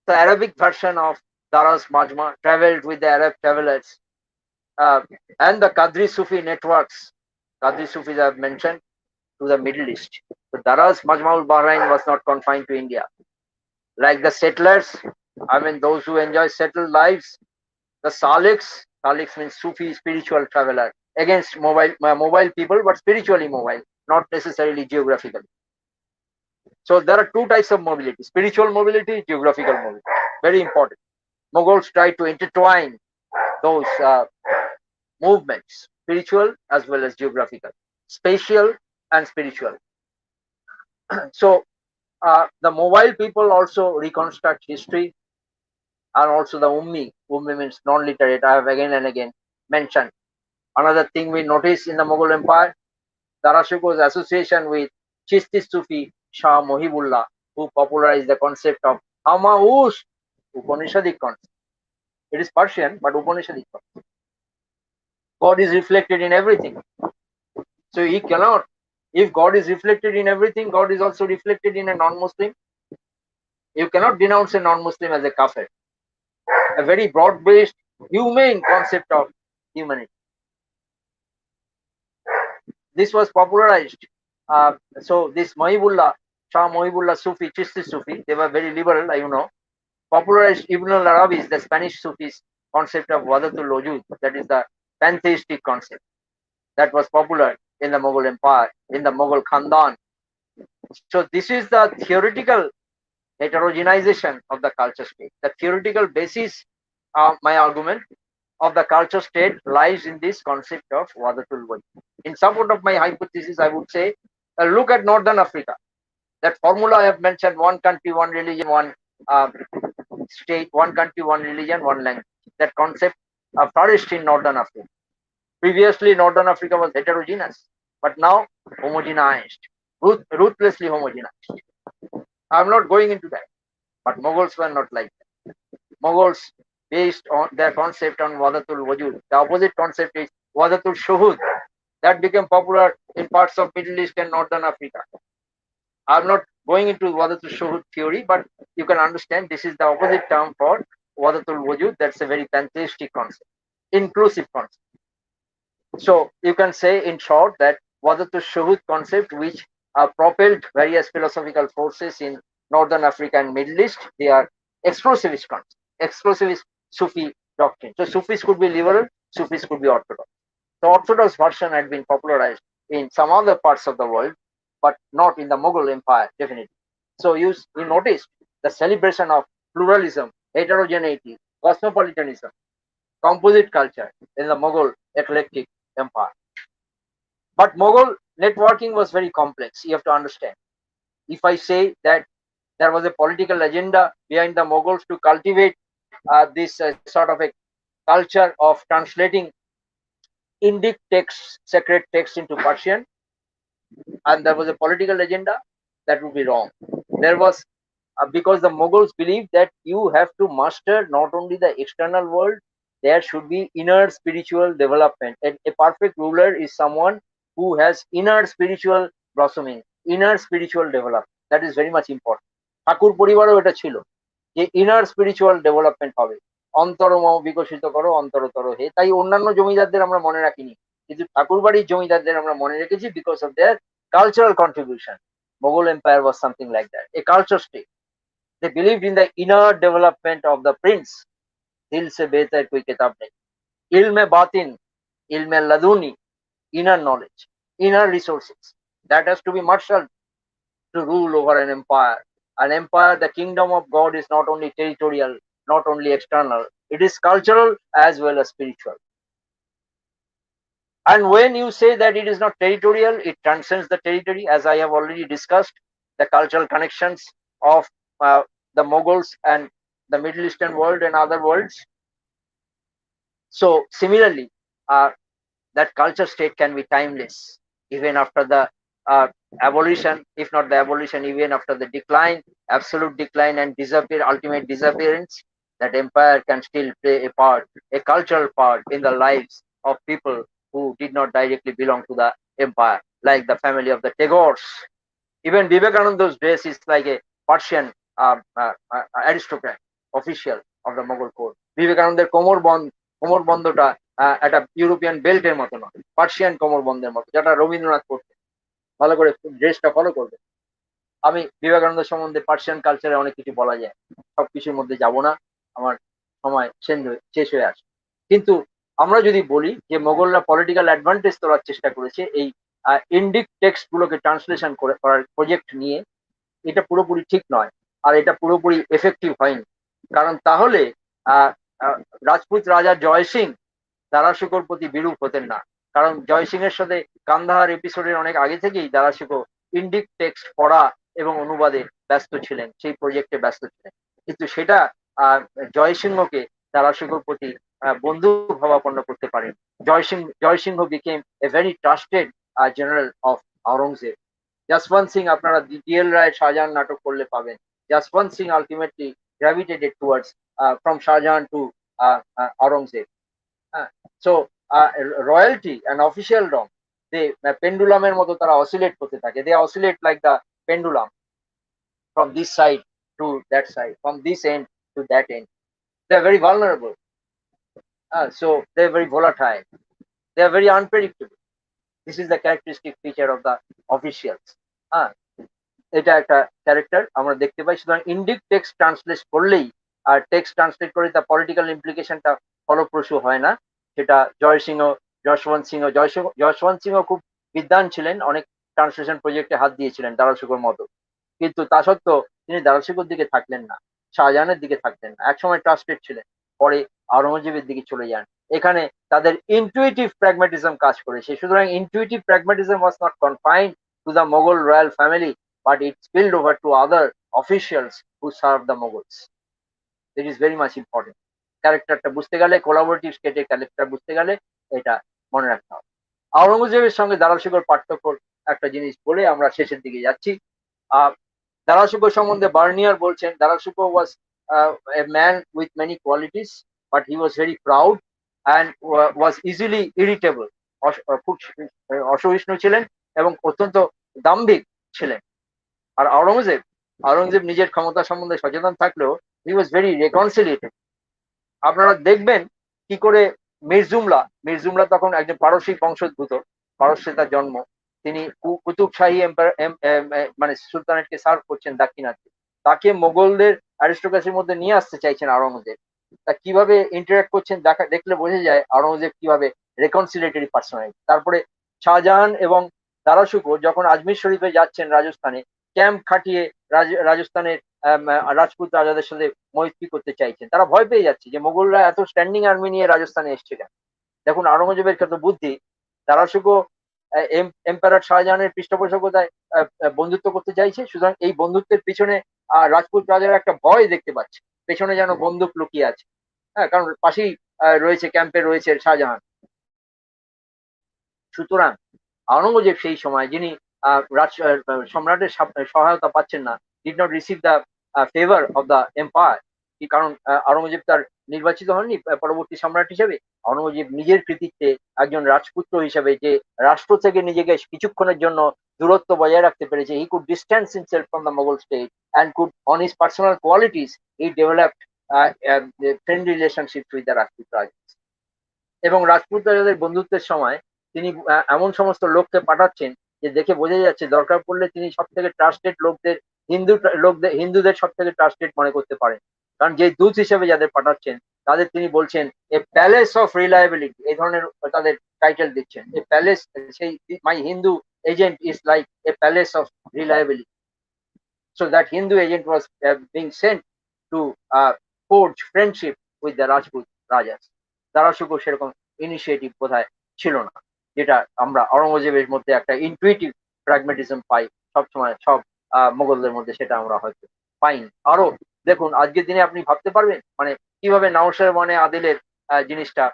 The Arabic version of Dara's Majma traveled with the Arab travelers and the Qadri Sufi networks. Qadri Sufis I have mentioned, to the Middle East. So Dara's Majmaul Bahrain was not confined to India. Like the settlers, I mean those who enjoy settled lives, the Saliks means Sufi spiritual traveler, against mobile people, but spiritually mobile, not necessarily geographical. So there are two types of mobility: spiritual mobility, geographical mobility. Very important. Mughals tried to intertwine those movements, spiritual as well as geographical, spatial and spiritual. So the mobile people also reconstruct history, and also the Ummi means non-literate. I have again and again mentioned. Another thing we notice in the Mughal Empire, Darashuko's association with Chishti Sufi Shah Mohibullah, who popularized the concept of Hamaush, Upanishadic concept. It is Persian, but Upanishadic concept. God is reflected in everything. So he cannot, if God is reflected in everything, God is also reflected in a non-Muslim. You cannot denounce a non-Muslim as a kafir. A very broad-based, humane concept of humanity. This was popularized. So this Mohibullah, Shah Mohibullah Sufi, Chishti Sufi, they were very liberal, you know, popularized Ibn al-Arabi's, the Spanish Sufis, concept of Wadatul Wujud, that is the pantheistic concept that was popular in the Mughal Empire, in the Mughal Khandan. So this is the theoretical heterogenization of the culture state. The theoretical basis of my argument of the culture state lies in this concept of Wadatul Wujud. In support of my hypothesis, I would say, look at Northern Africa. That formula I have mentioned: one country, one religion, one state, one country, one religion, one language. That concept flourished in Northern Africa. Previously, Northern Africa was heterogeneous, but now homogenized, ruthlessly homogenized. I am not going into that, but Mughals were not like that. Mughals based on their concept on Wadatul Wujud. The opposite concept is Wadatul Shuhud. That became popular in parts of Middle East and Northern Africa. I am not going into Wadatul Shuhud theory, but you can understand this is the opposite term for Wadatul Wujud. That's a very pantheistic concept, inclusive concept. So you can say in short that Wadatul Shuhud concept, which propelled various philosophical forces in Northern Africa and Middle East, they are exclusivist concepts, exclusivist Sufi doctrine. So Sufis could be liberal, Sufis could be orthodox. The orthodox version had been popularized in some other parts of the world, but not in the Mughal Empire, definitely. So you notice the celebration of pluralism, heterogeneity, cosmopolitanism, composite culture in the Mughal eclectic empire. But Mughal networking was very complex. You have to understand. If I say that there was a political agenda behind the Mughals to cultivate this sort of a culture of translating Indic texts, sacred texts into Persian, and there was a political agenda, that would be wrong. There was because the Mughals believed that you have to master not only the external world, there should be inner spiritual development. And a perfect ruler is someone who has inner spiritual blossoming, inner spiritual development. That is very much important. ঠাকুর পরিবারও এটা ছিল যে ইনার স্পিরিচুয়াল ডেভেলপমেন্ট হবে, অন্তরম বিকশিত করো অন্তরতর হে। তাই অন্যান্য জমিদারদের আমরা মনে রাখিনি, কিন্তু ঠাকুরবাড়ির জমিদারদের আমরা মনে রেখেছি because of their cultural contribution. Mughal Empire was something like that, a culture state. They believed in the inner development of the prince. Dil se behtar koi kitab nahi. Ilme batin, ilme laduni, inner knowledge, inner resources. That has to be marshaled to rule over an empire. An empire, the kingdom of God is not only territorial, not only external, it is cultural as well as spiritual. And when you say that it is not territorial, it transcends the territory, as I have already discussed, the cultural connections of the Mughals and the Middle Eastern world and other worlds. So similarly, that culture state can be timeless, even after the abolition, if not the abolition, even after the decline, absolute decline and ultimate disappearance, that empire can still play a part, a cultural part in the lives of people who did not directly belong to the empire, like the family of the Tagores. Even Vivekananda's dress is like a Persian aristocrat, official of the Mughal court. Vivekananda's কোমর বন্ধটা একটা ইউরোপিয়ান বেল্টের মতো নয়, পার্সিয়ান কোমর বন্ধের মতো, যেটা রবীন্দ্রনাথ করতেন। ভালো করে ড্রেসটা ফলো করবে। আমি বিবেকানন্দ সম্বন্ধে পার্সিয়ান কালচারে অনেক কিছু বলা যায়, সবকিছুর মধ্যে যাব না, আমার সময় শেষ হয়ে আসে। কিন্তু আমরা যদি বলি যে মোগলরা পলিটিক্যাল অ্যাডভান্টেজ তোলার চেষ্টা করেছে এই ইন্ডিক টেক্সট গুলোকে ট্রান্সলেশন করার প্রজেক্ট নিয়ে, এটা পুরোপুরি ঠিক নয়, আর এটা পুরোপুরি এফেক্টিভ হয়নি। কারণ তাহলে রাজপুত রাজা জয় সিং দারাশুকোর প্রতি বিরূপ হতেন না, কারণ জয় সিং এর সাথে কান্দাহার এপিসোডের অনেক আগে থেকেই দারাশুকো ইন্ডিক টেক্সট পড়া এবং অনুবাদে ব্যস্ত ছিলেন, সেই প্রজেক্টে ব্যস্ত ছিলেন। কিন্তু সেটা জয় সিংহকে দারাশুকোর প্রতি বন্ধু ভাবাপন্ন করতে পারেন। Jai Singh became a very trusted general of Aurangzeb. Jaswant Singh আপনারা ডিএল রায়ের শাহজাহান নাটক করলে পাবেন। Jaswant Singh ultimately gravitated towards from Shah Jahan to Aurangzeb. So royalty and officialdom, they pendulumer moto tara oscillate korte thake, they oscillate like the pendulum from this side to that side, from this end to that end. They are very vulnerable, so they are very volatile, they are very unpredictable. This is the characteristic feature of the officials. এটা একটা ক্যারেক্টার আমরা দেখতে পাই। সুতরাং ইন্ডিক টেক্সট ট্রান্সলেট করলেই আর টেক্সট ট্রান্সলেট করে তার পলিটিক্যাল ইমপ্লিকেশনটা ফলপ্রসূ হয় না। সেটা যশবন্ত সিংহ খুব বিদ্বান ছিলেন, অনেক ট্রান্সলেশন প্রজেক্টে হাত দিয়েছিলেন দারাশুকোর মতো, কিন্তু তা সত্ত্বেও তিনি দারাশুকোর দিকে থাকলেন না, শাহজাহানের দিকে থাকলেন না। একসময় ট্রাস্টেড ছিলেন, পরে আওরঙ্গজেবের দিকে চলে যান। এখানে তাদের ইনটুইটিভ প্র্যাগম্যাটিজম কাজ করেছে। সুতরাং intuitive pragmatism was not confined to the Mughal royal family, but it spilled over to other officials who served the Mughals. It is very much important. ক্যারেক্টারটা বুঝতে গেলে, কোলাবোরেটিভ স্টেটের ক্যারেক্টার বুঝতে গেলে এটা মনে রাখতে হবে। আওরঙ্গজেবের সঙ্গে দারাশুকোর পার্থক্যর একটা জিনিস বলে আমরা শেষের দিকে যাচ্ছি। দারাশুকো সম্বন্ধে বার্নিয়ার বলছেন, দারাশুকো was a man with many qualities, but he was very proud and was easily irritable. খুব অসহিষ্ণু ছিলেন এবং অত্যন্ত দাম্ভিক ছিলেন। আর আওরঙ্গজেব নিজের ক্ষমতা সম্বন্ধে সচেতন থাকলেও হি ওয়াজ ভেরি রেকনসিলিয়েটেড। আপনারা দেখবেন কি করে মির্জুমলা তখন একজন পারসিক বংশোদ্ভূত, পারস্যে তার জন্ম, তিনি কুতুব শাহী মানে সুলতানেটকে সার্ভ করছেন দাক্ষিণাত্যে, তাকে মোগলদের অ্যারিস্টোক্রেসির মধ্যে নিয়ে আসতে চাইছেন আওরঙ্গজেব। তা কিভাবে ইন্টারাক্ট করছেন দেখলে বোঝা যায় আওরঙ্গজেব কিভাবে রেকনসিলিয়েটরি পার্সোনালিটি। তারপরে শাহজাহান এবং দারাশুকো যখন আজমির শরীফে যাচ্ছেন রাজস্থানে, ক্যাম্প খাটিয়ে রাজস্থানের রাজপুত রাজাদের সাথে মৈত্রী করতে চাইছেন, তারা ভয় পেয়ে যাচ্ছে যে মোগলরা এত স্ট্যান্ডিং আর্মি নিয়ে রাজস্থানে এসছে কেন। দেখুন আওরঙ্গজেবের কত বুদ্ধি, দারাশুকো এম্পারার শাহজাহানের পৃষ্ঠপোষকতায় বন্ধুত্ব করতে চাইছে। সুতরাং এই বন্ধুত্বের পিছনে রাজপুত রাজারা একটা ভয় দেখতে পাচ্ছে, পেছনে যেন বন্দুক লুকিয়ে আছে। হ্যাঁ, কারণ পাশেই রয়েছে, ক্যাম্পে রয়েছে শাহজাহান। সুতরাং আওরঙ্গজেব সেই সময়, যিনি সম্রাটের সহায়তা পাচ্ছেন না, did not receive the favour of the empire, কি কারণ আওরঙ্গজেব তার নির্বাচিত হননি পরবর্তী সম্রাট হিসেবে। আওরঙ্গজেব নিজের কৃতিত্বে একজন রাজপুত্র হিসেবে যে রাষ্ট্র থেকে নিজেকে কিছুক্ষণের জন্য দূরত্ব বজায় রাখতে পেরেছে, he could distance himself from the Mughal state and could on his personal qualities he developed friendly relationship with the Rajput rajas. এবং রাজপুত রাজাদের বন্ধুত্বের সময় তিনি এমন সমস্ত লোককে পাঠাচ্ছেন যে দেখে বোঝা যাচ্ছে দরকার পড়লে তিনি সব থেকে ট্রাস্টেড লোকদের, হিন্দুদের সব থেকে ট্রাস্টেড মনে করতে পারেন। কারণ যে দূত হিসেবে যাদের পাঠাচ্ছেন তাদের তিনি বলছেন এ প্যালেস অফ রিলায়েবিলিটি, এই ধরনের তাদের টাইটেল দিচ্ছেন। এ প্যালেস, সেই my Hindu agent is like a palace of reliability. So that Hindu agent was being sent to forge friendship with the Rajput Rajas. দারাশুকো সেরকম ইনিশিয়েটিভ বোধহয় ছিল না, যেটা আমরা আওরঙ্গজেবের মধ্যে একটা ইনটুইটিভ প্র্যাগমেটিজম পাই সবসময়, সব মোগলদের মধ্যে সেটা আমরা হয়তো পাইনি। আরো দেখুন, আজকের দিনে আপনি ভাবতে পারবেন মানে কিভাবে নাওশের মানে আদিলের জিনিসটা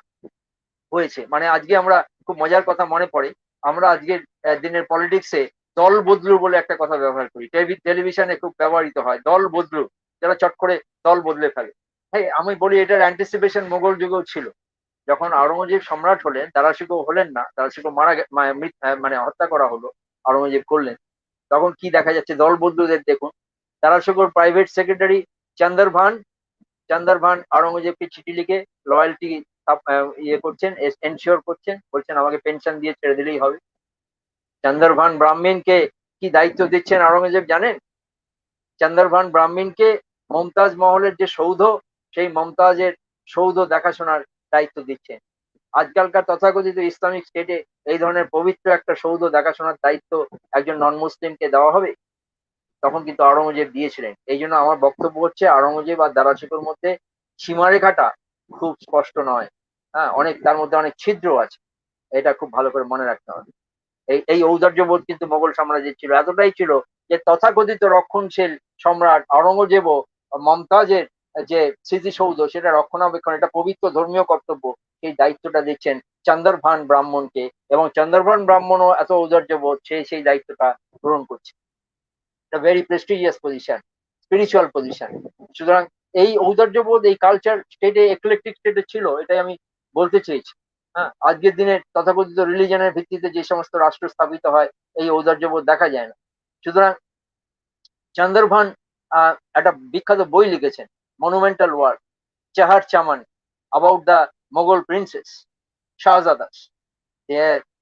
হয়েছে। মানে আজকে আমরা খুব মজার কথা মনে পড়ে, আমরা আজকের দিনের পলিটিক্সে দল বদলু বলে একটা কথা ব্যবহার করি, টেলিভিশনে খুব ব্যবহৃত হয়, দল বদলু, যারা চট করে দল বদলে ফেলে। হ্যাঁ, আমি বলি এটার অ্যান্টিসিপেশন মোগল যুগেও ছিল। যখন আওরঙ্গজেব সম্রাট হলেন, দারাশিকো হলেন না, দারাশিকো মানে হত্যা করা হলো, আওরঙ্গজেব করলেন, তখন কি দেখা যাচ্ছে দল বদলুদের দেখুন। দারাশিকোর প্রাইভেট সেক্রেটারি চন্দরভান আওরঙ্গজেবকে চিঠি লিখে লয়্যালটি ইয়ে করছেন, এনশিওর করছেন, বলছেন আমাকে পেনশন দিয়ে ছেড়ে দিলেই হবে। চন্দরভান ব্রাহ্মণকে কি দায়িত্ব দিচ্ছেন আওরঙ্গজেব জানেন? চন্দরভান ব্রাহ্মণকে মমতাজ মহলের যে সৌধ, সেই মমতাজের সৌধ দেখাশোনার দায়িত্ব দিচ্ছেন। আজকালকার তথাকথিত ইসলামিক স্টেটে এই ধরনের পবিত্র একটা সৌধ দেখাশোনার দায়িত্ব একজন নন মুসলিমকে দেওয়া হবে? তখন কিন্তু আওরঙ্গজেব দিয়েছিলেন। এই জন্য আমার বক্তব্য হচ্ছে আওরঙ্গজেব আর দারাশিকোর মধ্যে সীমারেখাটা খুব স্পষ্ট নয়। হ্যাঁ, অনেক তার মধ্যে অনেক ছিদ্র আছে, এটা খুব ভালো করে মনে রাখতে হবে। এই ঔদার্যবোধ কিন্তু মোগল সাম্রাজ্যের ছিল, এতটাই ছিল যে তথাকথিত রক্ষণশীল সম্রাট আওরঙ্গজেবও মমতাজের যে স্মৃতিসৌধ সেটা রক্ষণাবেক্ষণ, এটা পবিত্র ধর্মীয় কর্তব্য, সেই দায়িত্বটা দিচ্ছেন চন্দরভান ব্রাহ্মণকে, এবং চন্দরভান ব্রাহ্মণও এত ঔদার্যবোধ, সেই দায়িত্বটা গ্রহণ করছে। Very prestigious position, spiritual position. সুতরাং এই ঔদার্যবোধ এই কালচার স্টেটে, একলেকটিক স্টেটে ছিল, এটাই আমি বলতে চেয়েছি। হ্যাঁ, আজকের দিনে তথাকথিত রিলিজনের ভিত্তিতে যে সমস্ত রাষ্ট্র স্থাপিত হয়, এই ঔদার্যবোধ দেখা যায় না। সুতরাং চন্দরভান একটা বিখ্যাত বই লিখেছেন, monumental work, Chahar Chaman, about the Mughal princes shahzadas.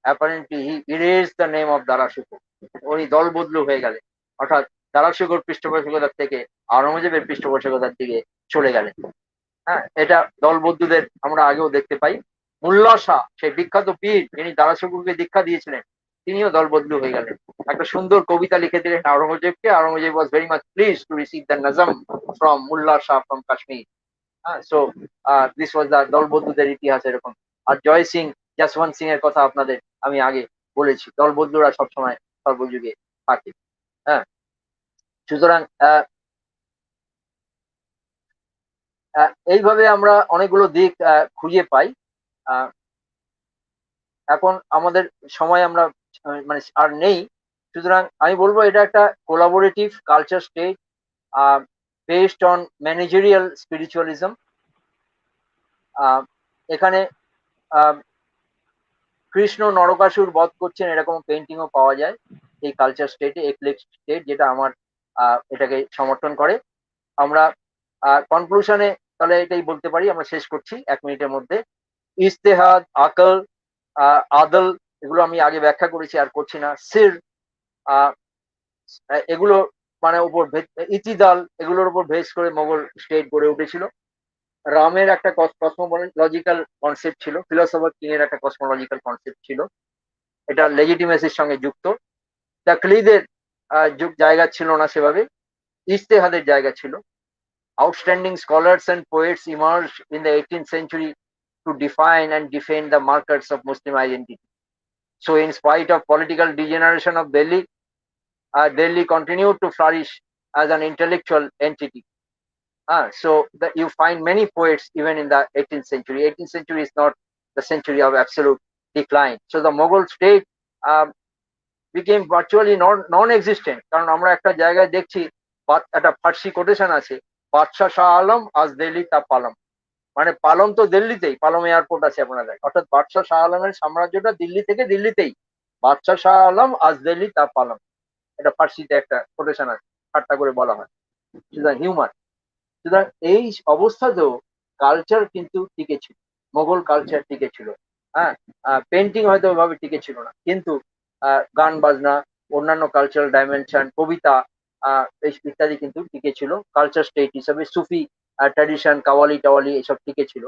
Apparently he erased the name of Darashikoh. উনি দল বদলু হয়ে গেলেন, অর্থাৎ দারাশুকোর পৃষ্ঠপোষকতার থেকে আওরঙ্গজেবের পৃষ্ঠপোষকতার দিকে চলে গেলেন। হ্যাঁ, এটা দল বদলুদের আমরা আগেও দেখতে পাই। মুল্লা শাহ, সেই বিখ্যাত পীর যিনি দারাশুকোকে দীক্ষা দিয়েছিলেন, তিনিও দল বদলু হয়ে গেলেন। একটা সুন্দর কবিতা লিখে দিলেন আওরঙ্গজেবকে। Aurangzeb was very much please to receive the nazm from Mulla Shah from Kashmir. So this was the দল বদলুদের ইতিহাস এরকম। আর জয় সিং, যশবন্ত সিং এর কথা আপনাদের আমি আগে বলেছি, দল বদলুরা সবসময় সর্বযুগে থাকে। হ্যাঁ, সুতরাং এইভাবে আমরা অনেকগুলো দিক খুঁজে পাই। এখন আমাদের সময় আমরা মানে আর নেই, সুতরাং আমি বলবো এটা একটা collaborative culture state based on managerial spiritualism. এখানে কৃষ্ণ নরকাসুর বধ করছেন এরকম পেন্টিংও পাওয়া যায় এই কালচার স্টেটে, একলেকটিক স্টেট, যেটা আমার এটাকে সমর্থন করে। আমরা কনক্লুশনে তাহলে এটাই বলতে পারি, আমরা শেষ করছি 1 মিনিটের মধ্যে। ইস্তেহাদ, আকল, আদল, এগুলো আমি আগে ব্যাখ্যা করেছি, আর করছি না। সির, এগুলো মানে উপর ইতিদাল, এগুলোর উপর বেস করে মোগল স্টেট গড়ে উঠেছিল। রামের একটা কসমোলজিক্যাল কনসেপ্ট ছিল, ফিলোসফার কিং এর একটা কসমোলজিক্যাল কনসেপ্ট ছিল, এটা লেজিটিমেসির সঙ্গে যুক্ত। তাকলিদের জায়গা ছিল না সেভাবে, ইস্তেহাদের জায়গা ছিল। Outstanding scholars and poets emerged in the 18th century to define and defend the markers of Muslim identity. So in spite of political degeneration of Delhi, Delhi continued to flourish as an intellectual entity. So that you find many poets even in the 18th century. 18th century is not the century of absolute decline. So the Mughal state became virtually non-existent. কারণ আমরা একটা জায়গায় দেখছি একটা ফার্সি কোটেশন আছে, বাদশাহ শাহ আলম আজ দিল্লি তা পালম, মানে পালম তো দিল্লিতেই, পালম এয়ারপোর্ট আছে আপনাদের, অর্থাৎ বাদশাহ শাহ আলমের সাম্রাজ্যটা দিল্লি থেকে দিল্লিতেই, বাদশাহ শাহ আলম আজ দিল্লি তা পালম, এটা ফার্সিতে একটা কোটেশন আছে, ঠাট্টা করে বলা হয়, সুতরাং হিউমার। সুতরাং এই অবস্থাতেও কালচার কিন্তু টিকে ছিল, মোগল কালচার টিকে ছিল। হ্যাঁ, পেন্টিং হয়তো ওইভাবে টিকে ছিল না, কিন্তু গান বাজনা, অন্যান্য কালচারাল ডাইমেনশন, কবিতা ইত্যাদি কিন্তু টিকে ছিল কালচার স্টেট হিসাবে। সুফি ট্র্যাডিশন, কাওয়ালি টাওয়ালি এসব টিকে ছিল।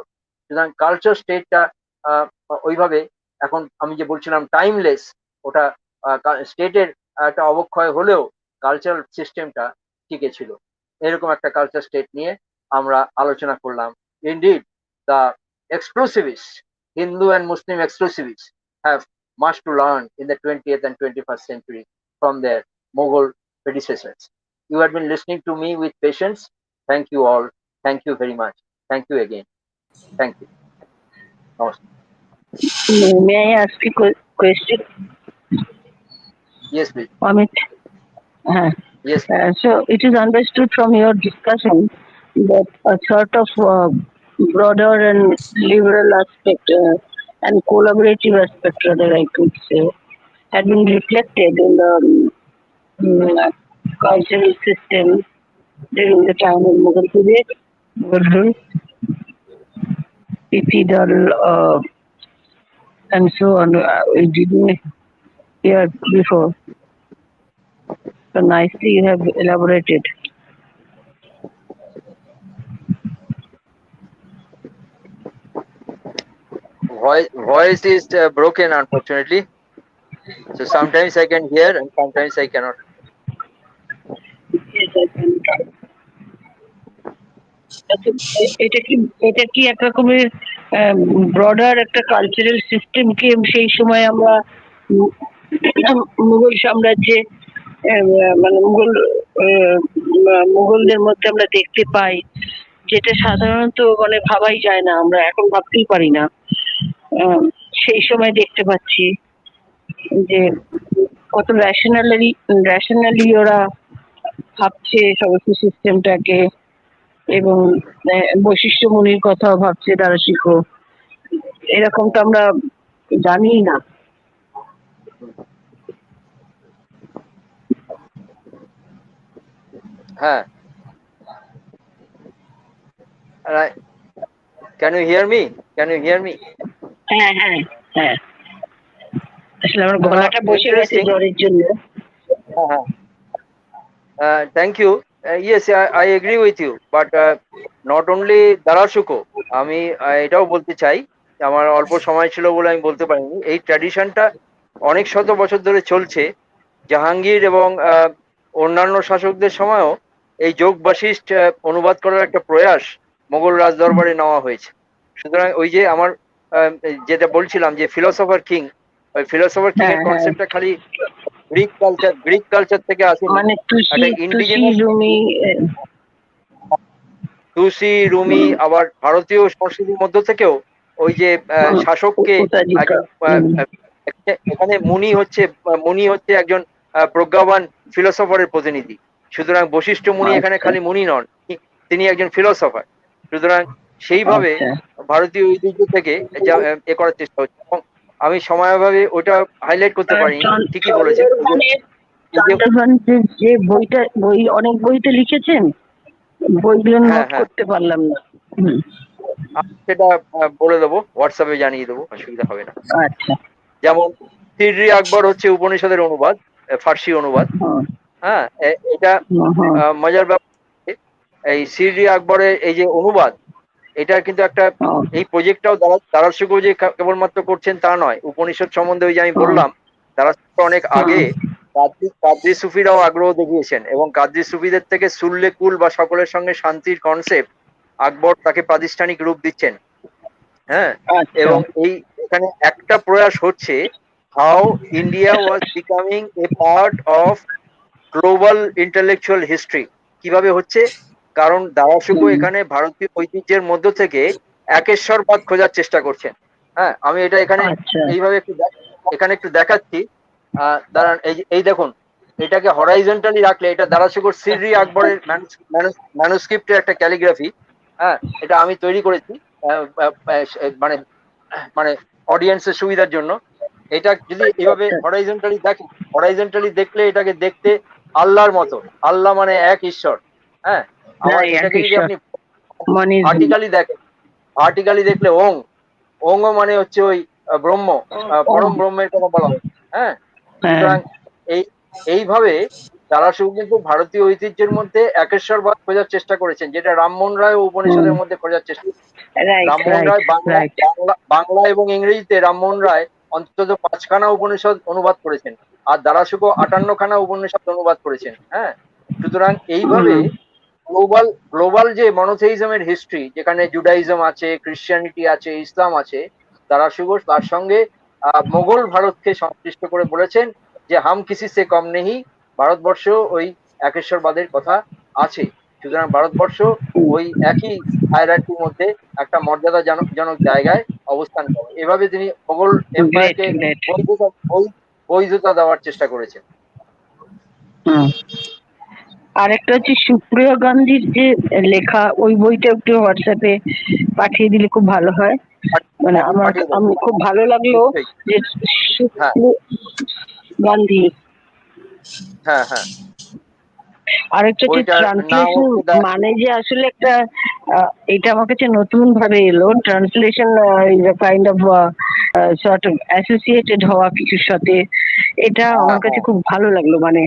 সুতরাং কালচার স্টেটটা ওইভাবে, এখন আমি যে বলছিলাম টাইমলেস, ওটা স্টেটের একটা অবক্ষয় হলেও কালচারাল সিস্টেমটা টিকে ছিল। এরকম একটা কালচার স্টেট নিয়ে আমরা আলোচনা করলাম। Indeed the exclusivists, Hindu and Muslim exclusivists, have much to learn in the 20th and 21st century from their Mughal predecessors. You have been listening to me with patience. Thank you all. Thank you very much. Thank you again. Thank you. Namaskar. May I ask you a question, Yes, please. Amit? Yes. So it is understood from your discussion that a sort of broader and liberal aspect and collaborative aspect, rather I could say, had been reflected in the cultural system during the time of Mughal period. Ipidal and so on. We didn't hear before. So nicely you have elaborated. Voice is broken, unfortunately. So sometimes I can hear and sometimes I cannot. Yes, I can. এটা কি একরকমের ব্রডার একটা কালচারাল সিস্টেমকে সেই সময় আমরা মুঘল সাম্রাজ্যে মানে মুঘলদের মধ্যে আমরা দেখতে পাই, যেটা সাধারণত মানে ভাবাই যায় না, আমরা এখন ভাবতেই পারি না। সেই সময় দেখতে পাচ্ছি যে কত রেশনালি ওরা ভাবছে সমস্ত সিস্টেমটাকে, এবং বৈশিষ্ট্য মুনির কথাও ভাবছে তারা শিখো, এরকম তো আমরা জানি না। হ্যাঁ, can you hear me? Can you hear me? হ্যাঁ হ্যাঁ হ্যাঁ, আসলে আমার গলাটা বসে গেছে জ্বরের জন্য। Thank you. Yes, I agree with you, but not only দারাসুকো, আমি এটাও বলতে চাই, আমার অল্প সময় ছিল বলে আমি বলতে পারিনি, এই ট্র্যাডিশনটা অনেক শত বছর ধরে চলছে। জাহাঙ্গীর এবং অন্যান্য শাসকদের সময়ও এই যোগ বাশিষ্ঠ অনুবাদ করার একটা প্রয়াস মোগল রাজ দরবারে নেওয়া হয়েছে। সুতরাং ওই যে আমার যেটা বলছিলাম যে ফিলোসফার কিং, ওই ফিলোসফার কিং এর কনসেপ্টটা খালি গ্রিক কালচার থেকে আসে, মানে তুসি রুমি, আবার ভারতীয় সংস্কৃতির মধ্য থেকেও ওই যে শাসককে, এখানে মুনি হচ্ছে একজন প্রজ্ঞাবান ফিলোসফারের প্রতিনিধি। সুতরাং বশিষ্ঠ মুনি এখানে খালি মুনি নন, তিনি একজন ফিলোসফার। সুতরাং সেইভাবে ভারতীয় ঐতিহ্য থেকে এ করার চেষ্টা হচ্ছে, এবং আমি সময়াভাবে ওটা হাইলাইট করতে পারিনি। ঠিকই বলেছেন, যে বই অনেক বইতে লিখেছেন, বইগুলো নোট করতে পারলাম না, সেটা বলে দেবো, হোয়াটসঅ্যাপে জানিয়ে দেবো, অসুবিধা হবে না। আচ্ছা, যেমন সিররি আকবর হচ্ছে উপনিষদের অনুবাদ, ফার্সি অনুবাদ। হ্যাঁ, এটা মজার ব্যাপার, এই সিররি আকবরের এই যে অনুবাদ, এটা কিন্তু একটা, এই প্রজেক্টটাও দারাসুকো যে কেবলমাত্র করছেন তা নয়, উপনিষদ সম্বন্ধে ওই যে আমি বললাম, দারাসুকো অনেক আগে কাদ্রি সুফিরাও আগ্রহ দেখিয়েছেন, এবং কাদ্রি সুফিদের থেকে সুল্লে কুল বা সকলের সঙ্গে শান্তির কনসেপ্ট আকবর তাকে প্রাতিষ্ঠানিক রূপ দিচ্ছেন। হ্যাঁ, এবং এই এখানে একটা প্রয়াস হচ্ছে how India was becoming a part of global intellectual history. কিভাবে হচ্ছে? কারণ দারাশিকো এখানে ভারতীয় ঐতিহ্যের মধ্য থেকে একেশ্বরবাদ খোঁজার চেষ্টা করছেন। হ্যাঁ, আমি এটা এখানে আচ্ছা এইভাবে এখানে একটু দেখাচ্ছি। দাঁড়ান, এই দেখুন, এটাকে হরাইজন্টালি রাখলে এটা দারাশিকোর সিররি আকবরের ম্যানুস্ক্রিপ্টের একটা ক্যালিগ্রাফি। হ্যাঁ, এটা আমি তৈরি করেছি মানে মানে অডিয়েন্সের সুবিধার জন্য। এটা যদি এভাবে আচ্ছা হরাইজন্টালি দেখলে এটাকে দেখতে আল্লাহর মতো। আল্লাহ মানে এক ঈশ্বর। হ্যাঁ, আবার এক এটাকে যদি ঈশ্বর আপনি মনিজম ভার্টিকালি দেখলে ওং মানে হচ্ছে ওই ব্রহ্ম, পরম ব্রহ্মের কথা বলা হয়। হ্যাঁ, হ্যাঁ সুতরাং এইভাবে দারাশিকো কিন্তু ভারতীয় ঐতিহ্যের মধ্যে একেশ্বরবাদ খোঁজার চেষ্টা করেছেন, যেটা রামমোহন রায় ও উপনিষদের মধ্যে খোঁজার চেষ্টা করেছেন। রাইট রামমোহন রাইট রায় রাইট বাংলা এবং ইংরেজিতে রামমোহন রায় অন্তত 5খানা উপনিষদ অনুবাদ করেছেন, আর দারাশিকো 58খানা উপনিষদ অনুবাদ করেছেন। হ্যাঁ, সুতরাং এইভাবে গ্লোবাল যে মনোথেইজমের হিস্ট্রি, যেখানে জুডাইজম আছে, ক্রিশ্চিয়ানিটি আছে, ইসলাম আছে, দারাশিকো তার সঙ্গে মোগল ভারতকে সংশ্লিষ্ট করে বলেছেন যে হাম কিসি সে কম নেহি, ভারতবর্ষ ওই একেশ্বরবাদের কথা আছে। সুতরাং ভারতবর্ষ ওই একই হায়ারার্কির মধ্যে একটা মর্যাদাজনক জায়গায় অবস্থান করে। এভাবে তিনি মোগল গ্রেট এম্পায়ারকে গ্রেট বৈধতা দেওয়ার চেষ্টা করেছেন। আরেকটা হচ্ছে সুপ্রিয় গান্ধীর যে লেখা, ওই বইটা একটু হোয়াটসঅ্যাপে পাঠিয়ে দিলে খুব ভালো হয়। মানে পাঠিয়ে দেবো। আমি খুব ভালো লাগলো নিশ্চয়ই। যে হ্যাঁ সুপ্রিয় গান্ধী। হ্যাঁ হ্যাঁ, আরেকটা হচ্ছে বইটার নাম ট্রান্সলেশন, হচ্ছে মানে যে আসলে একটা এটা আমার কাছে নতুন ভাবে এলো। Translation is a kind of sort of associated হওয়া কিছুর সাথে, এটা আমার কাছে খুব ভালো লাগলো। মানে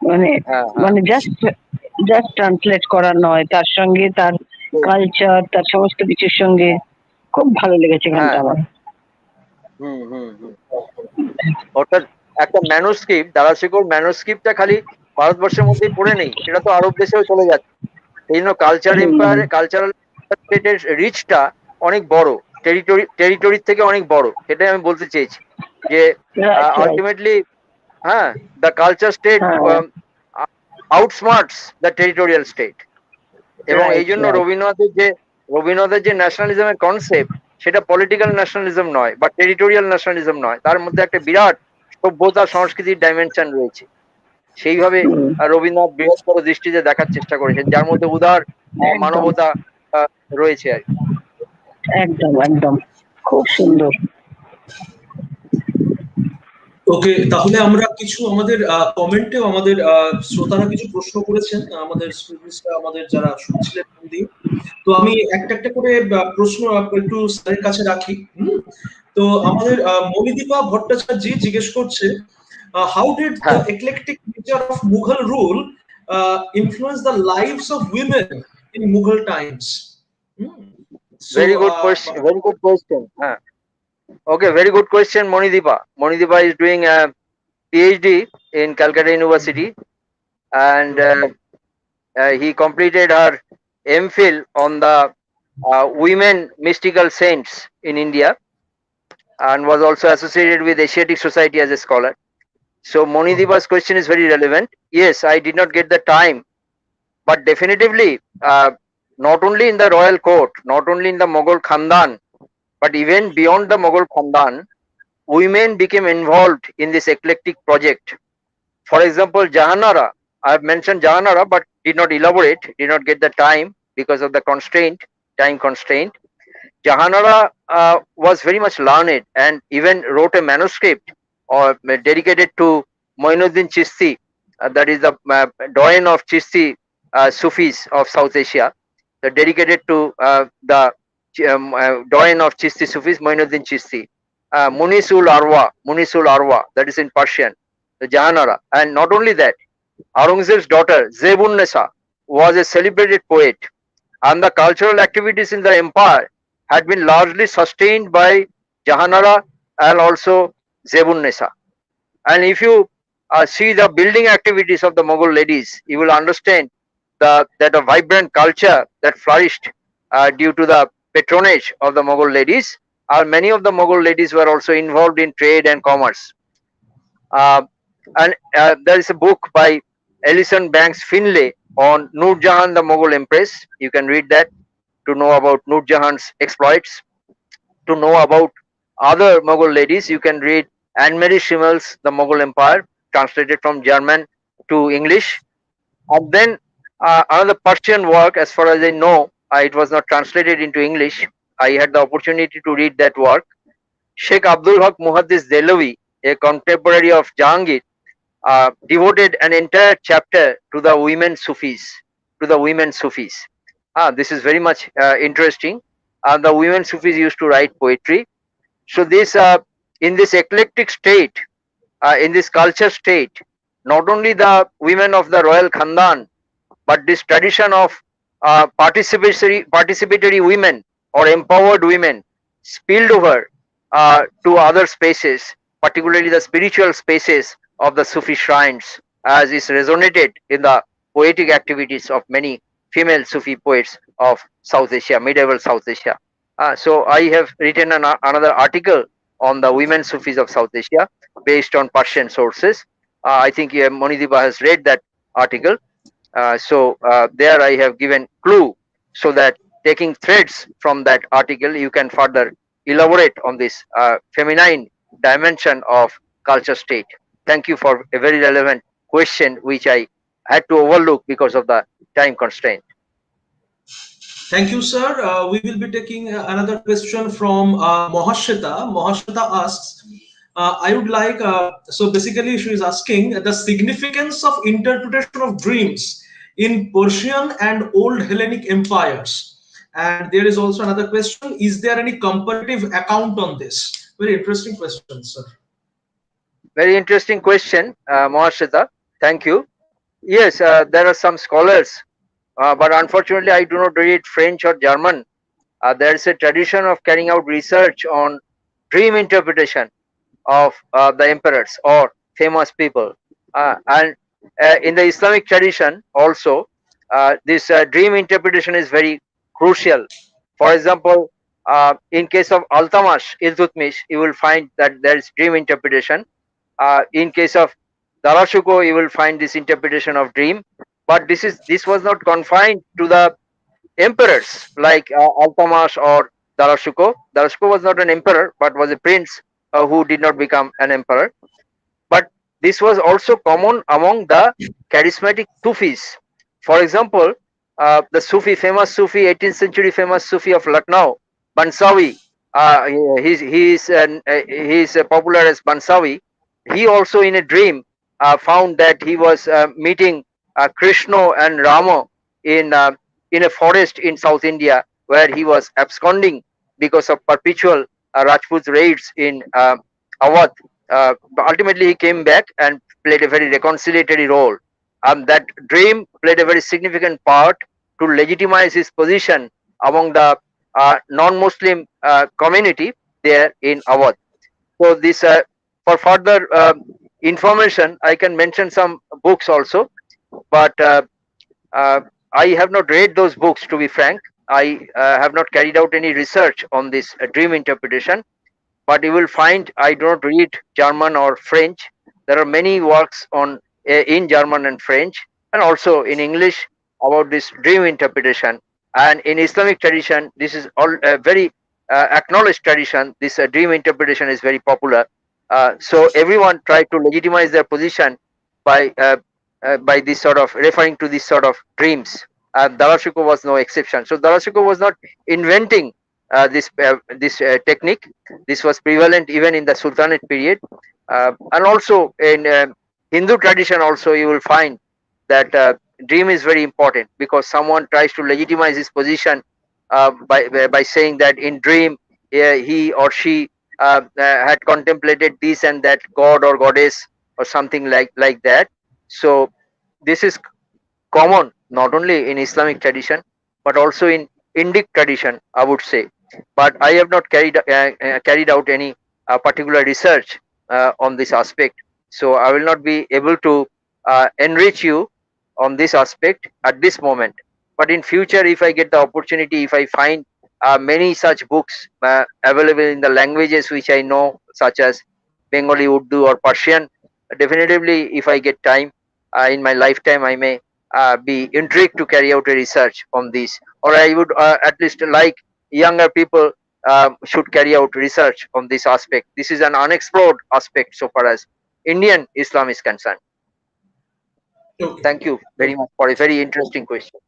মানে হ্যাঁ মানে জাস্ট ট্রান্সলেট করা নয়, তার সঙ্গে তার কালচার, তার সমস্ত কিছুর সঙ্গে খুব ভালো লেগেছে গানটা হ্যাঁ আমার। হুম হুম হুম অর্থাৎ একটা ম্যানুস্ক্রিপ্ট, দারাশিকোর ম্যানুস্ক্রিপ্টটা খালি ভারতবর্ষের মধ্যেই পড়ে নেই, সেটা তো আরব দেশেও চলে যাচ্ছে। এই জন্য কালচারাল রিচটা অনেক বড়, টেরিটরি থেকে অনেক বড়, সেটাই আমি বলতে চেয়েছি। যে রাইট রাইট আলটিমেটলি হ্যাঁ, দ্য কালচার স্টেট হ্যাঁ আউটস্মার্টস দ্য টেরিটোরিয়াল স্টেট। এবং এই রাইট জন্য রাইট রবীন্দ্রনাথের যে ন্যাশনালিজমের কনসেপ্ট, সেটা পলিটিক্যাল ন্যাশনালিজম নয় বা টেরিটোরিয়াল ন্যাশনালিজম নয়, তার মধ্যে একটা বিরাট সভ্যতা সংস্কৃতির ডাইমেনশন রয়েছে। সেইভাবে রবীন্দ্রনাথ বৃহত্তর দৃষ্টিতে দেখার চেষ্টা করেছেন, যার মধ্যে উদার একদম মানবতা রয়েছে আর কি। একদম একদম খুব সুন্দর। ওকে, তাহলে আমরা কিছু আমাদের কমেন্টেও আমাদের শ্রোতারা কিছু প্রশ্ন করেছেন, আমাদের স্টুডেন্টসরা, আমাদের যারা শুনছিলেন মন দিয়ে। তো আমি একটা একটা করে প্রশ্ন একটু স্যারের কাছে রাখি। তো আমাদের মণিদীপা ভট্টাচার্য জিজ্ঞেস করছে, হাউ ডিড দ্য হ্যাঁ, eclectic nature of Mughal rule influence the lives of women in Mughal times? So very good question. হ্যাঁ, okay, very good question, Monideepa is doing a PhD in Calcutta University, and he completed her MPhil on the women mystical saints in India, and was also associated with Asiatic Society as a scholar. So Monideepa's question is very relevant. Yes, I did not get the time, but definitively not only in the royal court, not only in the Mughal Khandan, but even beyond the Mughal Khandan, women became involved in this eclectic project. For example, Jahanara, I have mentioned Jahanara but did not elaborate, did not get the time because of the time constraint. Jahanara was very much learned and even wrote a manuscript or dedicated to Moinuddin Chishti, that is the doyen of Chishti Sufis of South Asia, dedicated to the doyen of Chishti Sufis, Moinuddin Chishti. Munisul Arwa, that is in Persian, the Jahanara. And not only that, Aurangzeb's daughter Zebun-Nisa was a celebrated poet, and the cultural activities in the empire had been largely sustained by Jahanara and also Zebun-Nisa. And if you see the building activities of the Mughal ladies, you will understand that a vibrant culture that flourished due to the patronage of the Mughal ladies Many of the Mughal ladies were also involved in trade and commerce. Uh, and there is a book by Ellison Banks Finlay on Nur Jahan, the Mughal Empress. You can read that to know about Nur Jahan's exploits. To know about other Mughal ladies, you can read Anne Marie Schimmel's The Mughal Empire, translated from German to English. And then another Persian work, as far as I know, it was not translated into English. I had the opportunity to read that work. Sheikh Abdul Haq Muhaddis Dehlavi, a contemporary of Jahangir, devoted an entire chapter to the women Sufis. To the women Sufis. This is very much interesting. The women Sufis used to write poetry. So this, in this eclectic state, in this culture state, not only the women of the royal Khandan, but this tradition of participatory women or empowered women spilled over to other spaces, particularly the spiritual spaces of the Sufi shrines, as is resonated in the poetic activities of many female Sufi poets of South Asia, medieval South Asia. So I have written another article on the women Sufis of South Asia based on Persian sources. I think Monidipa has read that article. So there I have given clue so that taking threads from that article, you can further elaborate on this feminine dimension of culture state. Thank you for a very relevant question, which I had to overlook because of the time constraint. Thank you, sir. We will be taking another question from Mohashita. Mohashita asks, I would like, so basically she is asking the significance of interpretation of dreams in Persian and old Hellenic empires. And there is also another question, is there any comparative account on this? Very interesting question, sir. Very interesting question, Mohashita. Thank you. Yes, there are some scholars, but unfortunately I do not read French or German. There is a tradition of carrying out research on dream interpretation of the emperors or famous people. And in the Islamic tradition also, this dream interpretation is very crucial. For example, in case of Altamash, Iltutmish, you will find that there is dream interpretation. In case of Darashuko, you will find this interpretation of dream. But this was not confined to the emperors like Altamash or Darashuko. Darashuko was not an emperor, but was a prince who did not become an emperor. But this was also common among the charismatic Sufis. For example, the Sufi, famous Sufi, 18th century famous Sufi of Lucknow, Bansawi, he is popular as Bansawi. He also in a dream found that he was meeting Krishna and Rama in a forest in South India, where he was absconding because of perpetual Rajput raids in Awadh. But ultimately he came back and played a very reconciliatory role. That dream played a very significant part to legitimize his position among the non-Muslim community there in Awadh. So this, for further information, I can mention some books also, but I have not read those books, to be frank. I have not carried out any research on this dream interpretation, but you will find I do not read German or French. There are many works on in German and French, and also in English about this dream interpretation. And in Islamic tradition, this is all very acknowledged tradition. This dream interpretation is very popular. So everyone tried to legitimize their position by this sort of referring to this sort of dreams. Darashuko was no exception. So Darashuko was not inventing this technique. This was prevalent even in the Sultanate period, and also in Hindu tradition. Also, you will find that dream is very important because someone tries to legitimize his position by saying that in dream he or she had contemplated this and that god or goddess or something like that. So this is common not only in Islamic tradition but also in Indic tradition, I would say. But I have not carried out any particular research on this aspect, so I will not be able to enrich you on this aspect at this moment. But in future, if I get the opportunity, if I find many such books available in the languages which I know, such as Bengali, Urdu, or Persian. Definitively, if I get time in my lifetime, I may be intrigued to carry out a research on this, or I would at least like younger people should carry out research on this aspect. This is an unexplored aspect so far as Indian Islam is concerned. Okay. Thank you very much for a very interesting question.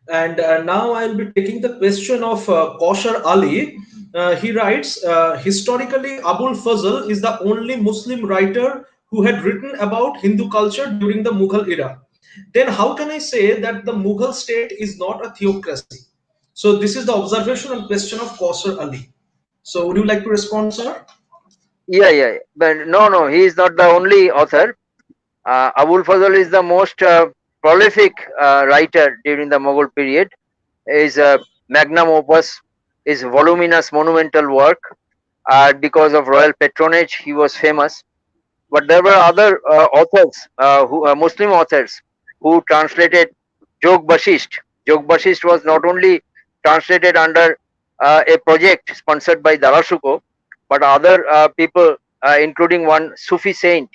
And now I'll be taking the question of Kaushar Ali. He writes, historically, Abul Fazl is the only Muslim writer who had written about Hindu culture during the Mughal era. Then how can I say that the Mughal state is not a theocracy? So this is the observation and question of Kaushar Ali. So would you like to respond, sir? Yeah. But no, he is not the only author. Abul Fazl is the most prolific writer during the Mughal period. His magnum opus is voluminous monumental work. Because of royal patronage, he was famous. But there were other authors, Muslim authors, who translated Jog Bashisht. Jog Bashisht was not only translated under a project sponsored by Darashuko, but other people, including one Sufi saint.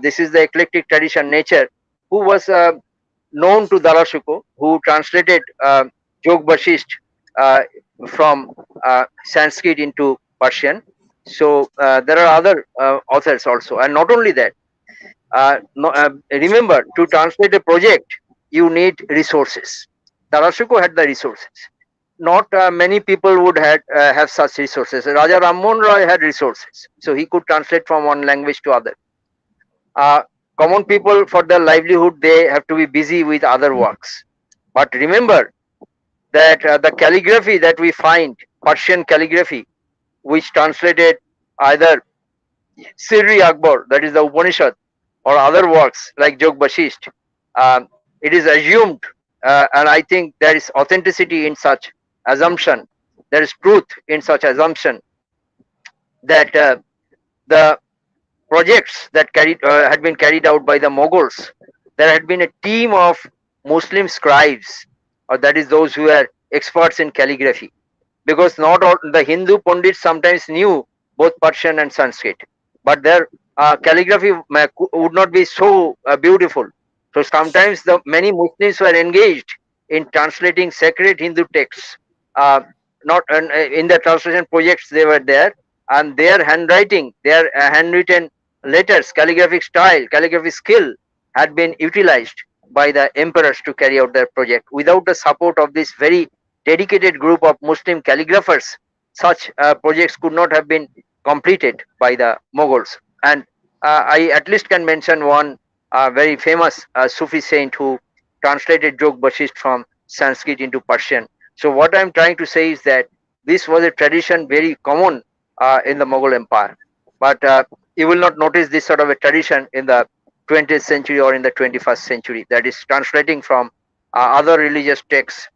This is the eclectic tradition nature, who was known to Darashuko, who translated Jog Bashisht from Sanskrit into Persian. So there are other authors also, and not only that. Remember, to translate a project, you need resources. Darashuko had the resources. Not many people would have such resources. Raja Rammohn Roy had resources, so he could translate from one language to other. Common people, for their livelihood, they have to be busy with other works. But remember that the calligraphy that we find, Persian calligraphy, which translated either Sirri Akbar, that is the Upanishad, or other works like Jog Bashisht, it is assumed, and I think there is authenticity in such assumption, there is truth in such assumption, that the projects that had been carried out by the Mughals, there had been a team of Muslim scribes, or that is those who are experts in calligraphy, because not all the Hindu Pandits sometimes knew both Persian and Sanskrit, but their calligraphy would not be so beautiful. So sometimes the many Muslims were engaged in translating sacred Hindu texts. Not in the translation projects, they were there, and their handwriting, their handwritten letters, calligraphic style, calligraphy skill had been utilized by the emperors to carry out their project. Without the support of this very dedicated group of Muslim calligraphers, such projects could not have been completed by the Mughals. And I at least can mention one very famous Sufi saint who translated Jog Bashisht from Sanskrit into Persian. So what I'm trying to say is that this was a tradition very common in the Mughal Empire. But you will not notice this sort of a tradition in the 20th century or in the 21st century, that is translating from other religious texts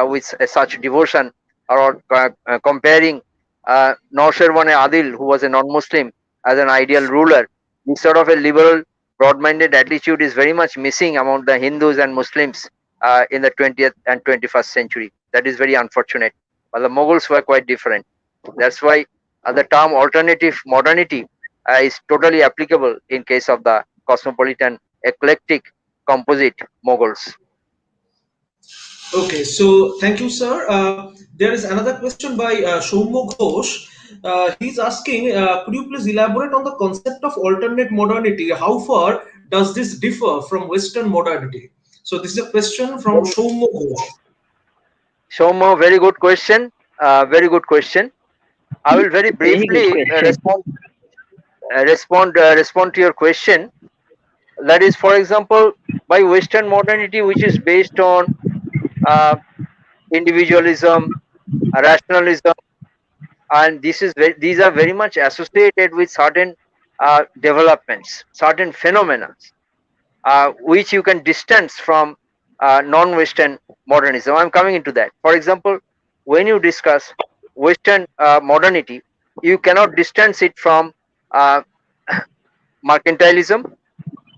with such devotion, or comparing Naushirwan Adil, who was a non-Muslim, as an ideal ruler. This sort of a liberal, broad-minded attitude is very much missing among the Hindus and Muslims in the 20th and 21st century. That is very unfortunate. But the Mughals were quite different. That's why the term alternative modernity is totally applicable in case of the cosmopolitan, eclectic, composite Mughals. Okay, so thank you, sir. There is another question by Shomo Ghosh. He's asking, could you please elaborate on the concept of alternate modernity? How far does this differ from Western modernity? So this is a question from Shomo Ghosh. Shomo, very good question. Very good question. I will very briefly respond to your question. That is, for example, by Western modernity, which is based on individualism, rationalism, and these are very much associated with certain developments, certain phenomena, which you can distance from non-Western modernism. I'm coming into that. For example, when you discuss Western modernity, you cannot distance it from mercantilism.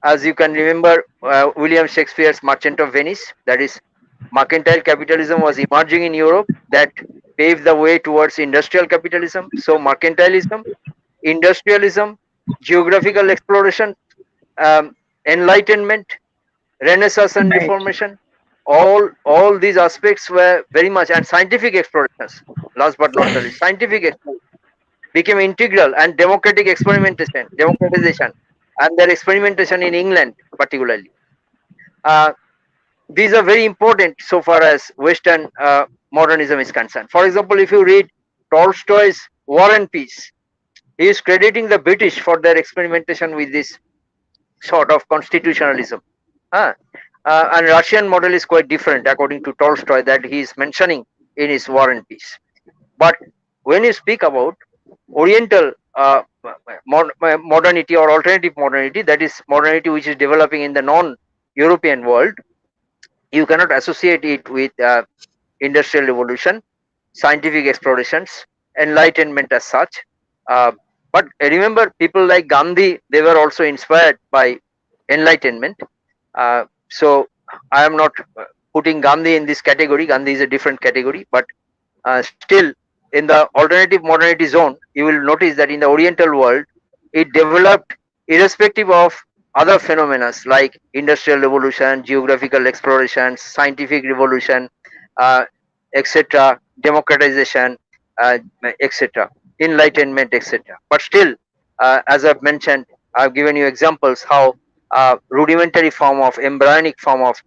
As you can remember, William Shakespeare's Merchant of Venice, that is Mercantile capitalism was emerging in Europe that paved the way towards industrial capitalism. So mercantilism, industrialism, geographical exploration, enlightenment, Renaissance and Right. Reformation, all these aspects were very much, and scientific explorations, last but not the least, scientific exploration became integral, and democratization, and their experimentation in England particularly. Uh, these are very important so far as Western modernism is concerned. For example, if you read Tolstoy's War and Peace, he is crediting the British for their experimentation with this sort of constitutionalism. Uh, and Russian model is quite different according to Tolstoy that he is mentioning in his War and Peace. But when you speak about Oriental modernity or alternative modernity, that is modernity which is developing in the non-European world, you cannot associate it with industrial revolution, scientific explorations, enlightenment as such. But remember, people like Gandhi, they were also inspired by enlightenment. So I am not putting Gandhi in this category. Gandhi is a different category, but still in the alternative modernity zone, you will notice that in the Oriental world, it developed irrespective of other phenomena like industrial revolution, geographical exploration, scientific revolution, uh, etc., democratization, uh, etc., enlightenment, etc. But still, as I've mentioned, I've given you examples how rudimentary form of embryonic form of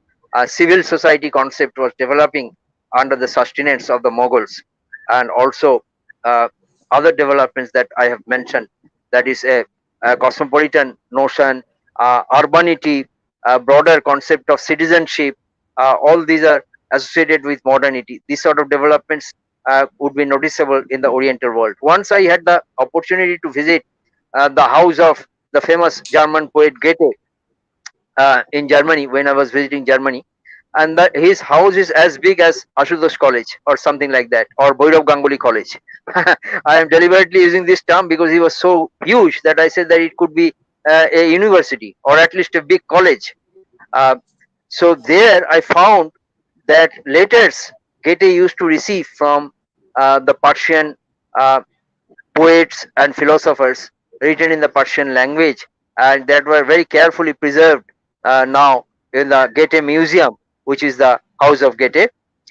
civil society concept was developing under the sustenance of the Mughals, and also uh, other developments that I have mentioned. That is a cosmopolitan notion, urbanity, a broader concept of citizenship. All these are associated with modernity. These sort of developments would be noticeable in the Oriental world. Once I had the opportunity to visit the house of the famous German poet Goethe in Germany when I was visiting Germany, and his house is as big as Ashutosh College or something like that, or Bhairav Ganguly College. I am deliberately using this term because he was so huge that I said that it could be a university or at least a big college. Uh, so there I found that letters Goethe used to receive from the Persian uh, poets and philosophers written in the Persian language, and that were very carefully preserved now in the Goethe Museum, which is the house of Goethe.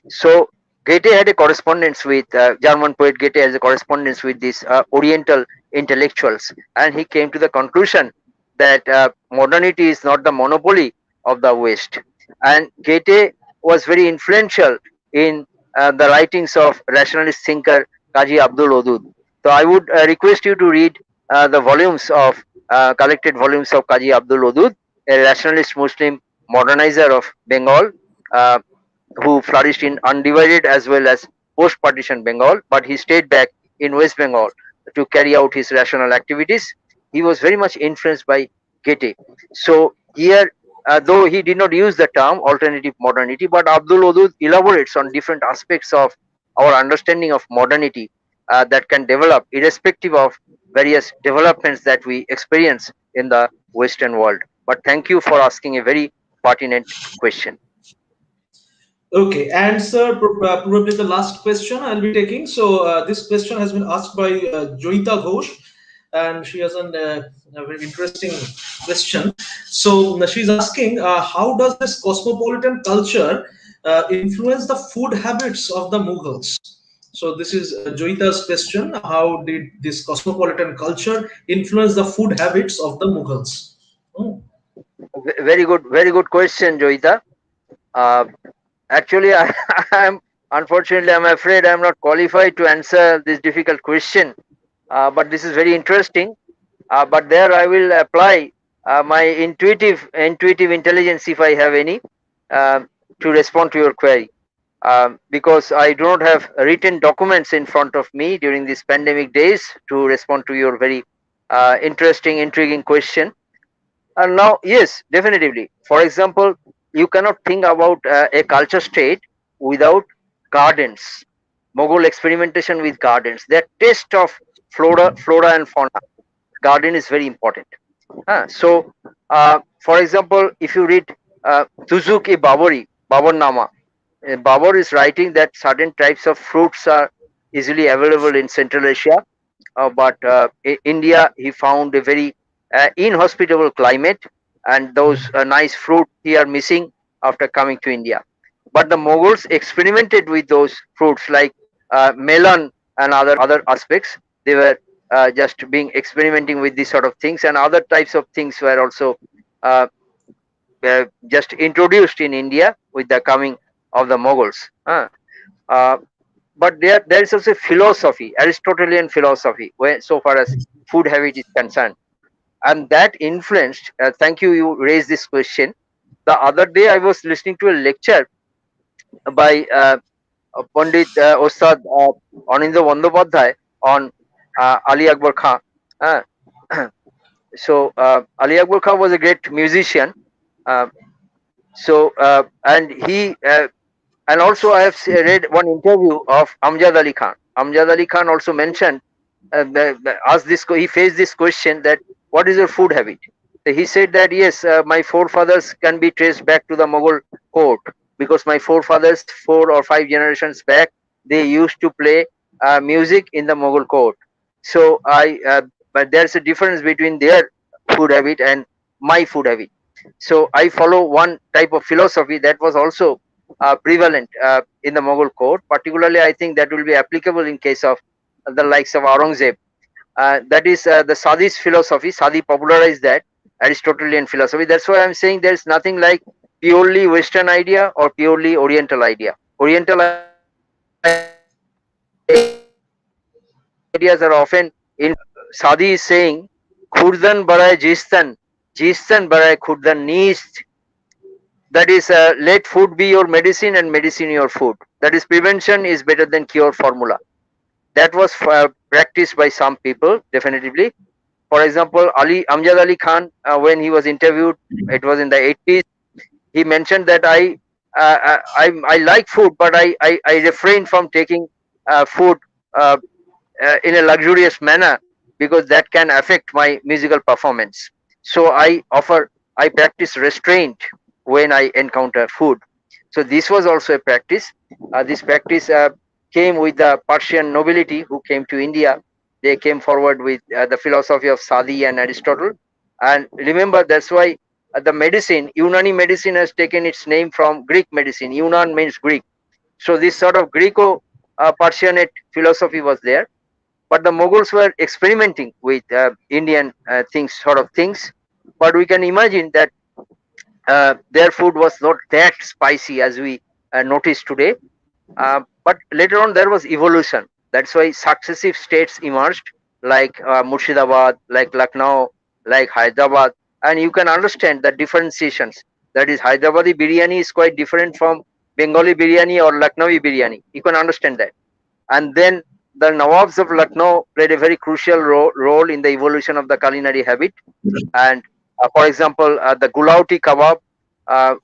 So Goethe had a correspondence with German poet Goethe has a correspondence with these Oriental intellectuals, and he came to the conclusion that modernity is not the monopoly of the West. And Goethe was very influential in the writings of rationalist thinker Kaji Abdul Odud. So I would request you to read the volumes of collected volumes of Kaji Abdul Odud, a rationalist Muslim modernizer of Bengal, uh, who flourished in undivided as well as post-partition Bengal, but he stayed back in West Bengal to carry out his rational activities. He was very much influenced by Goethe. So here, though he did not use the term alternative modernity, but Abdul Odud elaborates on different aspects of our understanding of modernity that can develop irrespective of various developments that we experience in the Western world. But thank you for asking a very pertinent question. Okay, and sir, probably the last question I'll be taking. So this question has been asked by Joita Ghosh, and she has a very interesting question. So she's asking, how does this cosmopolitan culture influence the food habits of the Mughals? So this is Joita's question. How did this cosmopolitan culture influence the food habits of the Mughals? Hmm. Very good question, Joita. Uh, Actually, I'm unfortunately, I'm afraid I'm not qualified to answer this difficult question. But this is very interesting. But there, I will apply my intuitive intelligence, if I have any, uh, to respond to your query. Because I do not have written documents in front of me during these pandemic days to respond to your very interesting, intriguing question. And now, yes, definitively. For example, you cannot think about a culture state without gardens. Mughal experimentation with gardens. Their taste of flora and fauna. Garden is very important. For example, if you read Tuzuk-i Babari, Babarnama, Babur is writing that certain types of fruits are easily available in Central Asia, but India he found a very inhospitable climate, and those nice fruit he are missing after coming to India. But the Mughals experimented with those fruits like melon and other aspects. They were just being experimenting with these sort of things, and other types of things were also uh, just introduced in India with the coming of the Mughals. Uh, but there is also philosophy, Aristotelian philosophy, where so far as food habit is concerned, and that influenced. Thank you, you raised this question. The other day, I was listening to a lecture by Pandit Ostad Anindra Bandyopadhyay on Ali Akbar Khan. Uh, Ali Akbar Khan was a great musician. Uh, and he and also I have read one interview of Amjad Ali Khan. Amjad Ali Khan also mentioned asked this he faced this question that what is your food habit. So he said that yes, my forefathers can be traced back to the Mughal court, because my forefathers 4 or 5 generations back they used to play music in the Mughal court. So but there's a difference between their food habit and my food habit. So I follow one type of philosophy that was also prevalent in the Mughal court. Particularly, I think that will be applicable in case of the likes of Aurangzeb. That is the Sadi's philosophy. Sadi popularized that Aristotelian philosophy. That's why I'm saying there's nothing like purely Western idea or purely Oriental idea. Oriental ideas are often in. Sadi is saying, "Khurdan baray jistan, jistan baray khurdan neist." That is, let food be your medicine and medicine your food. That is, prevention is better than cure formula. That was practiced by some people, definitively. For example, Amjad Ali Khan, when he was interviewed, it was in the 80s. He mentioned that I like food, but I refrain from taking food in a luxurious manner, because that can affect my musical performance. So I practice restraint when I encounter food. So this was also a practice. This practice came with the Persian nobility who came to India. They came forward with the philosophy of Sadi and Aristotle. And remember, that's why the medicine, Unani medicine, has taken its name from Greek medicine. Yunan means Greek. So this sort of Greco-Persianate philosophy was there. But the Mughals were experimenting with Indian things. But we can imagine that their food was not that spicy as we notice today. But later on, there was evolution. That's why successive states emerged, like Murshidabad, like Lucknow, like Hyderabad, and you can understand the differentiations. That is, Hyderabadi biryani is quite different from Bengali biryani or Lucknowi biryani. You can understand that. And then the Nawabs of Lucknow played a very crucial role in the evolution of the culinary habit. And for example, the Gulauti kebab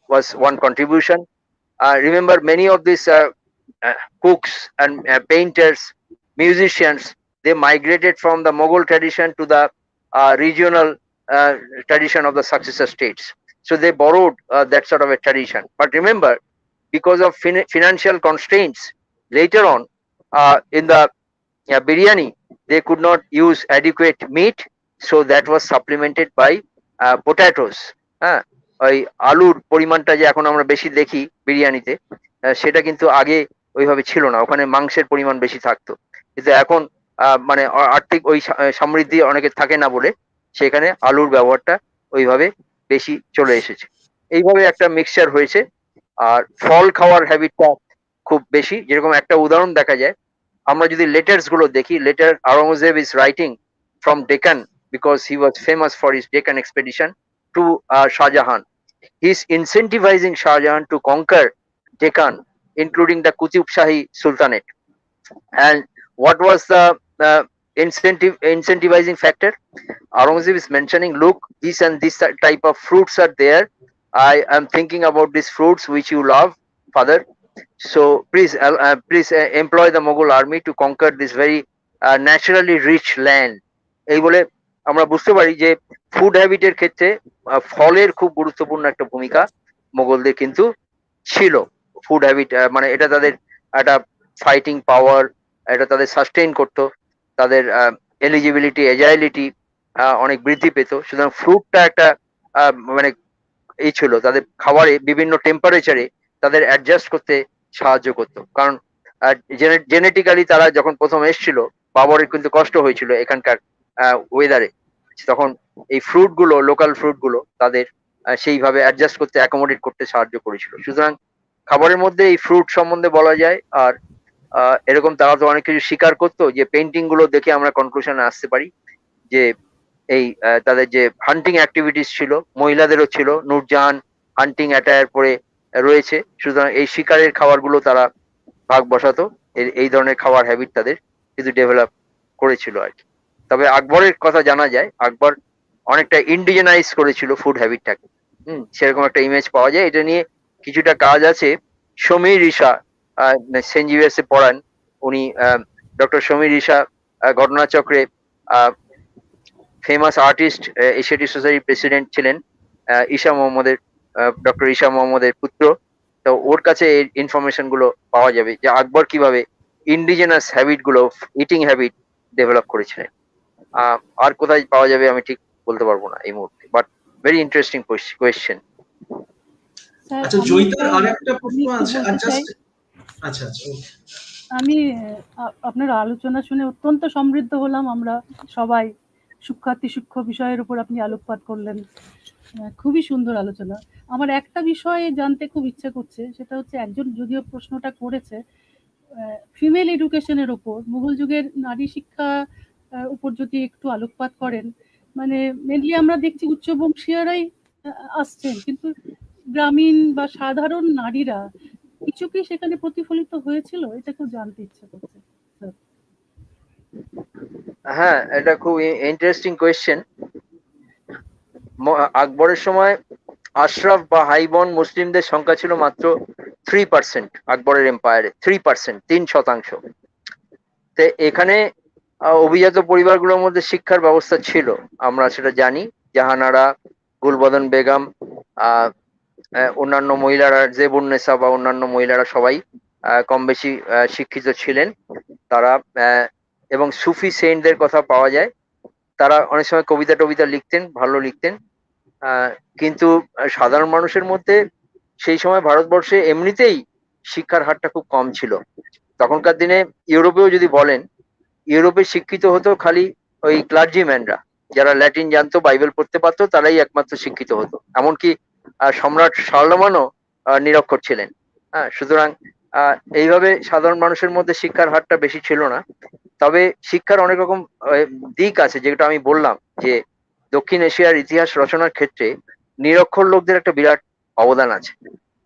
was one contribution. Remember, many of these cooks and painters, musicians, they migrated from the Mughal tradition to the regional tradition of the successor states. So they borrowed that sort of a tradition. But remember, because of financial constraints, later on in the biryani, they could not use adequate meat, so that was supplemented by potatoes. ওই আলুর পরিমাণটা যে এখন আমরা বেশি দেখি বিরিয়ানিতে, সেটা কিন্তু আগে ওইভাবে ছিল না। ওখানে মাংসের পরিমাণ বেশি থাকতো, কিন্তু এখন মানে আর্থিক ওই সমৃদ্ধি অনেকের থাকে না বলে সেখানে আলুর ব্যবহারটা ওইভাবে বেশি চলে এসেছে। এইভাবে একটা মিক্সচার হয়েছে। আর ফল খাওয়ার হ্যাবিটটা খুব বেশি। যেরকম একটা উদাহরণ দেখা যায়, আমরা যদি লেটার্স গুলো দেখি, letter Aurangzeb is writing from Deccan because he was famous for his Deccan expedition to Shah Jahan. He's incentivizing Shah Jahan to conquer Deccan, including the Qutub Shahi Sultanate. And what was the incentivizing factor? Aurangzeb is mentioning, look, this and this type of fruits are there. I am thinking about these fruits which you love, father. So please employ the Mughal army to conquer this very naturally rich land. এই বলে আমরা বুঝতে পারি যে ফুড হ্যাবিটের ক্ষেত্রে ফলের খুব গুরুত্বপূর্ণ একটা ভূমিকা মোগলদের কিন্তু ছিল। ফুড হ্যাবিট, মানে এটা তাদের একটা ফাইটিং পাওয়ার, এটা তাদের সাস্টেইন করতো, তাদের এলিজিবিলিটি এজাইলিটি অনেক বৃদ্ধি পেত। সুতরাং ফ্রুটটা একটা মানে এই ছিল, তাদের খাবারে বিভিন্ন টেম্পারেচারে তাদের অ্যাডজাস্ট করতে সাহায্য করতো। কারণ জেনেটিক্যালি তারা যখন প্রথম এসেছিল, বাবরের কিন্তু কষ্ট হয়েছিল এখানকার ওয়েদারে, তখন এই ফ্রুট গুলো, লোকাল ফ্রুট গুলো তাদের সেইভাবে অ্যাডজাস্ট করতে, অ্যাকোমোডেট করতে সাহায্য করেছিল। সুতরাং খাবারের মধ্যে এই ফ্রুট সম্বন্ধে বলা যায়। আর এরকম তারা তো অনেক কিছু স্বীকার করতো, যে পেন্টিং গুলো দেখে আমরা কনক্লুশনে আসতে পারি যে এই তাদের যে হান্টিং অ্যাক্টিভিটিস ছিল, মহিলাদেরও ছিল, নূরজাহান হান্টিং অ্যাটায়ার পরে রয়েছে। সুতরাং এই শিকারের খাবারগুলো তারা ভাগ বসাতো, এই ধরনের খাবার হ্যাবিট তাদের কিন্তু ডেভেলপ করেছিল আর কি। তবে আকবরের কথা জানা যায়, আকবর অনেকটা ইন্ডিজেনাইজ করেছিল ফুড হ্যাবিটটাকে। সেরকম একটা ইমেজ পাওয়া যায়। এটা নিয়ে কিছুটা কাজ আছে। সমীর ঋষা সেন্ট জেভিয়ার্সে পড়ান উনি, ডক্টর সমীর ঋষা ঘটনাচক্রে ফেমাস আর্টিস্ট, এশিয়াটিক সোসাইটির প্রেসিডেন্ট ছিলেন, ঈশা মোহাম্মদের, ডক্টর ঈশা মোহাম্মদের পুত্র। তো ওর কাছে এই ইনফরমেশন গুলো পাওয়া যাবে যে আকবর কিভাবে ইন্ডিজেনাস হ্যাবিট গুলো, ইটিং হ্যাবিট ডেভেলপ করেছিলেন। আর কোথায় পাওয়া যাবে আমি ঠিক বলতে পারবো না এই মুহূর্তে, but very interesting question. Sir, আচ্ছা, আমি জয়িতার একটু আরেকটা প্রশ্ন আমি একটু আছে, আর বলতে চাই। জাস্ট আচ্ছা আচ্ছা okay. আমি আপনার আলোচনা শুনে অত্যন্ত সমৃদ্ধ হলাম। আমরা সবাই সূক্ষ্মাতি সূক্ষ্ম বিষয়ের উপর আপনি আলোকপাত করলেন। খুবই সুন্দর আলোচনা। আমার একটা বিষয় জানতে খুব ইচ্ছে করছে, সেটা হচ্ছে একজন যদিও প্রশ্নটা করেছে ফিমেল এডুকেশনের ওপর, মুঘল যুগের নারী শিক্ষা উপর যদি একটু আলোকপাত করেন। মানে মেনলি আমরা দেখছি উচ্চবংশীয়রাই আসছেন, কিন্তু গ্রামীণ বা সাধারণ নারীরা কিছু কি সেখানে প্রতিফলিত হয়েছিল? এটা খুব জানতে ইচ্ছে করছে স্যার। হ্যাঁ, এটা খুব ইন্টারেস্টিং কোয়েশ্চেন। আকবরের সময় আশরাফ বা হাইবর্ন মুসলিমদের সংখ্যা ছিল মাত্র 3%। আকবরের এম্পায়ারে 3%, 3%। তো এখানে অভিজাত পরিবারগুলোর মধ্যে শিক্ষার ব্যবস্থা ছিল, আমরা সেটা জানি। জাহানারা, গুলবদন বেগম, অন্যান্য মহিলারা, জেবুন্নেসা বা অন্যান্য মহিলারা সবাই কম বেশি শিক্ষিত ছিলেন। তারা এবং সুফি সেন্টদের কথা পাওয়া যায়, তারা অনেক সময় কবিতা টবিতা লিখতেন, ভালো লিখতেন। কিন্তু সাধারণ মানুষের মধ্যে সেই সময় ভারতবর্ষে এমনিতেই শিক্ষার হারটা খুব কম ছিল। তখনকার দিনে ইউরোপেও যদি বলেন, ইউরোপে শিক্ষিত হতো খালি ওই ক্লার্জিম্যানরা, যারা ল্যাটিন জানতো, বাইবেল পড়তে পারতো, তারাই একমাত্র শিক্ষিত হতো। এমনকি সম্রাট শার্লমানও নিরক্ষর ছিলেন। হ্যাঁ, সুতরাং এইভাবে সাধারণ মানুষের মধ্যে শিক্ষার হারটা বেশি ছিল না। তবে শিক্ষার অনেক রকম দিক আছে, যেটা আমি বললাম, যে দক্ষিণ এশিয়ার ইতিহাস রচনার ক্ষেত্রে নিরক্ষর লোকদের একটা বিরাট অবদান আছে।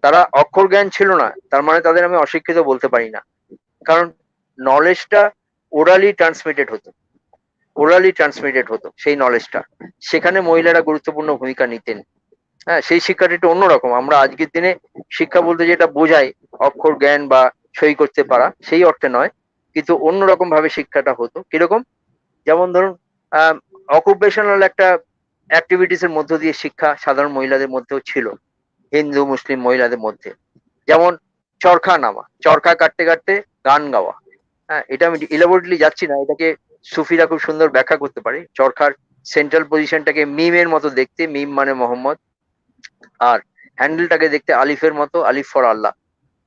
তারা অক্ষর জ্ঞান ছিল না, তার মানে তাদের আমি অশিক্ষিত বলতে পারি না। কারণ নলেজটা ওরালি ট্রান্সমিটেড হতো, সেই নলেজটা। সেখানে মহিলারা গুরুত্বপূর্ণ ভূমিকা নিতেন। হ্যাঁ, সেই শিক্ষাটা একটু অন্যরকম। আমরা আজকের দিনে শিক্ষা বলতে যেটা বোঝাই, অক্ষর জ্ঞান বা সই করতে পারা, সেই অর্থে নয়, কিন্তু অন্যরকম ভাবে শিক্ষাটা হতো। কিরকম? যেমন ধরুন, অকুপেশনাল একটা অ্যাক্টিভিটিস এর মধ্য দিয়ে শিক্ষা সাধারণ মহিলাদের মধ্যেও ছিল, হিন্দু মুসলিম মহিলাদের মধ্যে। যেমন চরখা নামা, চরখা কাটতে কাটতে গান গাওয়া। হ্যাঁ, এটা আমি ইলাবোরেটলি যাচ্ছি না, এটাকে সুফিরা খুব সুন্দর ব্যাখ্যা করতে পারে। চরখার সেন্ট্রাল পজিশনটাকে মিমের মতো দেখতে, মিম মানে মোহাম্মদ, আর হ্যান্ডেলটাকে দেখতে আলিফের মতো, আলিফ ফর আল্লাহ।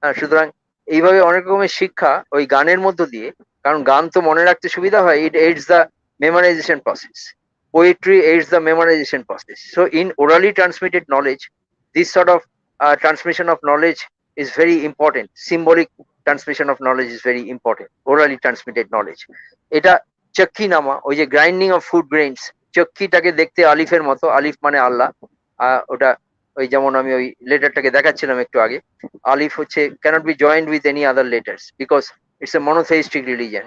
হ্যাঁ, সুতরাং এইভাবে অনেক রকমের শিক্ষা ওই গানের মধ্য দিয়ে, কারণ গান তো মনে রাখতে সুবিধা হয়, it aids the memorization process, poetry aids the memorization process. So in orally transmitted knowledge, this sort of transmission of knowledge is very important. Symbolic transmission of knowledge is very important, orally transmitted knowledge. এটা চক্কি নামা, ওই যে গ্রাইন্ডিং অফ ফুড গ্রেইনস, চক্কিটাকে দেখতে আলিফের মতো, আলিফ মানে আল্লাহ। ওটা ওই যেমন আমি ওই লেটারটাকে দেখাচ্ছিলাম একটু আগে, আলিফ হচ্ছে cannot be joined with any other letters because it's a monotheistic religion.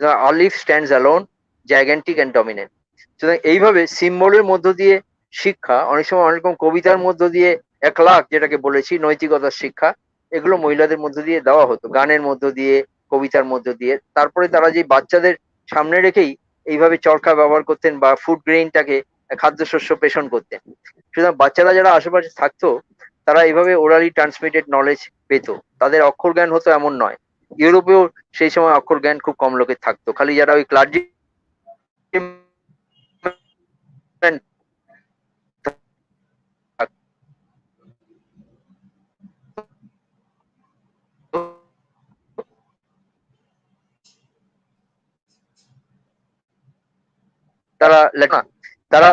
The alif stands alone, gigantic and dominant. সুতরাং এইভাবে সিম্বলের মধ্য দিয়ে শিক্ষা, অনেক সময় অনেক রকম কবিতার মধ্য দিয়ে, একলাখ যেটাকে বলেছি, নৈতিকতার শিক্ষা, এগুলো মহিলাদের মধ্য দিয়ে দেওয়া হতো, গানের মধ্য দিয়ে, কবিতার মধ্য দিয়ে। তারপরে তারা যে বাচ্চাদের সামনে রেখেই এইভাবে চরকা ব্যবহার করতেন বা ফুড গ্রেইনটাকে, খাদ্যশস্য পেষণ করতেন। সুতরাং বাচ্চারা যারা আশেপাশে থাকতো, তারা এইভাবে ওরালি ট্রান্সমিটেড নলেজ পেত। তাদের অক্ষর জ্ঞান হতো এমন নয়। ইউরোপেও সেই সময় অক্ষর জ্ঞান খুব কম লোকের থাকতো, খালি যারা ওই ক্লার্জি তারা লেখা তারা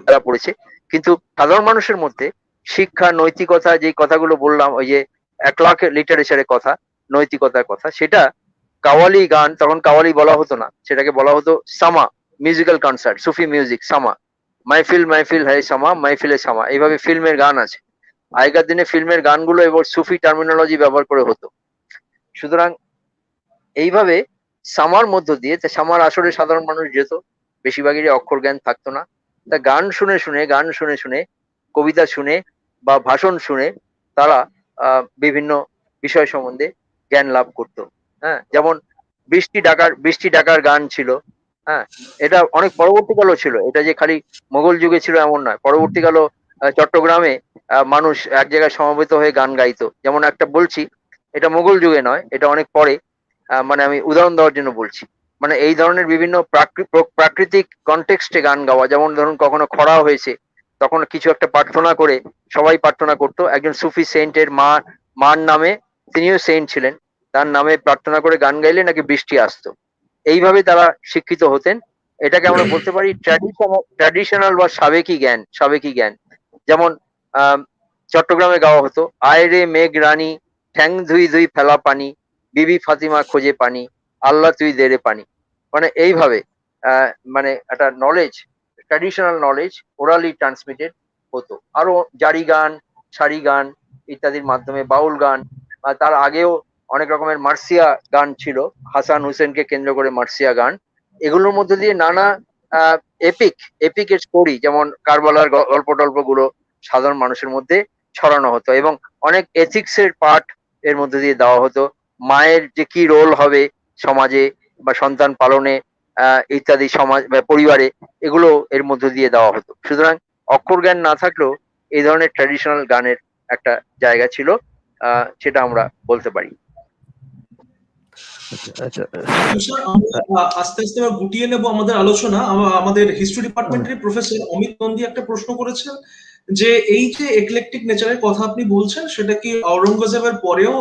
তারা পড়েছে। কিন্তু সাধারণ মানুষের মধ্যে শিক্ষা, নৈতিকতা, যে কথাগুলো বললাম, ওই যে অ্যাক্লাক লিটারেচারের কথা, নৈতিকতার কথা, সেটা কাওয়ালি গান, তখন কাওয়ালি বলা হতো না, সেটাকে বলা হতো সামা, মিউজিক্যাল কনসার্ট, সুফি মিউজিক, সামা, মাহফিল মাহফিল হ্যায় সামা, মাহফিলে সামা, এইভাবে ফিল্মের গান আছে। আগেকার দিনে ফিল্মের গানগুলো এবার সুফি টার্মিনোলজি ব্যবহার করে হতো। সুতরাং এইভাবে সামার মধ্য দিয়ে, সামার আসরে সাধারণ মানুষ যেত, বেশিরভাগেরই অক্ষর জ্ঞান থাকতো না। তা গান শুনে শুনে কবিতা শুনে বা ভাষণ শুনে তারা বিভিন্ন বিষয় সম্বন্ধে জ্ঞান লাভ করত। হ্যাঁ, যেমন বৃষ্টি ডাকার গান ছিল। হ্যাঁ, এটা অনেক পরবর্তীকালও ছিল, এটা যে খালি মোগল যুগে ছিল এমন নয়। পরবর্তীকালও চট্টগ্রামে মানুষ এক জায়গায় সমবেত হয়ে গান গাইতো। যেমন একটা বলছি, এটা মোগল যুগে নয়, এটা অনেক পরে, মানে আমি উদাহরণ দেওয়ার জন্য বলছি। মানে এই ধরনের বিভিন্ন প্রাকৃতিক কনটেক্সটে গান গাওয়া, যেমন ধরুন কখনো খরা হয়েছে, তখন কিছু একটা প্রার্থনা করে, সবাই প্রার্থনা করতো, একজন সুফি সেন্টের মার নামে, তিনিও সেন্ট ছিলেন, তার নামে প্রার্থনা করে গান গাইলে নাকি বৃষ্টি আসতো। এইভাবে তারা শিক্ষিত হতেন। এটাকে আমরা বলতে পারি ট্র্যাডিশনাল বা সাবেকি জ্ঞান। যেমন চট্টগ্রামে গাওয়া হতো, আয় রে মেঘ রানী, ঠ্যাং ধুই ধুই ফেলা পানি, বিবি ফাতিমা খোঁজে পানি, আল্লাহ তুই দে রে পানি। মানে এইভাবে মানে একটা knowledge, traditional knowledge orally transmitted হতো। আরো জারি গান, সারি গান ইত্যাদির মাধ্যমে, বাউল গান, তার আগেও অনেক রকমের মার্সিয়া গান ছিল, হাসান হুসেনকে কেন্দ্র করে মার্সিয়া গান। এগুলোর মধ্যে দিয়ে নানা এপিকের স্টোরি, যেমন কারবালার গল্প টল্পগুলো সাধারণ মানুষের মধ্যে ছড়ানো হতো, এবং অনেক এথিক্স এর পার্ট এর মধ্যে দিয়ে দেওয়া হতো। মায়ের যে কি রোল হবে সমাজে বা সন্তান পালনে ইত্যাদি, সমাজ বা পরিবারে, এগুলো এর মধ্যে দিয়ে দেওয়া হতো। সুতরাং অক্ষর জ্ঞান না থাকলেও এই ধরনের ট্র্যাডিশনাল গানের একটা জায়গা ছিল, সেটা আমরা বলতে পারি। আচ্ছা। স্যার, আমরা আস্তে আস্তে এবার গুটিয়ে নেব আমাদের আলোচনা। আমাদের হিস্ট্রি ডিপার্টমেন্টের প্রফেসর অমিত নন্দী একটা প্রশ্ন করেছেন যে এই যে একলেকটিক নেচারের কথা আপনি বলছেন, সেটা কি আওরঙ্গজেবের পরেও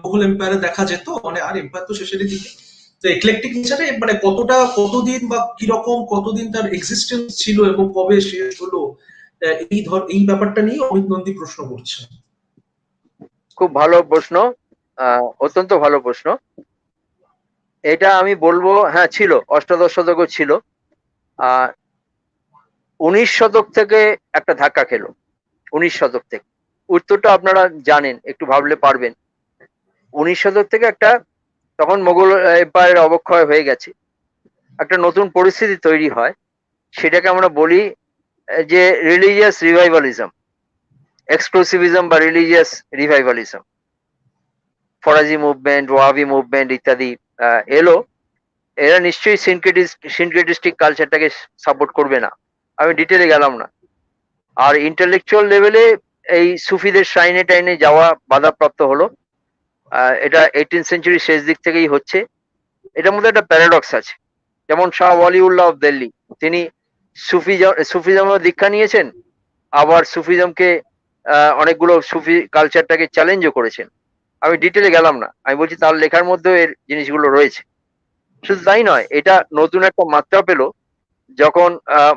মুঘল এম্পায়ারে দেখা যেত? মানে আর এম্পায়ার তো শেষের দিকে, তো একলেকটিক নেচারে মানে কতদিন বা কিরকম কতদিন তার এক্সিস্টেন্স ছিল এবং কবে শেষ হলো, এই ব্যাপারটা নিয়ে অমিত নন্দী প্রশ্ন করছেন। খুব ভালো প্রশ্ন, অত্যন্ত ভালো প্রশ্ন। এটা আমি বলবো, হ্যাঁ ছিল, অষ্টাদশ শতকও ছিল। 19 শতক থেকে একটা ধাক্কা খেলো। 19 শতক থেকে, উত্তরটা আপনারা জানেন, একটু ভাবলে পারবেন। 19 শতক থেকে একটা, তখন মোগল এম্পায়ারের অবক্ষয় হয়ে গেছে, একটা নতুন পরিস্থিতি তৈরি হয়, সেটাকে আমরা বলি যে রিলিজিয়াস রিভাইভালিজম, এক্সক্লুসিভিজম বা religious revivalism. Faraji movement, Wahhabi movement ইত্যাদি এলো। এরা নিশ্চয়ই সিনক্রেটিস্টিক কালচারটাকে সাপোর্ট করবে না, আমি ডিটেলে গেলাম না। আর ইন্টেলেকচুয়াল লেভেলে এই সুফিদের শাইনে টাইনে যাওয়া বাধাপ্রাপ্ত হলো। এটা 18th সেঞ্চুরি শেষ দিক থেকেই হচ্ছে। এটার মধ্যে একটা প্যারাডক্স আছে। যেমন শাহ ওয়ালিউল্লাহ অফ দিল্লি, তিনি সুফিজমের দীক্ষা নিয়েছেন, আবার সুফিজমকে অনেকগুলো সুফি কালচারটাকে চ্যালেঞ্জও করেছেন। আমি ডিটেলে গেলাম না, আমি বলছি তার লেখার মধ্যেও এর জিনিসগুলো রয়েছে। শুধু তাই নয়, এটা নতুন একটা মাত্রা পেল যখন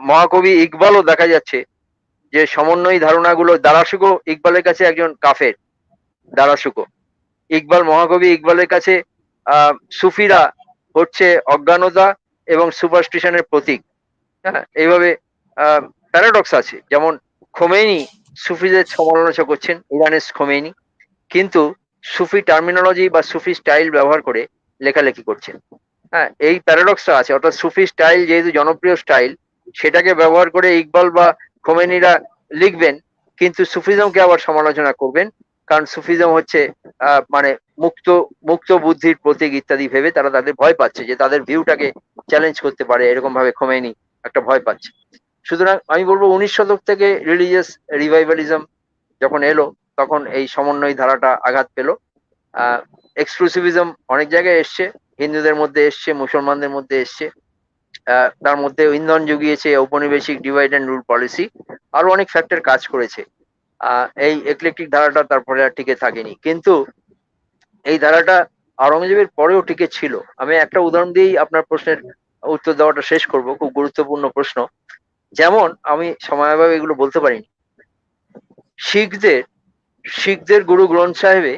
মহাকবি ইকবালও দেখা যাচ্ছে যে সমন্বয়ী ধারণাগুলো, দারাসুকো ইকবালের কাছে একজন কাফের, দারাসুকো মহাকবি ইকবালের কাছে সুফিরা হচ্ছে অজ্ঞানতা এবং সুপারস্টিশনের প্রতীক। হ্যাঁ, এইভাবে প্যারাডক্স আছে। যেমন খোমেনি সুফিদের সমালোচনা করছেন, ইরানের খোমেনি, কিন্তু সুফি টার্মিনোলজি বা সুফি স্টাইল ব্যবহার করে লেখালেখি করছেন। হ্যাঁ, এই প্যারাডক্সটা আছে। অর্থাৎ সুফি স্টাইল যেহেতু জনপ্রিয় স্টাইল, সেটাকে ব্যবহার করে ইকবাল বা খোমেনিরা লিখবেন, কিন্তু সুফিজমকে আবার সমালোচনা করবেন, কারণ সুফিজম হচ্ছে মানে মুক্ত বুদ্ধির প্রতীক ইত্যাদি ভেবে তারা তাদের ভয় পাচ্ছে যে তাদের ভিউটাকে চ্যালেঞ্জ করতে পারে, এরকম ভাবে খোমেনি একটা ভয় পাচ্ছে। সুতরাং আমি বলবো 19 শতক থেকে রিলিজিয়াস রিভাইভালিজম যখন এলো তখন এই সমন্বয় ধারাটা আঘাত পেল। এক্সক্লুসিভিজম অনেক জায়গায় এসছে, হিন্দুদের মধ্যে এসছে, মুসলমানদের মধ্যে এসছে, তার মধ্যে ইন্ধন জুগিয়েছে ঔপনিবেশিক ডিভাইড অ্যান্ড রুল পলিসি, আরো অনেক ফ্যাক্টর কাজ করেছে। এই একলেকটিক ধারাটা তারপরে আর টিকে থাকেনি, কিন্তু এই ধারাটা আওরঙ্গজেবের পরেও টিকে ছিল। আমি একটা উদাহরণ দিয়েই আপনার প্রশ্নের উত্তর দেওয়াটা শেষ করব, খুব গুরুত্বপূর্ণ প্রশ্ন। যেমন আমি সময়াভাবে এগুলো বলতে পারিনি, শিখদের গুরু গ্রন্থ সাহেবে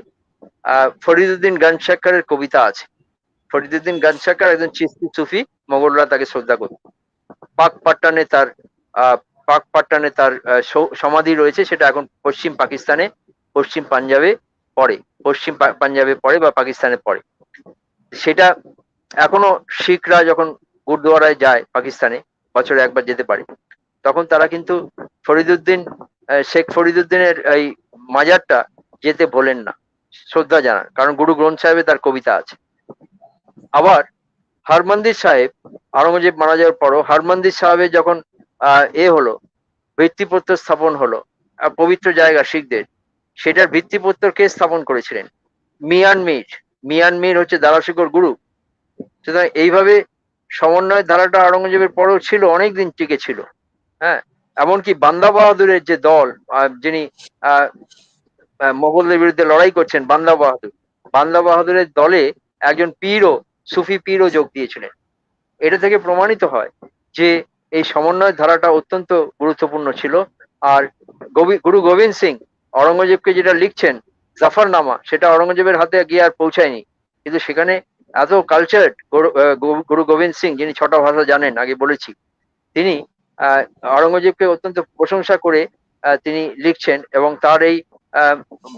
ফরিদুদ্দিন গঞ্জ-শাক্কারের কবিতা আছে। ফরিদুদ্দিন গঞ্জ-শাক্কার একজন চিশতি সুফি, মোগলরা তাকে শ্রদ্ধা করত। পাকপাট্টানে তার সমাধি রয়েছে, সেটা এখন পশ্চিম পাকিস্তানে, পশ্চিম পাঞ্জাবে পড়ে বা পাকিস্তানে পড়ে। সেটা এখনো শিখরা যখন গুরুদুয়ারায় যায় পাকিস্তানে, বছরে একবার যেতে পারে, তখন তারা কিন্তু শেখ ফরিদুদ্দিনের এই মাজারটা যেতে ভোলেন না, শ্রদ্ধা জানান, কারণ গুরু গ্রন্থ সাহেবে তার কবিতা আছে। আবার হরমন্দির সাহেব, আওরঙ্গজেব মারা যাওয়ার পরও হরমন্দির সাহেবের যখন হলো, ভিত্তিপ্রস্তর স্থাপন হলো, পবিত্র জায়গা শিখদের, সেটার ভিত্তিপ্রস্তর কে স্থাপন করেছিলেন? মিয়ান মীর হচ্ছে দারাশিকোর গুরু। সুতরাং এইভাবে সমন্বয় ধারাটা আওরঙ্গজেবের পরেও ছিল, অনেকদিন টিকে ছিল। হ্যাঁ, এমনকি বান্দা বাহাদুরের যে দল, যিনি মোগলদের বিরুদ্ধে লড়াই করছেন, বান্দা বাহাদুরের দলে একজন সুফি পীরও যোগ দিয়েছিলেন। এটা থেকে প্রমাণিত হয় যে এই সমন্বয় ধারাটা অত্যন্ত গুরুত্বপূর্ণ ছিল। আর গুরু গোবিন্দ সিং আওরঙ্গজেবকে যেটা লিখছেন জাফরনামা, সেটা আওরঙ্গজেবের হাতে গিয়ে আর পৌঁছায়নি, কিন্তু সেখানে এত কালচার গুরু গোবিন্দ সিং, যিনি 6টা ভাষা জানেন, আগে বলেছি, তিনি আওরঙ্গজেবকে অত্যন্ত প্রশংসা করে তিনি লিখছেন, এবং তার এই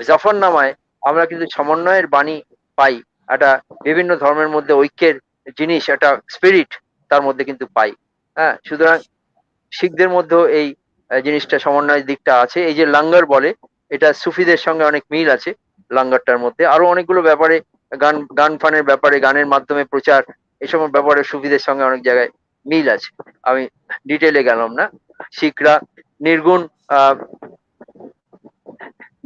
জাফরনামায় আমরা কিন্তু সমন্বয়ের বাণী পাই, একটা বিভিন্ন ধর্মের মধ্যে ঐক্যের জিনিস, একটা স্পিরিট তার মধ্যে কিন্তু পাই। হ্যাঁ, সুতরাং শিখদের মধ্যেও এই জিনিসটা, সমন্বয়ের দিকটা আছে। এই যে লাঙ্গর বলে, এটা সুফিদের সঙ্গে অনেক মিল আছে লাঙ্গরটার মধ্যে। আরো অনেকগুলো ব্যাপারে, গান ফানের ব্যাপারে, গানের মাধ্যমে প্রচার, এসব ব্যাপারে সুফিদের সঙ্গে অনেক জায়গায় মিল আছে। আমি ডিটেলে গেলাম না। শিখরা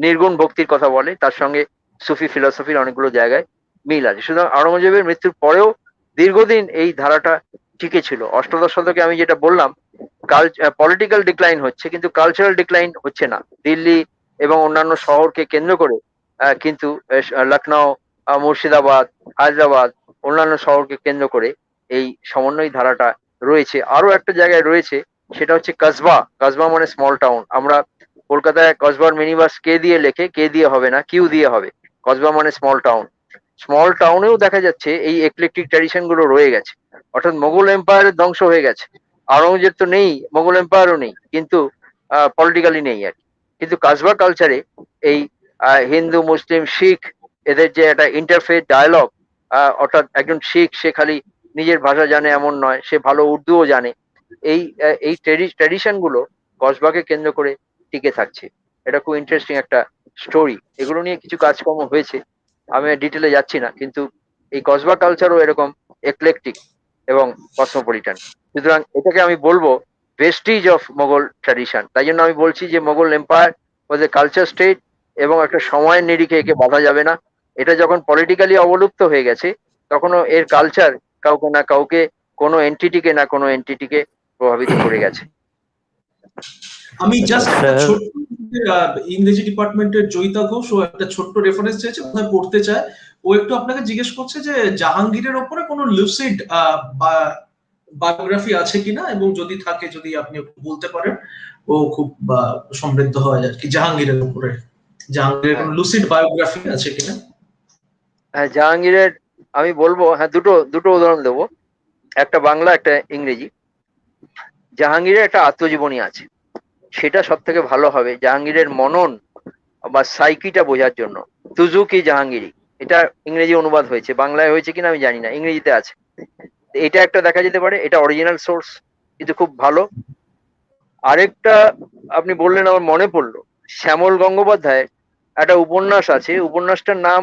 নির্গুণ ভক্তির কথা বলে, তার সঙ্গে সুফি ফিলসফির অনেকগুলো জায়গায় মিল আছে। সুতরাং আওরঙ্গজেবের মৃত্যুর পরেও দীর্ঘদিন এই ধারাটা টিকে ছিল। অষ্টাদশ শতকে আমি যেটা বললাম, পলিটিক্যাল ডিক্লাইন হচ্ছে, কিন্তু কালচারাল ডিক্লাইন হচ্ছে না। দিল্লি এবং অন্যান্য শহরকে কেন্দ্র করে কিন্তু লখনৌ, মুর্শিদাবাদ, হায়দ্রাবাদ, অন্যান্য শহরকে কেন্দ্র করে এই সমন্বয় ধারাটা রয়েছে। আরো একটা জায়গায় রয়েছে, সেটা হচ্ছে কসবা মানে স্মল টাউন। আমরা কলকাতায় কসবার মিনিবাস কে দিয়ে লেখে, কে দিয়ে হবে না, কিউ দিয়ে হবে। কসবা মানে স্মল টাউনেও দেখা যাচ্ছে এই একলেকটিক ট্র্যাডিশন গুলো রয়ে গেছে। অর্থাৎ মোগল এম্পায়ারের ধ্বংস হয়ে গেছে, আওরঙ্গজেব তো নেই, মোগল এম্পায়ারও নেই, কিন্তু পলিটিক্যালি নেই আর কি। কিন্তু কাসবা কালচারে এই হিন্দু, মুসলিম, শিখ, এদের যে একটা ইন্টারফেথ ডায়ালগ, অর্থাৎ একজন শিখ, সে খালি নিজের ভাষা জানে এমন নয়, সে ভালো উর্দুও জানে। এই ট্র্যাডিশন গুলো কসবাকে কেন্দ্র করে টিকে থাকছে। এটা খুব ইন্টারেস্টিং একটা স্টোরি। এগুলো নিয়ে কিছু কাজকর্ম হয়েছে, আমি ডিটেলে যাচ্ছি না, কিন্তু এই কসবা কালচারও এরকম একলেকটিক এবং কসমোপলিটান। সুতরাং এটাকে আমি বলবো ভেস্টিজ অফ মোগল ট্র্যাডিশন। তাই জন্য আমি বলছি যে Mughal empire was a culture state, এবং একটা সময়ের নিরিখে একে বাধা যাবে না। এটা যখন পলিটিক্যালি অবলুপ্ত হয়ে গেছে, তখনও এর কালচার কাউকে না কাউকে, কোনো এন্টিটিকে প্রভাবিত করে গেছে। আমি জাস্ট একটা স্যার, ছোট্ট ইংরেজি ডিপার্টমেন্টের জয়িতা ঘোষ, ও একটা ছোট্ট রেফারেন্স চেয়েছে, কোথায় পড়তে চায়। ও একটু আপনাকে জিজ্ঞেস করছে যে জাহাঙ্গীরের ওপরে কোনো লুসিড বায়োগ্রাফি আছে কিনা, এবং যদি থাকে, যদি আপনি একটু বলতে পারেন, ও খুব সমৃদ্ধ হয় আর কি। জাহাঙ্গীরের কোনো লুসিড বায়োগ্রাফি আছে কিনা? হ্যাঁ, জাহাঙ্গীরের আমি বলবো, হ্যাঁ, দুটো উদাহরণ দেবো, একটা বাংলা, একটা ইংরেজি। জাহাঙ্গীরের একটা আত্মজীবনী আছে, সেটা সব থেকে ভালো হবে জাহাঙ্গীরের মনন বা সাইকিটা বোঝার জন্য। তুজুকি জাহাঙ্গীরি, এটা ইংরেজি অনুবাদ হয়েছে, বাংলায় হয়েছে কিনা আমি জানি না, ইংরেজিতে আছে। এটা একটা দেখা যেতে পারে, এটা অরিজিনাল সোর্স, কিন্তু খুব ভালো। আরেকটা আপনি বললেন, আমার মনে পড়লো, শ্যামল গঙ্গোপাধ্যায়ের একটা উপন্যাস আছে, উপন্যাসটার নাম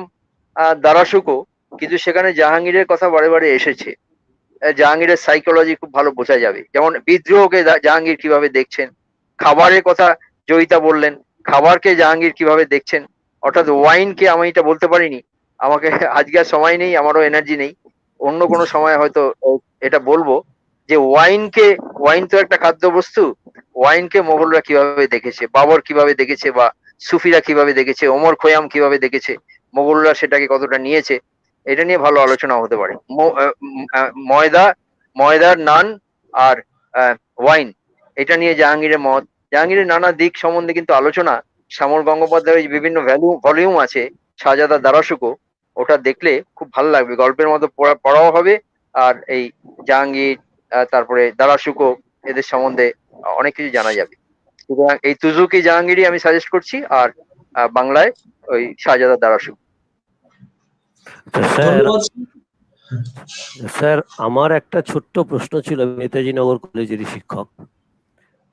দারাশুকো, কিন্তু সেখানে জাহাঙ্গীরের কথা বারে বারে এসেছে। জাহাঙ্গীরের সাইকোলজি খুব ভালো বোঝা যাবে। যেমন বিদ্রোহকে জাহাঙ্গীর কিভাবে দেখছেন, খাবারের কথা জয়িতা বললেন, খাবারকে জাহাঙ্গীর কিভাবে দেখছেন, অর্থাৎ ওয়াইনকে, আমি এটা বলতে পারিনি, আমাকে আজকে আর সময় নেই, আমারও এনার্জি নেই, অন্য কোনো সময় হয়তো এটা বলবো যে ওয়াইন তো একটা খাদ্যবস্তু, ওয়াইনকে মোগলরা কিভাবে দেখেছে, বাবর কিভাবে দেখেছে, বা সুফিরা কিভাবে দেখেছে, ওমর খৈয়াম কিভাবে দেখেছে, মোগলরা সেটাকে কতটা নিয়েছে, এটা নিয়ে ভালো আলোচনা হতে পারে। ময়দা, ময়দার নান আর ওয়াইন, এটা নিয়ে জাহাঙ্গীরের মত, জাহাঙ্গীরের নানা দিক সম্বন্ধে কিন্তু আলোচনা, শ্যামল গঙ্গোপাধ্যায়ের বিভিন্ন ভলিউম আছে, শাহজাদা দারাশুকো, ওটা দেখলে খুব ভালো লাগবে, গল্পের মতো পড়াও হবে, আর এই জাহাঙ্গীর তারপরে দারাশুকো এদের সম্বন্ধে অনেক কিছু জানা যাবে। সুতরাং এই তুজুকি জাহাঙ্গীরই আমি সাজেস্ট করছি, আর বাংলায় ওই শাহজাদা দারাশুকো। স্যার, ধন্যবাদ। স্যার আমার একটা ছোট্ট প্রশ্ন ছিল, নেতাজি নগর কলেজের শিক্ষক,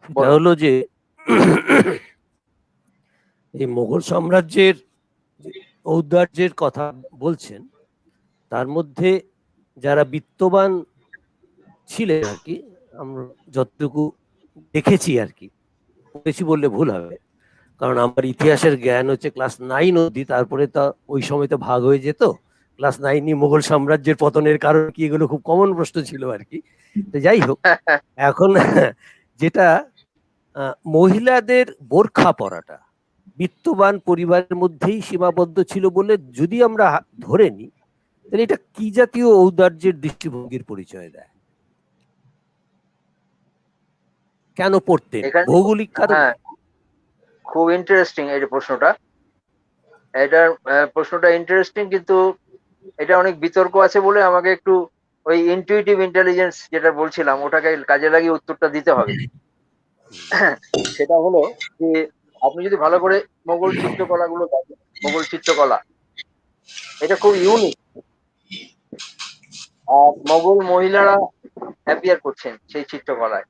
সেটা হলো যে এই মোগল সাম্রাজ্যের ঔদার্যের কথা বলছেন, তার মধ্যে যারা বিত্তবান ছিলেন আর কি, আমরা যতটুকু দেখেছি আর কি, বেশি বললে ভুল হবে, কারণ আমার ইতিহাসের জ্ঞান হচ্ছে ক্লাস 9 অবধি, তারপরে তো ওই সময় তো ভাগ হয়ে যেত। ক্লাস 9 মোগল সাম্রাজ্যের পতনের কারণ কি, এগুলো খুব কমন প্রশ্ন ছিল আর কি। তো যাই হোক, এখন যেটা মহিলাদের বোরখা পরাটা বিত্তবান পরিবারের মধ্যেই সীমাবদ্ধ ছিল বলে যদি আমরা ধরে নিই, তাহলে এটা কি জাতীয় ঔদার্যের দৃষ্টিভঙ্গির পরিচয় দেয়? কেন পড়তেন? ভৌগোলিক কারণে? হ্যাঁ, খুব ইন্টারেস্টিং এই প্রশ্নটা, এটার প্রশ্নটা ইন্টারেস্টিং, কিন্তু এটা অনেক বিতর্ক আছে বলে আমাকে একটু ওই ইনটিউটিভ ইন্টেলিজেন্স যেটা বলছিলাম ওটাকে কাজে লাগিয়ে উত্তরটা দিতে হবে। সেটা হলো যে আপনি যদি ভালো করে মোগল চিত্রকলাগুলো দেখেন, মোগল চিত্রকলা এটা খুব ইউনিক, আর মোগল মহিলারা অ্যাপিয়ার করছেন সেই চিত্রকলায়,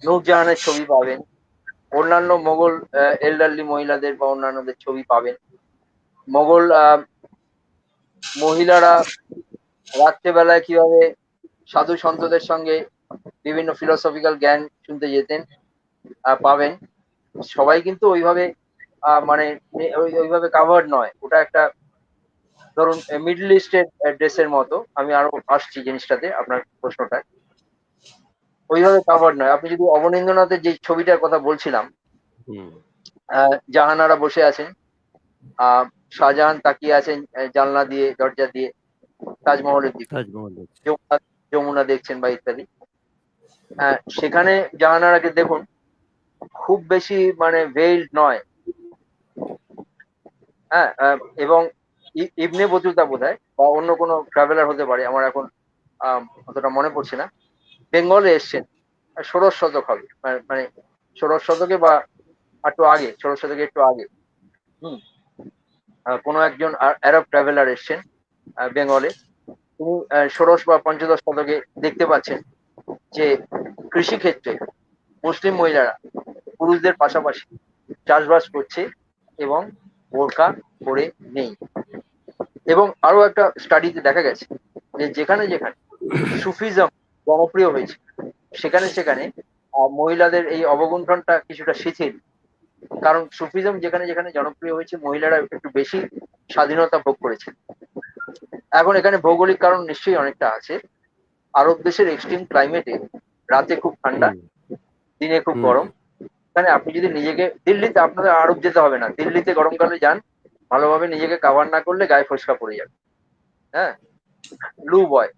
নূরজাহানের ছবি পাবেন, অন্যান্য মোগল এল্ডারলি মহিলাদের বা অন্যান্যদের ছবি পাবেন, মোগল মহিলারা রাত্রেবেলায় কিভাবে সাধু সন্তদের সঙ্গে বিভিন্ন ফিলোসফিক্যাল জ্ঞান শুনতে যেতেন পাবেন। সবাই কিন্তু ওইভাবে মানে ওইভাবে কাভার্ড নয়, ওটা একটা ধরুন মিডল ইস্টের ড্রেসের মতো, আমি আরো আসছি জিনিসটাতে, আপনার প্রশ্নটা ওইভাবে কাভার্ড নয়। আপনি যদি অবনীন্দ্রনাথের যে ছবিটার কথা বলছিলাম, জাহানারা বসে আছেন, শাহজাহান তাকিয়ে আছেন জানলা দিয়ে, দরজা দিয়ে তাজমহলের দিকে, যমুনা দেখছেন বা ইত্যাদি, সেখানে জাহানারাকে দেখুন, খুব বেশি মানে ভেইলড নয়, হ্যাঁ, এবং ইবনে বতুতা বোধহয় বা অন্য কোনো ট্রাভেলার হতে পারে, আমার এখন অতটা মনে পড়ছে না, বেঙ্গলে এসছেন, ষোড়শ শতক হবে, মানে ষোড়শ শতকে বা একটু আগে, ষোড়শ শতকে একটু আগে, কোনো একজন আরব ট্রাভেলার এসছেন বেঙ্গলে, তিনি ষোড়শ বা পঞ্চদশ শতকে দেখতে পাচ্ছেন যে কৃষিক্ষেত্রে মুসলিম মহিলারা পুরুষদের পাশাপাশি চাষবাস করছে এবং বোরকা পরে নেই। এবং আরো একটা স্টাডিতে দেখা গেছে যে যেখানে যেখানে সুফিজম জনপ্রিয় হয়েছে সেখানে সেখানে মহিলাদের এই অবগুণ্ঠনটা কিছুটা শিথিল, কারণ সুফিজম যেখানে যেখানে জনপ্রিয় হয়েছে মহিলারা একটু বেশি স্বাধীনতা ভোগ করেছে। এখন এখানে ভৌগোলিক কারণ নিশ্চয়ই অনেকটা আছে, আরব দেশের এক্সট্রিম ক্লাইমেটে রাতে খুব ঠান্ডা, দিনে খুব গরম, এখানে আপনি যদি নিজেকে, দিল্লিতে আপনাদের আরব যেতে হবে না, দিল্লিতে গরমকালে যান, ভালোভাবে নিজেকে কাভার না করলে গায়ে ফসকা পড়ে যাবে, হ্যাঁ, লু বয়,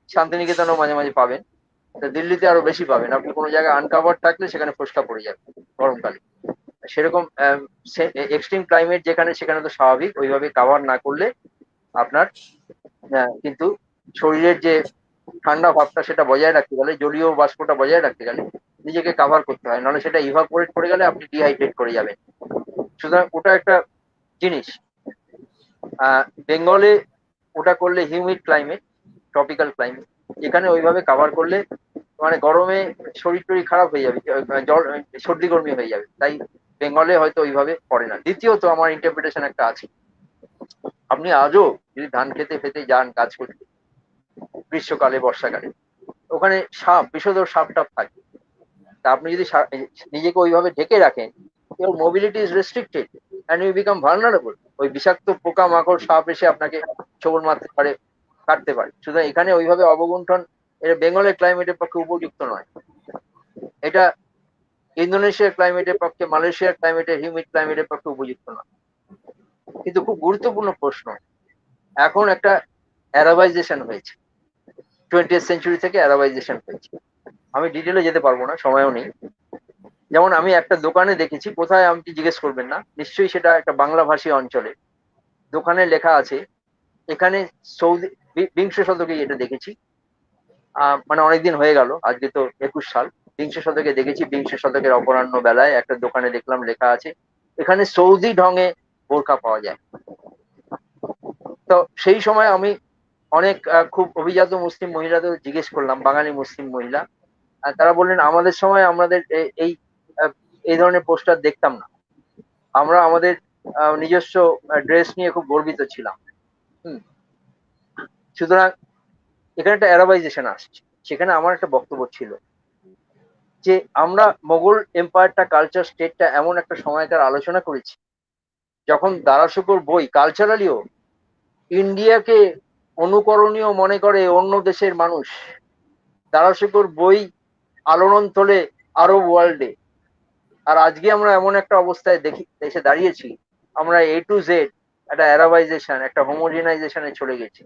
শান্তিনিকেতনও মাঝে মাঝে পাবেন, দিল্লিতে আরো বেশি পাবেন, আপনি কোনো জায়গায় আনকাভার থাকলে সেখানে ফসকা পড়ে যাবে গরমকালে। সেরকম এক্সট্রিম ক্লাইমেট যেখানে, সেখানে তো স্বাভাবিক, ওইভাবে কাভার না করলে আপনার কিন্তু শরীরের যে ঠান্ডা ভাবটা সেটা বজায় রাখতে গেলে, জলীয় বাষ্পটা বজায় রাখতে গেলে নিজেকে কাভার করতে হয়, নাহলে সেটা ইভাপোরেট করে গেলে আপনি ডিহাইড্রেট করে যাবেন। সুতরাং ওটা একটা জিনিস। বেঙ্গলে ওটা করলে হিউমিড ক্লাইমেট, ট্রপিক্যাল ক্লাইমেট, এখানে ওইভাবে কাভার করলে মানে গরমে শরীর টরীর খারাপ হয়ে যাবে, জ্বর সর্দি গরমি হয়ে যাবে, তাই বেঙ্গলে হয়তো ওইভাবে করে না। দ্বিতীয়ত আমার ইন্টারপ্রিটেশন একটা আছে, আপনি আজও যদি ধান খেতে ফেতে যান কাজ করতে গ্রীষ্মকালে বর্ষাকালে, ওখানে সাপ, বিষধর সাপ টাপ থাকে, তা আপনি যদি নিজেকে ওইভাবে ঢেকে রাখেন your mobility is restricted and you become vulnerable. ওই বিষাক্ত পোকা মাকড় সাপ এসে আপনাকে ছোবল মারতে পারে, কাটতে পারে। সুতরাং এখানে ওইভাবে অবগুণ্ঠন এটা বেঙ্গলের ক্লাইমেটের পক্ষে উপযুক্ত নয়। এটা ইন্দোনেশিয়ার ক্লাইমেটের পক্ষে, মালয়েশিয়ার ক্লাইমেটের, হিউমিড ক্লাইমেটের পক্ষে উপযুক্ত নয়। কিন্তু খুব গুরুত্বপূর্ণ প্রশ্ন, এখন একটা অ্যারাবাইজেশন হয়েছে, 20th সেঞ্চুরি থেকে অ্যারাবাইজেশন হয়েছে। আমি ডিটেলে যেতে পারবো না, সময়ও নেই। যেমন আমি একটা দোকানে দেখেছি, কোথায় আপনি জিজ্ঞেস করবেন না, নিশ্চয়ই সেটা একটা বাংলা ভাষী অঞ্চলে, দোকানে লেখা আছে এখানে সৌদি, বিংশ শতকেই এটা দেখেছি, মানে অনেকদিন হয়ে গেল, আজকে তো 21 সাল, বিংশ শতকে দেখেছি, বিংশ শতকের অপরাহ্ন বেলায় একটা দোকানে দেখলাম লেখা আছে এখানে সৌদি ঢঙে বোরকা পাওয়া যায়। তো সেই সময় আমি অনেক খুব অভিজাত মুসলিম মহিলাদের জিজ্ঞেস করলাম, বাঙালি মুসলিম মহিলা, তারা বললেন আমাদের সময় আমাদের এই ধরনের পোস্টার দেখতাম না, আমরা আমাদের নিজস্ব ড্রেস নিয়ে খুব গর্বিত ছিলাম। সুতরাং এখানে একটা অ্যারাবাইজেশন আসছে। সেখানে আমার একটা বক্তব্য ছিল যে আমরা মোগল এম্পায়ারটা, কালচার স্টেটটা এমন একটা সময়কার আলোচনা করেছি যখন দারাশুকোর বই কালচারালিও ইন্ডিয়াকে অনুকরণীয় মনে করে অন্য দেশের মানুষ। দারাশুকোর বই আলোড়ন তোলে আরব ওয়ার্ল্ডে। আর আজকে আমরা এমন একটা অবস্থায় এসে দাঁড়িয়েছি, আমরা A to Z একটা অ্যারাবাইজেশন, একটা হোমোজেনাইজেশনে চলে গেছি।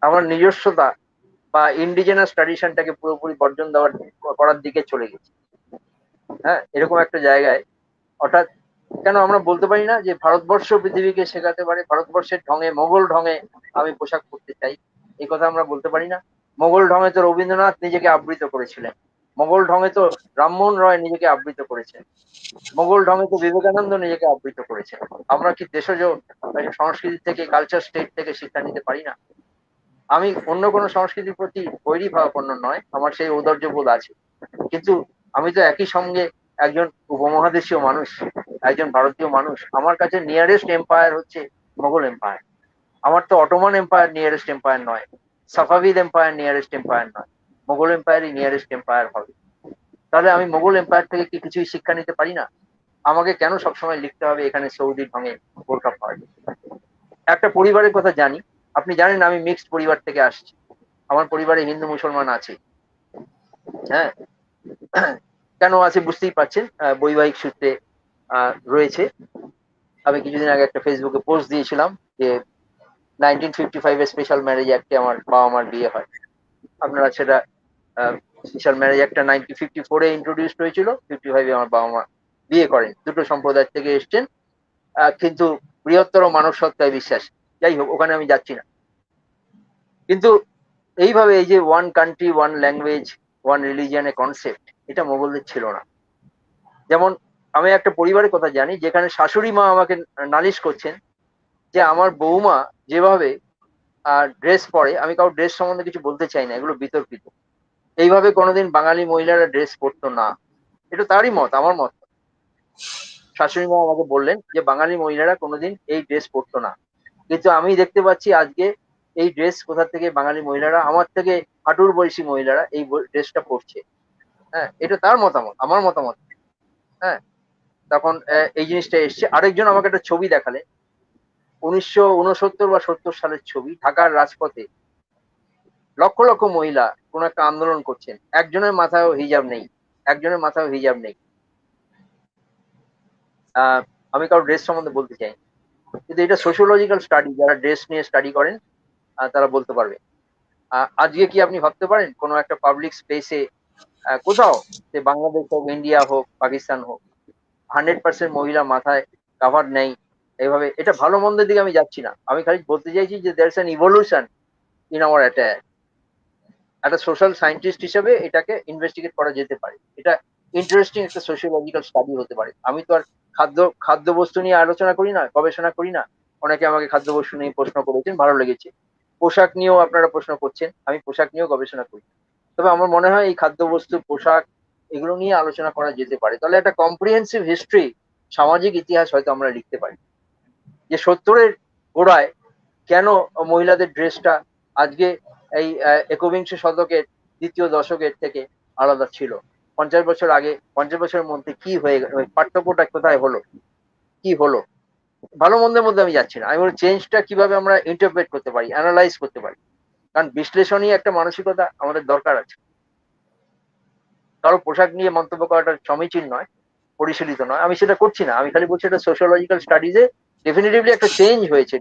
আমার নিজস্বতা বা ইন্ডিজেনাস ট্র্যাডিশনটাকে পুরোপুরি বর্জন করার দিকে চলে গেছি। হ্যাঁ, এরকম একটা জায়গায় অর্থাৎ কেন আমরা বলতে পারি না যে ভারতবর্ষ পৃথিবীকে শেখাতে পারে, ভারতবর্ষের ঢঙে, মোগল ঢঙে আমি পোশাক পরতে চাই, এই কথা আমরা বলতে পারি না? মোগল ঢঙে তো রবীন্দ্রনাথ নিজেকে আবৃত করেছিলেন, মোগল ঢঙে তো রামমোহন রয় নিজেকে আবৃত করেছেন, মোগল ঢঙে তো বিবেকানন্দ নিজেকে আবৃত করেছেন। আমরা কি দেশজ সংস্কৃতি থেকে, কালচার স্টেট থেকে শিক্ষা নিতে পারি না? আমি অন্য কোনো সংস্কৃতির প্রতি বৈরী ভাবাপন্ন নয়, আমার সেই ঔদার্য বোধ আছে, কিন্তু আমি তো একই সঙ্গে একজন উপমহাদেশীয় মানুষ, একজন ভারতীয় মানুষ। আমার কাছে নিয়ারেস্ট এম্পায়ার হচ্ছে মোগল এম্পায়ার। আমার তো অটোমান এম্পায়ার নিয়ারেস্ট এম্পায়ার নয়, সাফাভিদ এম্পায়ার নিয়ারেস্ট এম্পায়ার নয়, মোগল এম্পায়ারই নিয়ারেস্ট এম্পায়ার হবে। তাহলে আমি মোগল এম্পায়ার থেকে কি কিছুই শিক্ষা নিতে পারি না? আমাকে কেন সবসময় লিখতে হবে এখানে সৌদি ঢঙে বোরকা পাওয়া যায়? একটা পরিবারের কথা জানি, আপনি জানেন আমি মিক্সড পরিবার থেকে আসছি, আমার পরিবারে হিন্দু মুসলমান আছে। হ্যাঁ, কেন আছে বুঝতেই পারছেন, বৈবাহিক সূত্রে রয়েছে। আমি কিছুদিন আগে একটা ফেসবুকে পোস্ট দিয়েছিলাম যে 1955 এর স্পেশাল ম্যারেজ অ্যাক্টে আমার বাবা মার বিয়ে হয়। আপনারা সেটা, স্পেশাল ম্যারেজ অ্যাক্টটা 1954 এ ইন্ট্রোডিউসড হয়েছিল, 55 আমার বাবা মা বিয়ে করেন, দুটো সম্প্রদায় থেকে এসছেন, কিন্তু বৃহত্তর মানব সত্তায় বিশ্বাস। যাই হোক, ওখানে আমি যাচ্ছি না। কিন্তু এইভাবে এই যে one country, one language, one religion concept, এটা মোগলদের ছিল না। যেমন আমি একটা পরিবারের কথা জানি যেখানে শাশুড়ি মা আমাকে নালিশ করছেন যে আমার বৌমা যেভাবে ড্রেস পরে, আমি কারো ড্রেস সম্বন্ধে কিছু বলতে চাই না, এগুলো বিতর্কিত, এইভাবে কোনোদিন বাঙালি মহিলারা ড্রেস পরতো না। এটা তারই মত, আমার মত। শাশুড়ি মা আমাকে বললেন যে বাঙালি মহিলারা কোনোদিন এই ড্রেস পরতো না, কিন্তু আমি দেখতে পাচ্ছি আজকে এই ড্রেস কোথা থেকে বাঙালি মহিলারা, আমার থেকে হাঁটুর বয়সী মহিলারা এই ড্রেসটা পরছে। হ্যাঁ, এটা তার মতামত, আমার মতামত। হ্যাঁ, তখন এই জিনিসটা এসছে। আরেকজন আমাকে একটা ছবি দেখালেন, 1969 বা 70 সালের ছবি, ঢাকার রাজপথে লক্ষ লক্ষ মহিলা কোন একটা আন্দোলন করছেন, একজনের মাথায়ও হিজাব নেই, একজনের মাথায়ও হিজাব নেই। আমি কারো ড্রেস সম্বন্ধে বলতে চাই, কিন্তু এটা সোশিওলজিক্যাল স্টাডি, যারা ড্রেস নিয়ে স্টাডি করেন তারা বলতে পারবে। আজকে কি আপনি ভাবতে পারেন কোনো একটা পাবলিক স্পেসে কোথাও, সে বাংলাদেশ হোক, ইন্ডিয়া হোক, পাকিস্তান হোক, 100% মহিলা মাথায় কাভার নেই এইভাবে? এটা ভালো মন্দের দিকে আমি যাচ্ছি না, আমি খালি বলতে চাইছি যে there is an evolution in our attire. একটা সোশ্যাল সায়েন্টিস্ট হিসেবে এটাকে ইনভেস্টিগেট করা যেতে পারে, এটা ইন্টারেস্টিং একটা সোশিওলজিক্যাল স্টাডি হতে পারে। আমি তো আর খাদ্যবস্তু নিয়ে আলোচনা করি না, গবেষণা করি না। অনেকে আমাকে খাদ্যবস্তু নিয়ে প্রশ্ন করেছেন, ভালো লেগেছে। পোশাক নিয়েও আপনারা প্রশ্ন করছেন, আমি পোশাক নিয়েও গবেষণা করি। তবে আমার মনে হয় এই খাদ্যবস্তু, পোশাক, এগুলো নিয়ে আলোচনা করা যেতে পারে। তাহলে একটা কম্প্রিহেন্সিভ হিস্ট্রি, সামাজিক ইতিহাস হয়তো আমরা লিখতে পারি, যে 70-এর গোড়ায় কেন মহিলাদের ড্রেসটা আজকে এই একবিংশ শতকের দ্বিতীয় দশকের থেকে আলাদা ছিল। 50 বছর আগে 50 বছরের মধ্যে কি হয়ে গেল, পার্থক্যটা কোথায় হলো, কি হলো, ভালো মন্দের মধ্যে আমি যাচ্ছি না। আমি বলি চেঞ্জটা কিভাবে আমরা ইন্টারপ্রেট করতে পারি, অ্যানালাইজ করতে পারি, কারণ বিশ্লেষণী একটা মানসিকতা আমাদের দরকার আছে। কারো পোশাক নিয়ে মন্তব্য করাটা সমীচীন নয়, পরিশীলিত নয়, আমি সেটা করছি না। আমি খালি বলছি এটা সোশিওলজিক্যাল স্টাডিজে ডেফিনেটলি একটা চেঞ্জ হয়েছে,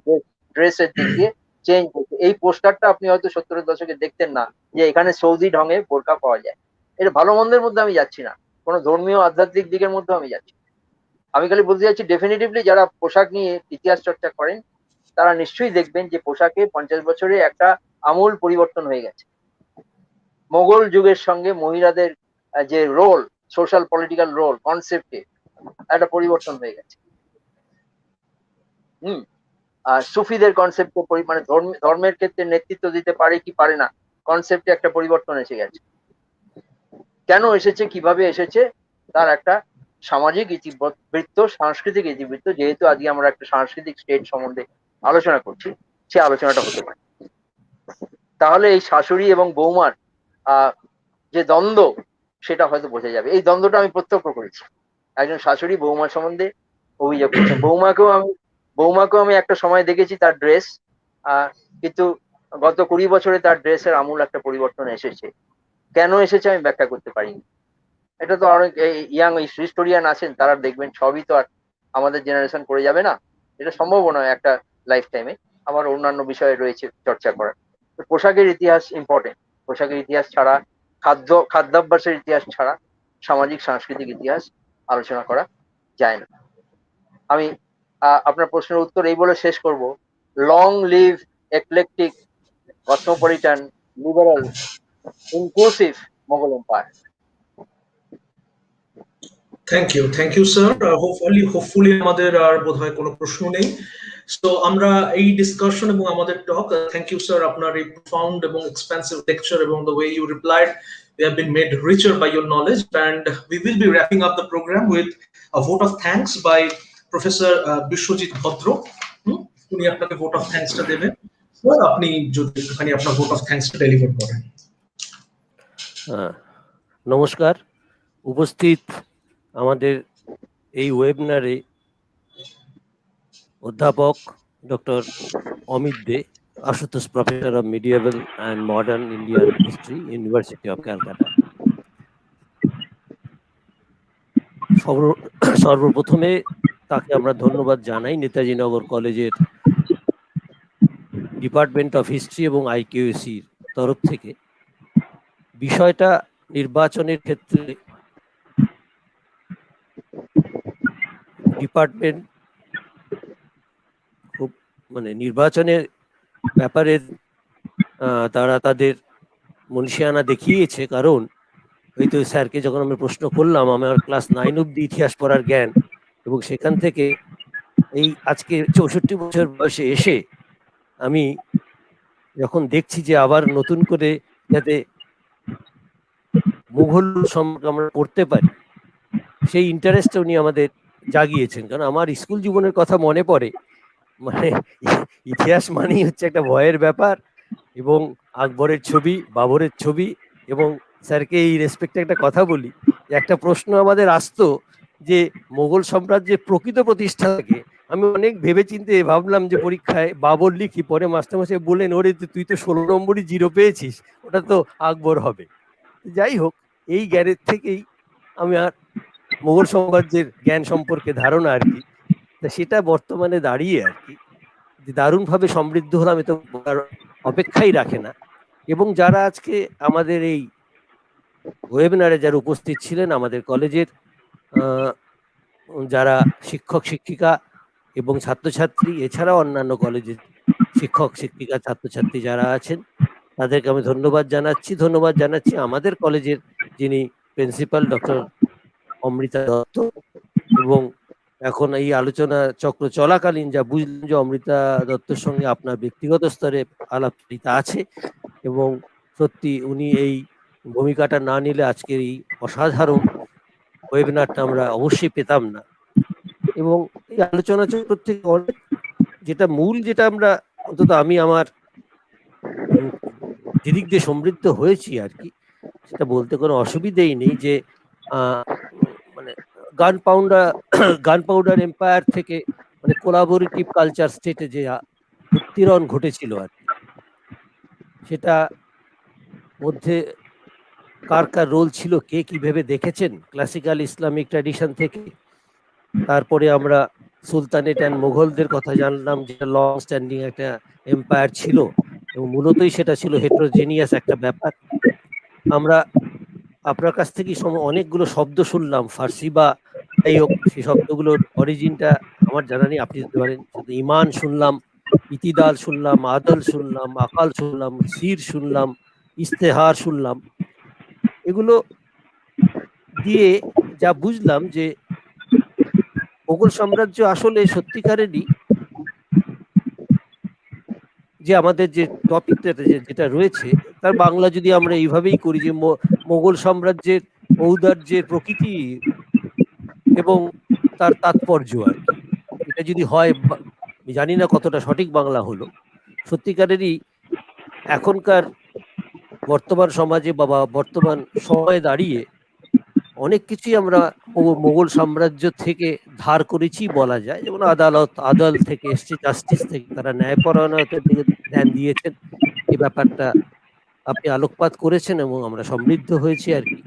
ড্রেসের দিক দিয়ে চেঞ্জ হয়েছে। এই পোস্টারটা আপনি হয়তো 70-এর দশকে দেখতেন না, যে এখানে সৌদি ঢঙে বোরকা পাওয়া যায়। এটা ভালো মন্দের মধ্যে আমি যাচ্ছি না, কোনো ধর্মীয় আধ্যাত্মিক দিকের মধ্যে আমি যাচ্ছি না। আমি খালি বলতে চাচ্ছি ডেফিনেটলি যারা পোশাক নিয়ে ইতিহাস চর্চা করেন তারা নিশ্চয়ই দেখবেন যে পোশাকে 50 বছরে একটা আমূল পরিবর্তন হয়ে গেছে। মোগল যুগের সঙ্গে মহিলাদের যে রোল, সোশ্যাল পলিটিক্যাল রোল কনসেপ্টে একটা পরিবর্তন হয়ে গেছে। আর সুফিদের কনসেপ্টে মানে ধর্মের ক্ষেত্রে নেতৃত্ব দিতে পারে কি পারে না কনসেপ্টে একটা পরিবর্তন এসে গেছে। কেন এসেছে, কিভাবে এসেছে, তার একটা সামাজিক ইতিবৃত্ত, সাংস্কৃতিক ইতিবৃত্ত, যেহেতু আজকে আমরা একটা সাংস্কৃতিক স্টেট সম্বন্ধে আলোচনা করছি, সে আলোচনাটা হতে পারে। তাহলে এই শাশুড়ি এবং বৌমার যে দ্বন্দ্ব, সেটা হয়তো বোঝা যাবে। এই দ্বন্দ্বটা আমি প্রত্যক্ষ করেছি। একজন শাশুড়ি বৌমার সম্বন্ধে অভিযোগ করছেন। বৌমাকেও আমি একটা সময় দেখেছি তার ড্রেস, কিন্তু গত 20 বছরে তার ড্রেসের আমূল একটা পরিবর্তন এসেছে। কেন এসেছে আমি ব্যাখ্যা করতে পারিনি। এটা তো অনেক ইয়াং হিস্টোরিয়ান আছেন, তারা দেখবেন, সবই তো আর আমাদের জেনারেশন করে যাবে না, এটা সম্ভব নয় একটা লাইফ টাইমে। আবার অন্যান্য বিষয় রয়েছে চর্চা করার। পোশাকের ইতিহাস ইম্পর্টেন্ট। পোশাকের ইতিহাস ছাড়া, খাদ্যাভ্যাসের ইতিহাস ছাড়া সামাজিক সাংস্কৃতিক ইতিহাস আলোচনা করা যায় না। আমি আপনার প্রশ্নের উত্তর এই বলে শেষ করব, long live eclectic, cosmopolitan, liberal, inclusive Mughal empire. Thank you sir. Hopefully আমাদের আর বোধহয় কোনো প্রশ্ন নেই। সো আমরা এই ডিসকাশন এবং আমাদের টক, থ্যাংক ইউ স্যার, আপনার এই প্রফাউন্ড এবং এক্সপেন্সিভ লেকচার এবং the way you replied, we have been made richer by your knowledge, and we will be wrapping up the program with a vote of thanks by Professor Bishwajit Bhadra. উনি আপনাকে ভোট অফ থ্যাঙ্কসটা দেবেন। স্যার আপনি যদি একটুখানি আপনার ভোট অফ থ্যাঙ্কসটা ডেলিভার করেন। নমস্কার। উপস্থিত আমাদের এই ওয়েবিনারে অধ্যাপক doctor Amit Dey, Ashutosh Professor of Medieval and Modern Indian History, University of Calcutta. সর্বপ্রথমে তাকে আমরা ধন্যবাদ জানাই নেতাজি নগর কলেজের ডিপার্টমেন্ট অফ হিস্ট্রি এবং IQAC তরফ থেকে। বিষয়টা নির্বাচনের ক্ষেত্রে ডিপার্টমেন্ট খুব মানে নির্বাচনের ব্যাপারে তারা তাদের মনীষিয়ানা দেখিয়েছে, কারণ ওই তো স্যারকে যখন আমি প্রশ্ন করলাম, আমার ক্লাস 9 অব্দি ইতিহাস পড়ার জ্ঞান, এবং সেখান থেকে এই আজকে 64 বছর বয়সে এসে আমি যখন দেখছি যে আবার নতুন করে যাতে মুঘল সম্পর্কে আমরা পড়তে পারি, সেই ইন্টারেস্টটা উনি আমাদের জাগিয়েছেন। কারণ আমার স্কুল জীবনের কথা মনে পড়ে, মানে ইতিহাস মানেই হচ্ছে একটা ভয়ের ব্যাপার, এবং আকবরের ছবি, বাবরের ছবি। এবং স্যারকে এই রেসপেক্টে একটা কথা বলি, একটা প্রশ্ন আমাদের আসতো যে মোগল সাম্রাজ্যের প্রকৃত প্রতিষ্ঠাতাকে, আমি অনেক ভেবে চিন্তে ভাবলাম যে পরীক্ষায় বাবর লিখি, পরে মাস্টারমশাই বললেন, ওরে তুই তো 16 নম্বরই 0 পেয়েছিস, ওটা তো আকবর হবে। যাই হোক, এই জ্ঞানের থেকেই আমি আর মোগল সাম্রাজ্যের জ্ঞান সম্পর্কে ধারণা আর কি, তা সেটা বর্তমানে দাঁড়িয়ে আর কি যে দারুণভাবে সমৃদ্ধ হলাম, এ তো অপেক্ষাই রাখে না। এবং যারা আজকে আমাদের এই ওয়েবিনারে যারা উপস্থিত ছিলেন, আমাদের কলেজের যারা শিক্ষক শিক্ষিকা এবং ছাত্রছাত্রী, এছাড়াও অন্যান্য কলেজের শিক্ষক শিক্ষিকা ছাত্রছাত্রী যারা আছেন, তাদেরকে আমি ধন্যবাদ জানাচ্ছি। আমাদের কলেজের যিনি প্রিন্সিপাল ডক্টর অমৃতা দত্ত, এবং এখন এই আলোচনা চক্র চলাকালীন যা বুঝলাম যে অমৃতা দত্তর সঙ্গে আপনার ব্যক্তিগত স্তরে আলাপচারিতা আছে, এবং সত্যি উনি এই ভূমিকাটা না নিলে আজকের এই অসাধারণ ওয়েবিনারটা আমরা অবশ্যই পেতাম না। এবং এই আলোচনা চক্র থেকে অনেক যেটা আমরা অন্তত আমি আমার যেদিক দিয়ে সমৃদ্ধ হয়েছি আর কি, সেটা বলতে কোনো অসুবিধেই নেই, যে মানে গান পাউডার এম্পায়ার থেকে মানে কোলাবোরেটিভ কালচার স্টেটে যে উত্তীরণ ঘটেছিল আর কি, সেটা মধ্যে কার কার রোল ছিল, কে কিভাবে দেখেছেন ক্লাসিক্যাল ইসলামিক ট্র্যাডিশন থেকে। তারপরে আমরা সুলতানেট অ্যান্ড মুঘলদের কথা জানলাম, যেটা লং স্ট্যান্ডিং একটা এম্পায়ার ছিল এবং মূলতই সেটা ছিল হেটেরোজেনিয়াস একটা ব্যাপার। আমরা আপনার কাছ থেকে অনেকগুলো শব্দ শুনলাম ফার্সি বা যাই হোক, সেই শব্দগুলোর অরিজিনটা আমার জানা নেই, আপনি দিতে পারেন। ইমান শুনলাম, ইতিদাল শুনলাম, আদল শুনলাম, আকাল শুনলাম, সির শুনলাম, ইস্তেহার শুনলাম। এগুলো দিয়ে যা বুঝলাম যে মোগল সাম্রাজ্য আসলে সত্যিকারেরই যে আমাদের যে টপিকটা যেটা রয়েছে তার বাংলা যদি আমরা এইভাবেই করি যে মোগল সাম্রাজ্যের ঔদার্যের প্রকৃতি এবং তার তাৎপর্য আর কি, এটা যদি হয়, আমি জানি না কতটা সঠিক বাংলা হলো, সত্যিকারেরই এখনকার বর্তমান সমাজে বা বর্তমান সময়ে দাঁড়িয়ে অনেক কিছুই আমরা মোগল সাম্রাজ্য থেকে ধার করেছি বলা যায়। যেমন আদাল থেকে এসছে, জাস্টিস থেকে, তারা ন্যায়পরায়ণতার দিকে ধ্যান দিয়েছেন, এই ব্যাপারটা আপনি আলোকপাত করেছেন এবং আমরা সমৃদ্ধ হয়েছি আর কি।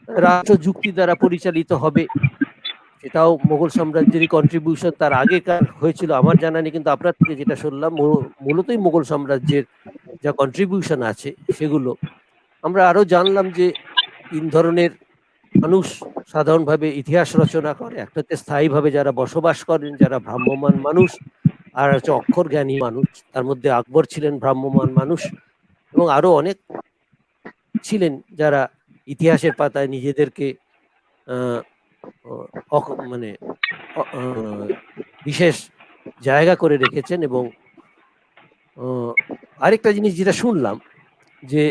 রাষ্ট্র যুক্তি দ্বারা পরিচালিত হবে, সেটাও মোগল সাম্রাজ্যেরই কন্ট্রিবিউশন, তার আগেকার হয়েছিল আমার জানা নেই, কিন্তু আপনার থেকে যেটা শুনলাম মূলতই মোগল সাম্রাজ্যের যা কন্ট্রিবিউশন আছে সেগুলো। আমরা আরো জানলাম যে 3 ধরনের মানুষ সাধারণভাবে ইতিহাস রচনা করে। একটা হচ্ছে স্থায়ীভাবে যারা বসবাস করেন, যারা ভ্রাম্যমান মানুষ, আর হচ্ছে অক্ষর জ্ঞানী মানুষ। তার মধ্যে আকবর ছিলেন ভ্রাম্যমান মানুষ এবং আরো অনেক ছিলেন যারা ইতিহাসের পাতায় নিজেদেরকে মানে বিশেষ জায়গা করে রেখেছেন। এবং আরেকটা জিনিস যেটা শুনলাম যে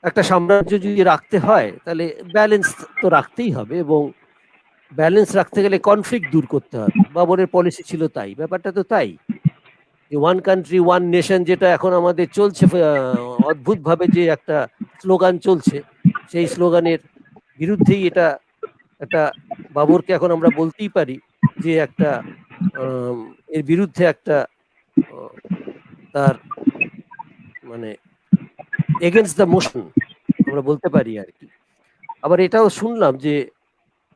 একটা সাম্রাজ্য যদি রাখতে হয় তাহলে ব্যালেন্স তো রাখতেই হবে, এবং ব্যালেন্স রাখতে গেলে কনফ্লিক্ট দূর করতে হবে। বাবরের পলিসি ছিল তাই, ব্যাপারটা তো তাই, যে ওয়ান কান্ট্রি ওয়ান নেশন যেটা এখন আমাদের চলছে অদ্ভুতভাবে যে একটা স্লোগান চলছে, সেই স্লোগানের বিরুদ্ধেই এটা একটা, বাবরকে এখন আমরা বলতেই পারি যে একটা এর বিরুদ্ধে একটা তার মানে এগেনস্ট দ্য মোশন আমরা বলতে পারি আর কি। আবার এটাও শুনলাম যে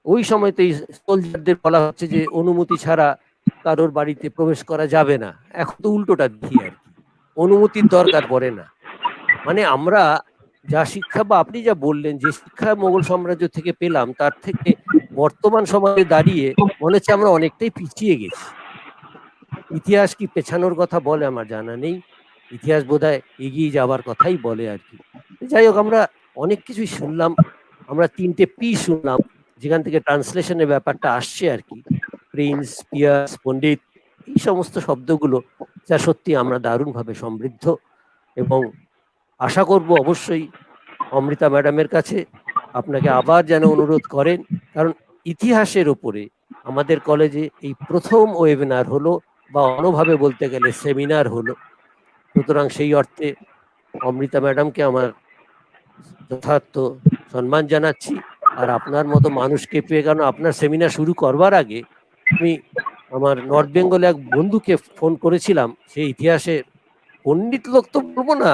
ওই সময়তেই সোলজারদের বলা হচ্ছে যে অনুমতি ছাড়া কারোর বাড়িতে প্রবেশ করা যাবে না। এখন তো উল্টোটা দেখি আর কি, অনুমতির দরকার পড়ে না। মানে আমরা যা শিক্ষা বা আপনি যা বললেন যে শিক্ষা মোগল সাম্রাজ্য থেকে পেলাম, তার থেকে বর্তমান সমাজে দাঁড়িয়ে মনে হচ্ছে আমরা অনেকটাই পিছিয়ে গেছি। ইতিহাস কি পেছানোর কথা বলে আমার জানা নেই, ইতিহাস বোধহয় এগিয়ে যাওয়ার কথাই বলে আর কি। যাই হোক, আমরা অনেক কিছুই শুনলাম, আমরা 3টে পি শুনলাম যেখান থেকে ট্রান্সলেশনের ব্যাপারটা আসছে আর কি, প্রিন্স, পিয়ার্স, পণ্ডিত, এই সমস্ত শব্দগুলো, যা সত্যি আমরা দারুণভাবে সমৃদ্ধ। এবং আশা করব অবশ্যই অমৃতা ম্যাডামের কাছে আপনাকে আবার যেন অনুরোধ করেন, কারণ ইতিহাসের ওপরে আমাদের কলেজে এই প্রথম ওয়েবিনার হলো, বা অন্যভাবে বলতে গেলে সেমিনার হলো। সুতরাং সেই অর্থে অমৃতা ম্যাডামকে আমার যথার্থ সম্মান জানাচ্ছি। আর আপনার মতো মানুষকে পেয়ে, কারণ আপনার সেমিনার শুরু করবার আগে আমি আমার নর্থ বেঙ্গলে এক বন্ধুকে ফোন করেছিলাম, সেই ইতিহাসের পণ্ডিত লোক তো বলবো না,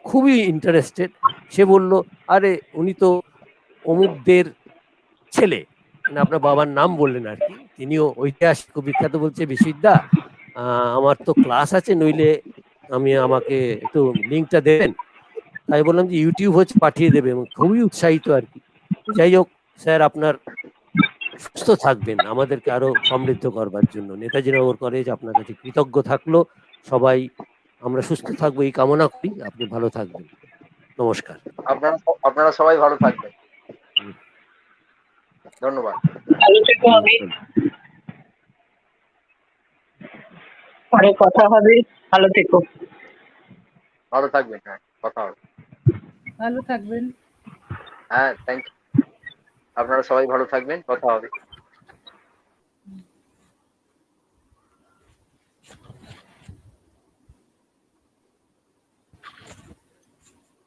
খুবই ইন্টারেস্টেড। সে বলল, আরে উনি তো অমুকদের ছেলে, মানে আপনার বাবার নাম বললেন আর কি, তিনিও ঐতিহাসিক বিখ্যাত। বলছে বিশ্ববিদ্যা, আমার তো ক্লাস আছে, নইলে আমাকে একটু লিঙ্কটা দেবেন। তাই বললাম যে ইউটিউব হচ্ছে, পাঠিয়ে দেবে, এবং খুবই উৎসাহিত আর কি। যাই হোক স্যার, আপনার সুস্থ থাকবেন আমাদেরকে আরো সমৃদ্ধ করবার জন্য। নেতাজি নগর কলেজ আপনার কাছে কৃতজ্ঞ থাকলো। সবাই আমরা সুস্থ থাকবো এই কামনা করি। আপনি ভালো থাকবেন, নমস্কার। আপনারা সবাই ভালো থাকবেন, ধন্যবাদ। ভালো থেকো অমিত, পরে কথা হবে, ভালো থেকো। ভালো থাকবেন, হ্যাঁ কথা হবে। ভালো থাকবেন। হ্যাঁ, থ্যাংক ইউ। আপনারা সবাই ভালো থাকবেন, কথা হবে।